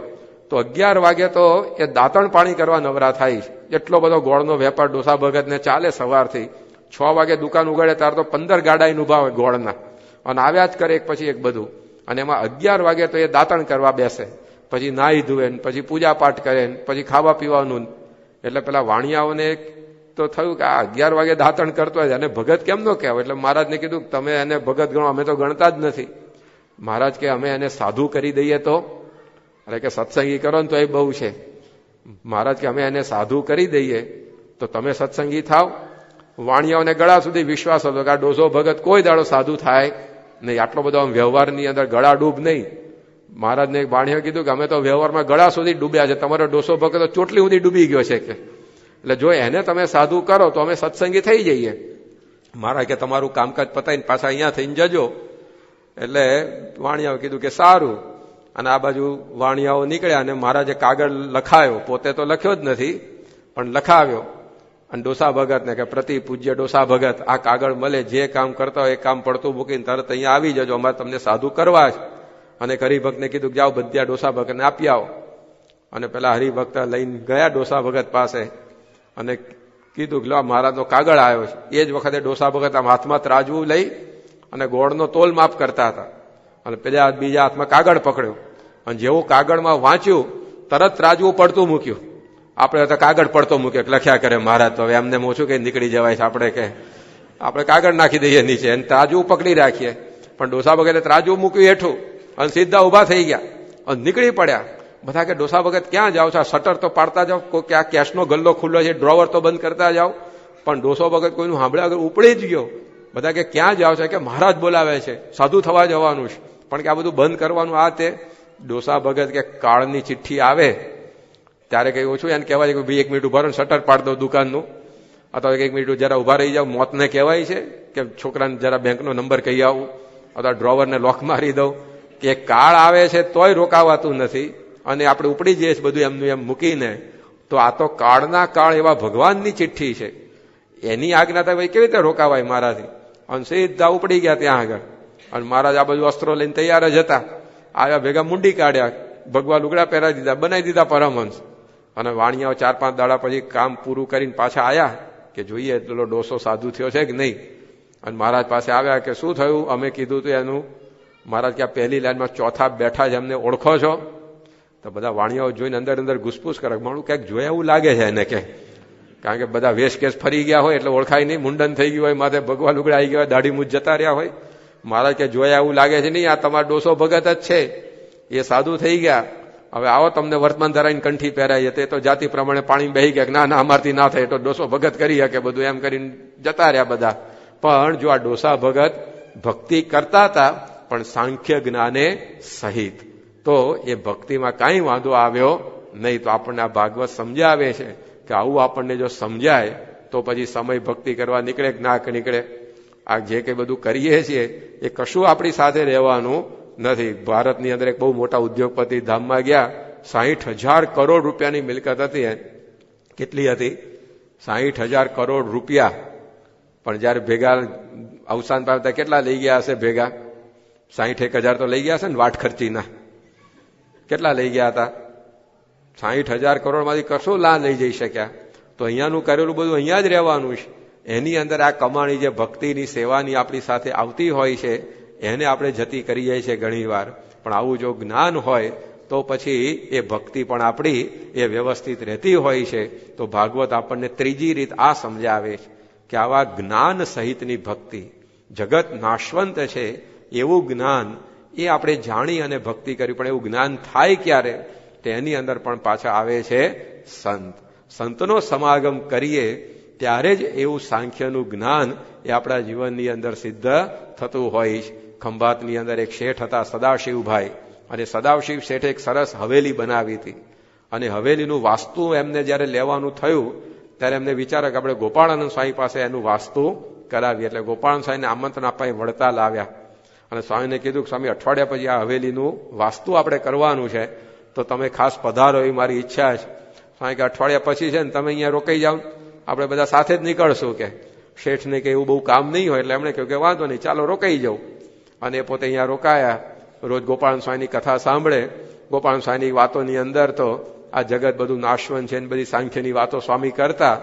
તો 11 વાગે તો એ દાંતણ પાણી કરવા નવરા થાય છે. એટલો બધો ગોળનો વેપાર ડોસા ભગતને ચાલે સવારથી. 6 વાગે દુકાન ઉગાડે ત્યારે તો 15 ગાડા ઉભા હોય ગોળના અને આવ્યા જ કરે એક પછી એક બધું. અને એમાં 11 વાગે તો એ દાંતણ કરવા બેસે, પછી નાહી ધુએ, પછી પૂજા પાઠ કરે, પછી ખાવા પીવાનું. એટલે પેલા વાણિયાઓને તો થયું કે આ 11 વાગે દાંતણ કરતો હોય અને ભગત કેમ નો કહેવાય? એટલે મહારાજને કીધું તમે એને ભગત ગણો, અમે તો ગણતા જ નથી. મહારાજ કે અમે એને સાધુ કરી દઈએ તો? એટલે કે સત્સંગી કરો ને તો એ બહુ છે. મહારાજ કે અમે એને સાધુ કરી દઈએ તો તમે સત્સંગી થાવ. વાણિયાઓને ગળા સુધી વિશ્વાસ હતો કે આ ડોસો ભગત કોઈ દાડો સાધુ થાય નહીં, આટલો બધો વ્યવહારની અંદર ગળા ડૂબ નહીં. મહારાજને વાણિયા કીધું કે અમે તો વ્યવહારમાં ગળા સુધી ડૂબ્યા છે, તમારો ડોસો ભગત તો ચોટલી સુધી ડૂબી ગયો છે. કે એટલે જો એને તમે સાધુ કરો તો અમે સત્સંગી થઈ જઈએ. મહારાજ કે તમારું કામકાજ પતાવીને પાછા અહીંયા થઈને જજો. એટલે વાણિયાઓ કીધું કે સારું. અને આ બાજુ વાણિયાઓ નીકળ્યા અને મહારાજે કાગળ લખાયો, પોતે તો લખ્યો જ નથી પણ લખાવ્યો. અને ડોસા ભગતને કે પ્રતિ પૂજ્ય ડોસા ભગત, આ કાગળ મળે, જે કામ કરતા હોય એ કામ પડતું મૂકીને તરત અહીંયા આવી જજો, અમારે તમને સાધુ કરવા છે. અને હરિભક્તને કીધું કે જાઓ બધા ડોસા ભગતને આપી આવો. અને પેલા હરિભક્ત લઈને ગયા ડોસા ભગત પાસે અને કીધું કે લો મહારાજનો કાગળ આવ્યો છે. એ જ વખતે ડોસા ભગત આમ હાથમાં ત્રાજવું લઈ અને ગોળનો તોલ માપ કરતા હતા અને પેલા બીજા હાથમાં કાગળ પકડ્યો અને જેવું કાગળમાં વાંચ્યું તરત ત્રાજવું પડતું મૂક્યું. આપણે તો કાગળ પડતો મૂક્યો લખ્યા કરે મહારાજ, તો હવે એમને ઓછું કઈ નીકળી જવાય છે. આપણે કાગળ નાખી દઈએ નીચે અને ત્રાજવું પકડી રાખીએ. પણ ડોસા ભગતે ત્રાજવું મૂક્યું હેઠું અને સીધા ઉભા થઈ ગયા અને નીકળી પડ્યા. બધા કે ડોસા ભગત ક્યાં જાઓ છો? શટર તો પાડતા જાઓ, કોઈ આ કેશનો ગલ્લો ખુલ્લો છે, ડ્રોવર તો બંધ કરતા જાઓ. પણ ડોસો ભગત કોઈનું સાંભળ્યા વગર ઉપડી જ ગયો. બધા કે ક્યાં જાઓ છો? કે મહારાજ બોલાવે છે, સાધુ થવા જવાનું છે. પણ કે આ બધું બંધ કરવાનું આ તે. ડોસા ભગત કે કાળની ચિઠ્ઠી આવે ત્યારે કઈ ઓછું એને કહેવાય કે ભાઈ 1 મિનિટ ઉભા રહો, શટર પાડ દો દુકાનનું, અથવા 1 મિનિટ જરા ઉભા રહી જાઓ. મોતને કહેવાય છે કે છોકરાને જરા બેંકનો નંબર કહી આવું, અથવા ડ્રોવરને લોક મારી દઉં. કે કાળ આવે છે તોય રોકાવાતું નથી અને આપણે ઉપડી જઈએ છીએ બધું એમનું એમ મૂકીને, તો આ તો કાળના કાળ એવા ભગવાનની ચિઠ્ઠી છે. એની આજ્ઞા તો ભાઈ કેવી રીતે રોકાવાય મારાથી? અને સીધા ઉપડી ગયા ત્યાં આગળ. અને મહારાજ આ બધું અસ્ત્રો લઈને તૈયાર જ હતા. આવ્યા, ભેગા મુંડી કાઢ્યા, ભગવા લુગડા પહેરાવી દીધા, બનાવી દીધા પરમહંસ. અને વાણિયાઓ 4-5 દાડા પછી કામ પૂરું કરીને પાછા આવ્યા કે જોઈએ એટલો ડોસો સાધુ થયો છે કે નહીં. અને મહારાજ પાસે આવ્યા કે શું થયું? અમે કીધું હતું એનું. મહારાજ કે પહેલી લાઈનમાં ચોથા બેઠા છે, એમને ઓળખો છો? તો બધા વાણિયાઓ જોઈને અંદર અંદર ઘૂસપૂસ કરે, મારું ક્યાંક જોયા એવું લાગે છે એને, કે કારણ કે બધા વેશ કેસ ફરી ગયા હોય એટલે ઓળખાય નહીં. મુંડન થઈ ગયું હોય, માથે ભગવા લુગડા આવી ગયા હોય, દાઢી મૂછ જતા રહ્યા હોય. મહારાજ કે જોયા એવું લાગે છે નહીં, આ તમારો ડોસો ભગત જ છે, એ સાધુ થઈ ગયા. હવે આવો તમને વર્તમાન ધરાઈને કંઠી પહેરાય. તે તો જાતિ પ્રમાણે પાણી બેહી ગયા, ના ના અમારથી ના થાય, તો ડોસો ભગત કરી શકે બધું, એમ કરીને જતા રહ્યા બધા. પણ જો આ ડોસા ભગત ભક્તિ કરતા હતા, પણ સાંખ્ય જ્ઞાને સહિત, તો એ ભક્તિમાં કાંઈ વાંધો આવ્યો નહીં. તો આપણને આ ભાગવત સમજાવે છે કે આવું આપણને જો સમજાય તો પછી સમય ભક્તિ કરવા નીકળે કે ના નીકળે. આ જે કંઈ બધું કરીએ છીએ એ કશું આપણી સાથે રહેવાનું નથી. ભારતની અંદર એક બહુ મોટા ઉદ્યોગપતિ ધામમાં ગયા, 60,000 કરોડ રૂપિયાની મિલકત હતી. કેટલી હતી? 60,000 કરોડ રૂપિયા. પણ જયારે ભેગા અવસાન પામતા કેટલા લઈ ગયા હશે ભેગા? 61,000 તો લઈ ગયા હશે ને વાટ ખર્ચીના. કેટલા લઈ ગયા હતા? 60,000 કરોડમાંથી કશું લા લઈ જઈ શક્યા. તો અહીંયાનું કરેલું બધું અહીંયા જ રહેવાનું છે. એની અંદર આ કમાણી જે ભક્તિની સેવાની આપણી સાથે આવતી હોય છે એને આપણે જતી કરીએ છીએ ઘણી વાર. પણ આવું જો જ્ઞાન હોય તો પછી એ ભક્તિ પણ આપણી એ વ્યવસ્થિત રહેતી હોય છે. તો ભાગવત આપણને ત્રીજી રીત આ સમજાવે છે કે આવા જ્ઞાન સહિતની ભક્તિ, જગત નાશવંત છે એવું જ્ઞાન એ આપણે જાણી અને ભક્તિ કરી. પણ એવું જ્ઞાન થાય ક્યારે? તેની અંદર પણ પાછા આવે છે સંત. સંતનો સમાગમ કરીએ ત્યારે જ એવું સાંખ્યનું જ્ઞાન એ આપણા જીવનની અંદર સિદ્ધ થતું હોય છે. ખંભાતની અંદર એક શેઠ હતા, સદાશિવભાઈ, અને સદાશિવ શેઠે એક સરસ હવેલી બનાવી હતી. અને હવેલીનું વાસ્તુ એમને જયારે લેવાનું થયું ત્યારે એમને વિચાર કે આપણે ગોપાળાનંદ સ્વામી પાસે એનું વાસ્તુ કરાવીએ. એટલે ગોપાળાનંદ સ્વામીને આમંત્રણ આપવા વડતાલ આવ્યા. અને સ્વામીને કીધું કે સ્વામી, અઠવાડિયા પછી આ હવેલીનું વાસ્તુ આપણે કરવાનું છે, તો તમે ખાસ પધારો એવી મારી ઈચ્છા છે. સ્વામી કે અઠવાડિયા પછી છે ને તમે અહીંયા રોકાઈ જાઓ, આપણે બધા સાથે જ નીકળશું. કે શેઠને કે એવું બહુ કામ નહીં હોય. એટલે એમણે કહ્યું કે વાંધો નહીં, ચાલો રોકાઈ જાઉં. અને એ પોતે અહીંયા રોકાયા. રોજ ગોપાળાનંદ સ્વામીની કથા સાંભળે. ગોપાળાનંદ સ્વામીની વાતોની અંદર તો આ જગત બધું નાશવંત છે, બધી સાંખ્યની વાતો સ્વામી કરતા.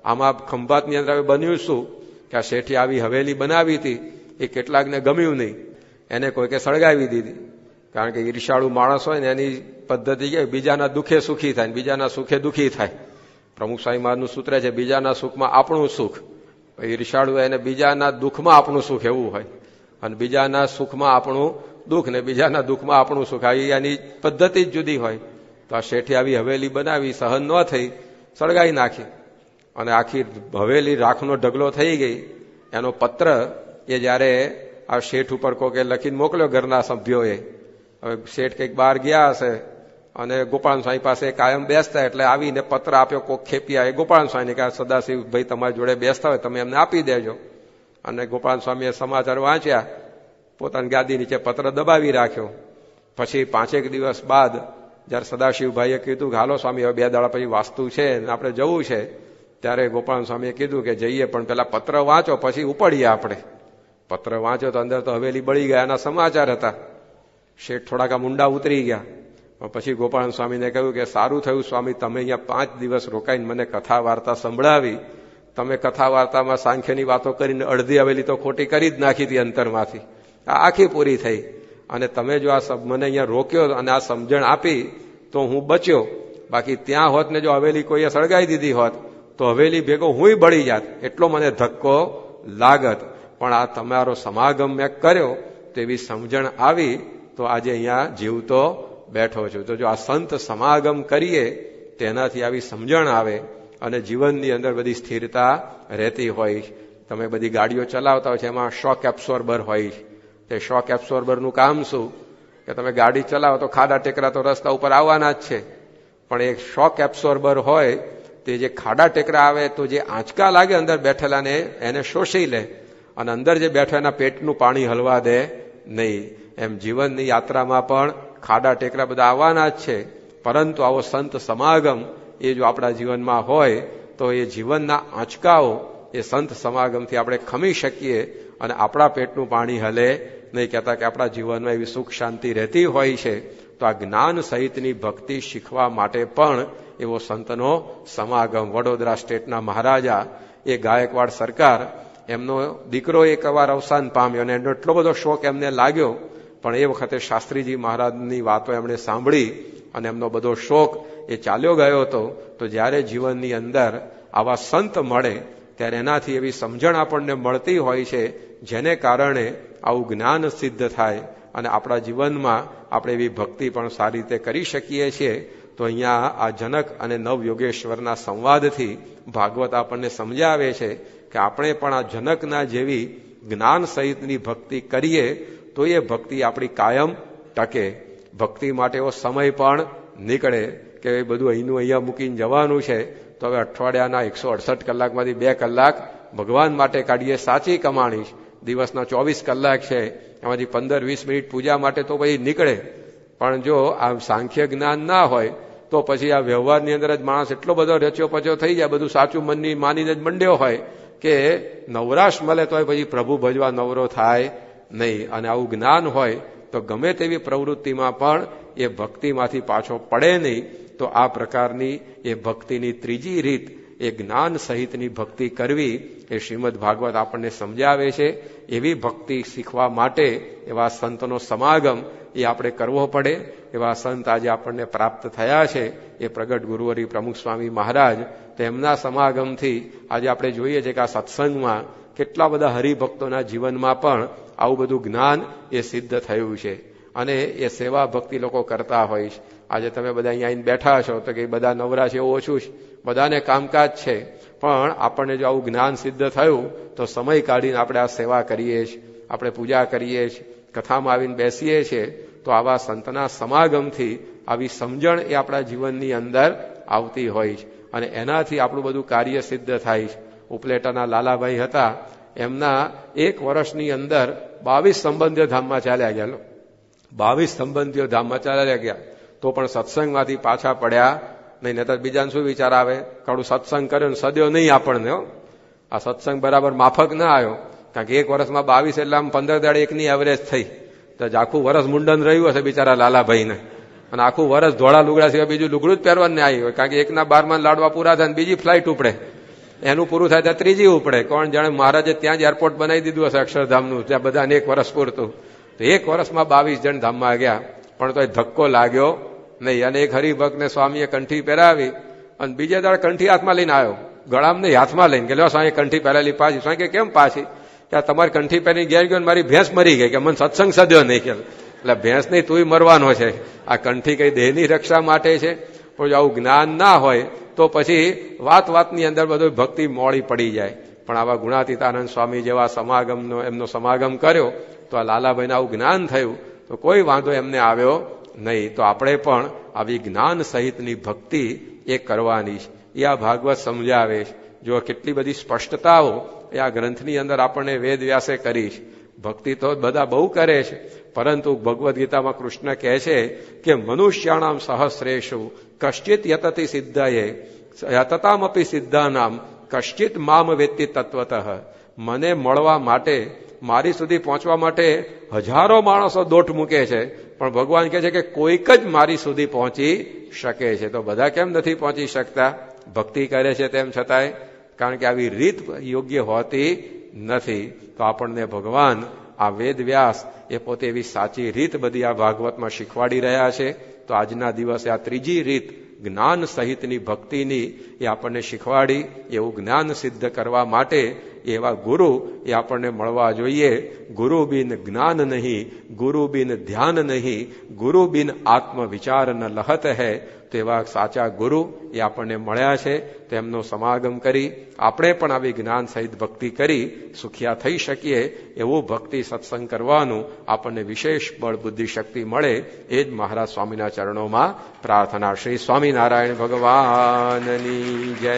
આમાં ખંભાતની અંદર હવે બન્યું શું કે આ શેઠે આવી હવેલી બનાવી હતી, એ કેટલાકને ગમ્યું નહીં, એને કોઈકે સળગાવી દીધી. કારણ કે ઈર્ષાળુ માણસ હોય ને એની પદ્ધતિ કે બીજાના દુઃખે સુખી થાય, બીજાના સુખે દુઃખી થાય. પ્રમુખ સ્વામી મહારાજનું સૂત્ર છે, બીજાના સુખમાં આપણું સુખ. ઈર્ષાળુ એને બીજાના દુઃખમાં આપણું સુખ એવું હોય, અને બીજાના સુખમાં આપણું દુઃખ, ને બીજાના દુઃખમાં આપણું સુખ. આવી એની પદ્ધતિ જ જુદી હોય. તો આ શેઠે આવી હવેલી બનાવી, સહન ન થઈ, સળગાઈ નાખી. અને આખી હવેલી રાખનો ઢગલો થઈ ગઈ. એનો પત્ર એ જયારે આ શેઠ ઉપર કોકે લખીને મોકલ્યો ઘરના સભ્યોએ. હવે શેઠ કંઈક બહાર ગયા હશે અને ગોપાળાનંદ સ્વામી પાસે કાયમ બેસતા, એટલે આવીને પત્ર આપ્યો કોક ખેપિયા એ ગોપાળાનંદ સ્વામીને કે સદાશિવ ભાઈ તમારી જોડે બેસતા હોય તમે એમને આપી દેજો. અને ગોપાળાનંદ સ્વામીએ સમાચાર વાંચ્યા, પોતાની ગાદી નીચે પત્ર દબાવી રાખ્યો. પછી 5 દિવસ બાદ જયારે સદાશિવભાઈએ કીધું કે હાલો સ્વામી હવે 2 દાડા પછી વાસ્તુ છે આપણે જવું છે, ત્યારે ગોપાળાનંદ સ્વામીએ કીધું કે જઈએ, પણ પેલા પત્ર વાંચો પછી ઉપડીએ આપણે. પત્ર વાંચો તો અંદર તો હવેલી બળી ગયા એના સમાચાર હતા. શેઠ થોડાક મુંડા ઉતરી ગયા. પછી ગોપાળાનંદ સ્વામીને કહ્યું કે સારું થયું સ્વામી, તમે અહીંયા 5 દિવસ રોકાઈને મને કથા વાર્તા સંભળાવી. તમે કથા વાર્તામાં સાંખ્યની વાતો કરીને અડધી હવેલી તો ખોટી કરી જ નાખી હતી અંતરમાંથી, આ આખી પૂરી થઈ. અને તમે જો આ મને અહીંયા રોક્યો અને આ સમજણ આપી તો હું બચ્યો. બાકી ત્યાં હોત ને જો હવેલી કોઈએ સળગાઈ દીધી હોત તો હવેલી ભેગો હુંય બળી જાત, એટલો મને ધક્કો લાગત. પણ આ તમારો સમાગમ મેં કર્યો તેવી સમજણ આવી તો આજે અહીંયા જીવતો બેઠો છું. તો જો આ સંત સમાગમ કરીએ તેનાથી આવી સમજણ આવે અને જીવનની અંદર બધી સ્થિરતા રહેતી હોય. તમે બધી ગાડીઓ ચલાવતા હોય છે, એમાં શોક એબ્સોર્બર હોય. તે શોક એબ્સોર્બરનું કામ શું કે તમે ગાડી ચલાવો તો ખાડા ટેકરા તો રસ્તા ઉપર આવવાના જ છે, પણ એક શોક એબ્સોર્બર હોય તે જે ખાડા ટેકરા આવે તો જે આંચકા લાગે અંદર બેઠેલાને એને શોષી લે અને અંદર જે બેઠો એના પેટનું પાણી હલવા દે નહીં. એમ જીવનની યાત્રામાં પણ ખાડા ટેકરા બધા આવવાના જ છે, પરંતુ આવો સંત સમાગમ એ જો આપણા જીવનમાં હોય તો એ જીવનના આંચકાઓ એ સંત સમાગમથી આપણે ખમી શકીએ અને આપણા પેટનું પાણી હલે નહીં. કહેતા કે આપણા જીવનમાં એવી સુખ શાંતિ રહેતી હોય છે. તો આ જ્ઞાન સહિતની ભક્તિ શીખવા માટે પણ એવો સંતનો સમાગમ. વડોદરા સ્ટેટના મહારાજા એ ગાયકવાડ સરકાર, એમનો દીકરો એકવાર અવસાન પામ્યો અને એનો એટલો બધો શોખ એમને લાગ્યો, પણ એ વખતે શાસ્ત્રીજી મહારાજની વાતો એમણે સાંભળી અને એમનો બધો શોખ એ ચાલ્યો ગયો હતો. તો જ્યારે જીવનની અંદર આવા સંત મળે ત્યારે એનાથી એવી સમજણ આપણને મળતી હોય છે, જેને કારણે આવું જ્ઞાન સિદ્ધ થાય અને આપણા જીવનમાં આપણે એવી ભક્તિ પણ સારી રીતે કરી શકીએ છીએ. તો અહીંયા આ જનક અને નવયોગેશ્વરના સંવાદથી ભાગવત આપણને સમજાવે છે કે આપણે પણ આ જનકના જેવી જ્ઞાન સહિતની ભક્તિ કરીએ તો એ ભક્તિ આપણી કાયમ ટકે. ભક્તિ માટે એવો સમય પણ નીકળે કે બધું અહીંનું અહીંયા મૂકીને જવાનું છે, તો હવે અઠવાડિયાના 168 કલાકમાંથી 2 કલાક ભગવાન માટે કાઢીએ. સાચી કમાણી દિવસના 24 કલાક છે, એમાંથી 15-20 મિનિટ પૂજા માટે તો પછી નીકળે. પણ જો આ સાંખ્ય જ્ઞાન ના હોય તો પછી આ વ્યવહારની અંદર જ માણસ એટલો બધો રચ્યો પચ્યો થઈ જાય, બધું સાચું મનની માનીને જ મંડ્યો હોય કે નવરાશ મળે તો પછી પ્રભુ ભજવા નવરો થાય નહીં. અને આવું જ્ઞાન હોય તો ગમે તેવી પ્રવૃત્તિમાં પણ એ ભક્તિમાંથી પાછો પડે નહીં. તો આ પ્રકારની એ ભક્તિની ત્રીજી રીત એ જ્ઞાન સહિતની ભક્તિ કરવી એ શ્રીમદ ભાગવત આપણને સમજાવે છે. એવી ભક્તિ શીખવા માટે એવા સંતનો સમાગમ એ આપણે કરવો પડે. એવા સંત આજે આપણને પ્રાપ્ત થયા છે એ પ્રગટ ગુરુવરી પ્રમુખ સ્વામી મહારાજ. તેમના સમાગમથી આજે આપણે જોઈએ છીએ કે આ સત્સંગમાં કેટલા બધા હરિભક્તોના જીવનમાં પણ આવું બધું જ્ઞાન એ સિદ્ધ થયું છે અને એ સેવા ભક્તિ લોકો કરતા હોય છે. આજે તમે બધા અહીંયા આવીને બેઠા છો તો કે બધા નવરા છે એવું ઓછું છે, બધાને કામકાજ છે, પણ આપણને જો આવું જ્ઞાન સિદ્ધ થયું તો સમય કાઢીને આપણે આ સેવા કરીએ છીએ, આપણે પૂજા કરીએ છીએ, કથામાં આવીને બેસીએ છીએ. તો આવા સંતના સમાગમથી આવી સમજણ એ આપણા જીવનની અંદર આવતી હોય છે અને એનાથી આપણું બધું કાર્ય સિદ્ધ થાય છે. ઉપલેટાના લાલાભાઈ હતા, એમના 1 વર્ષની અંદર 22 સંબંધીઓ ધામમાં ચાલ્યા ગયા. 22 સંબંધીઓ ધામમાં ચાલ્યા ગયા તો પણ સત્સંગમાંથી પાછા પડ્યા નહીં. નહીતર બીજાને શું વિચાર આવે, કાળું સત્સંગ કર્યો ને સદ્યો નહીં આપણને. આ સત્સંગ બરાબર માફક ના આવ્યો, કારણ કે 1 વર્ષમાં 22 એટલે આમ 15 દાડે એકની એવરેજ થઈ. તો આખું વર્ષ મુંડન રહ્યું હશે બિચારા લાલાભાઈને, અને આખું વર્ષ ધોળા લુગડા સિવાય બીજું લુગડું જ પહેરવાનું આવી હોય, કારણ કે 1ના 12 લાડવા પૂરા થાય બીજી ફ્લાઇટ ઉપડે, એનું પૂરું થાય ત્યાં ત્રીજી ઉપડે. કોણ જાણે મહારાજે ત્યાં જ એરપોર્ટ બનાવી દીધું હશે અક્ષરધામનું, ત્યાં બધાને 1 વર્ષ પૂરતું. તો 1 વર્ષમાં 22 જણ ધામમાં ગયા, પણ તો ધક્કો લાગ્યો નહીં. અને એક હરિભક્તને સ્વામીએ કંઠી પહેરાવી અને બીજે દાડે કંઠી હાથમાં લઈને આવ્યો, ગળામાં નહીં હાથમાં લઈને કે લો સ્વામી કંઠી પહેરેલી પાછી. સ્વામી કે કેમ પાછી? કે તમારી કંઠી પહેરીને ઘેર ગયો મારી ભેંસ મરી ગઈ, કે મને સત્સંગ સદ્યો નહીં. કે એટલે ભેંસ નહીં તુંય મરવાનો છે. આ કંઠી કઈ દેહની રક્ષા માટે છે. પણ જો આવું જ્ઞાન ના હોય તો પછી વાતની અંદર બધું ભક્તિ મોડી પડી જાય. પણ આવા ગુણાતીતાનંદ સ્વામી જેવા સમાગમનો એમનો સમાગમ કર્યો તો આ લાલાભાઈને આવું જ્ઞાન થયું તો કોઈ વાંધો એમને આવ્યો નહીં. તો આપણે પણ આવી જ્ઞાન સહિતની ભક્તિ એ કરવાની છે. એ આ ભાગવત સમજાવે છે. જો કેટલી બધી સ્પષ્ટતાઓ એ આ ગ્રંથની અંદર આપણને વેદ વ્યાસે કરી છે. ભક્તિ તો બધા બહુ કરે છે, પરંતુ ભગવદ્ ગીતામાં કૃષ્ણ કહે છે કે મનુષ્યાણામ સહસ્રેષુ કશ્ચિત યતતિ સિદ્ધયે યતતામપી સિદ્ધાનામ કશ્ચિત મામ વેત્તિ તત્વતઃ. મને મળવા માટે, મારી સુધી પહોંચવા માટે હજારો માણસો દોટ મૂકે છે, પણ ભગવાન કહે છે કે કોઈક જ મારી સુધી પહોંચી શકે છે. તો બધા કેમ નથી પહોંચી શકતા? ભક્તિ કરે છે તેમ છતાંય, કારણ કે આવી રીત યોગ્ય હોતી નથી. તો આપણને ભગવાન આ વેદ વ્યાસ એ પોતે એવી સાચી રીત બધી આ ભાગવતમાં શીખવાડી રહ્યા છે. તો આજના દિવસે આ ત્રીજી રીત જ્ઞાન સહિતની ભક્તિની એ આપણને શીખવાડી. એવું જ્ઞાન સિદ્ધ કરવા માટે એવા ગુરુ એ આપણને મળવા જોઈએ. ગુરુ બિન જ્ઞાન નહીં, ગુરુ બિન ધ્યાન નહીં, ગુરુ બિન આત્મ વિચાર ન લહત હૈ. તો એવા સાચા ગુરુ એ આપણને મળ્યા છે. તેમનો સમાગમ કરી આપણે પણ આવી જ્ઞાન સહિત ભક્તિ કરી સુખિયા થઈ શકીએ. એવું ભક્તિ સત્સંગ કરવાનું આપણને વિશેષ બળ બુદ્ધિ શક્તિ મળે, એ જ મહારાજ સ્વામીના ચરણોમાં પ્રાર્થના. શ્રી સ્વામિનારાયણ ભગવાનની જય.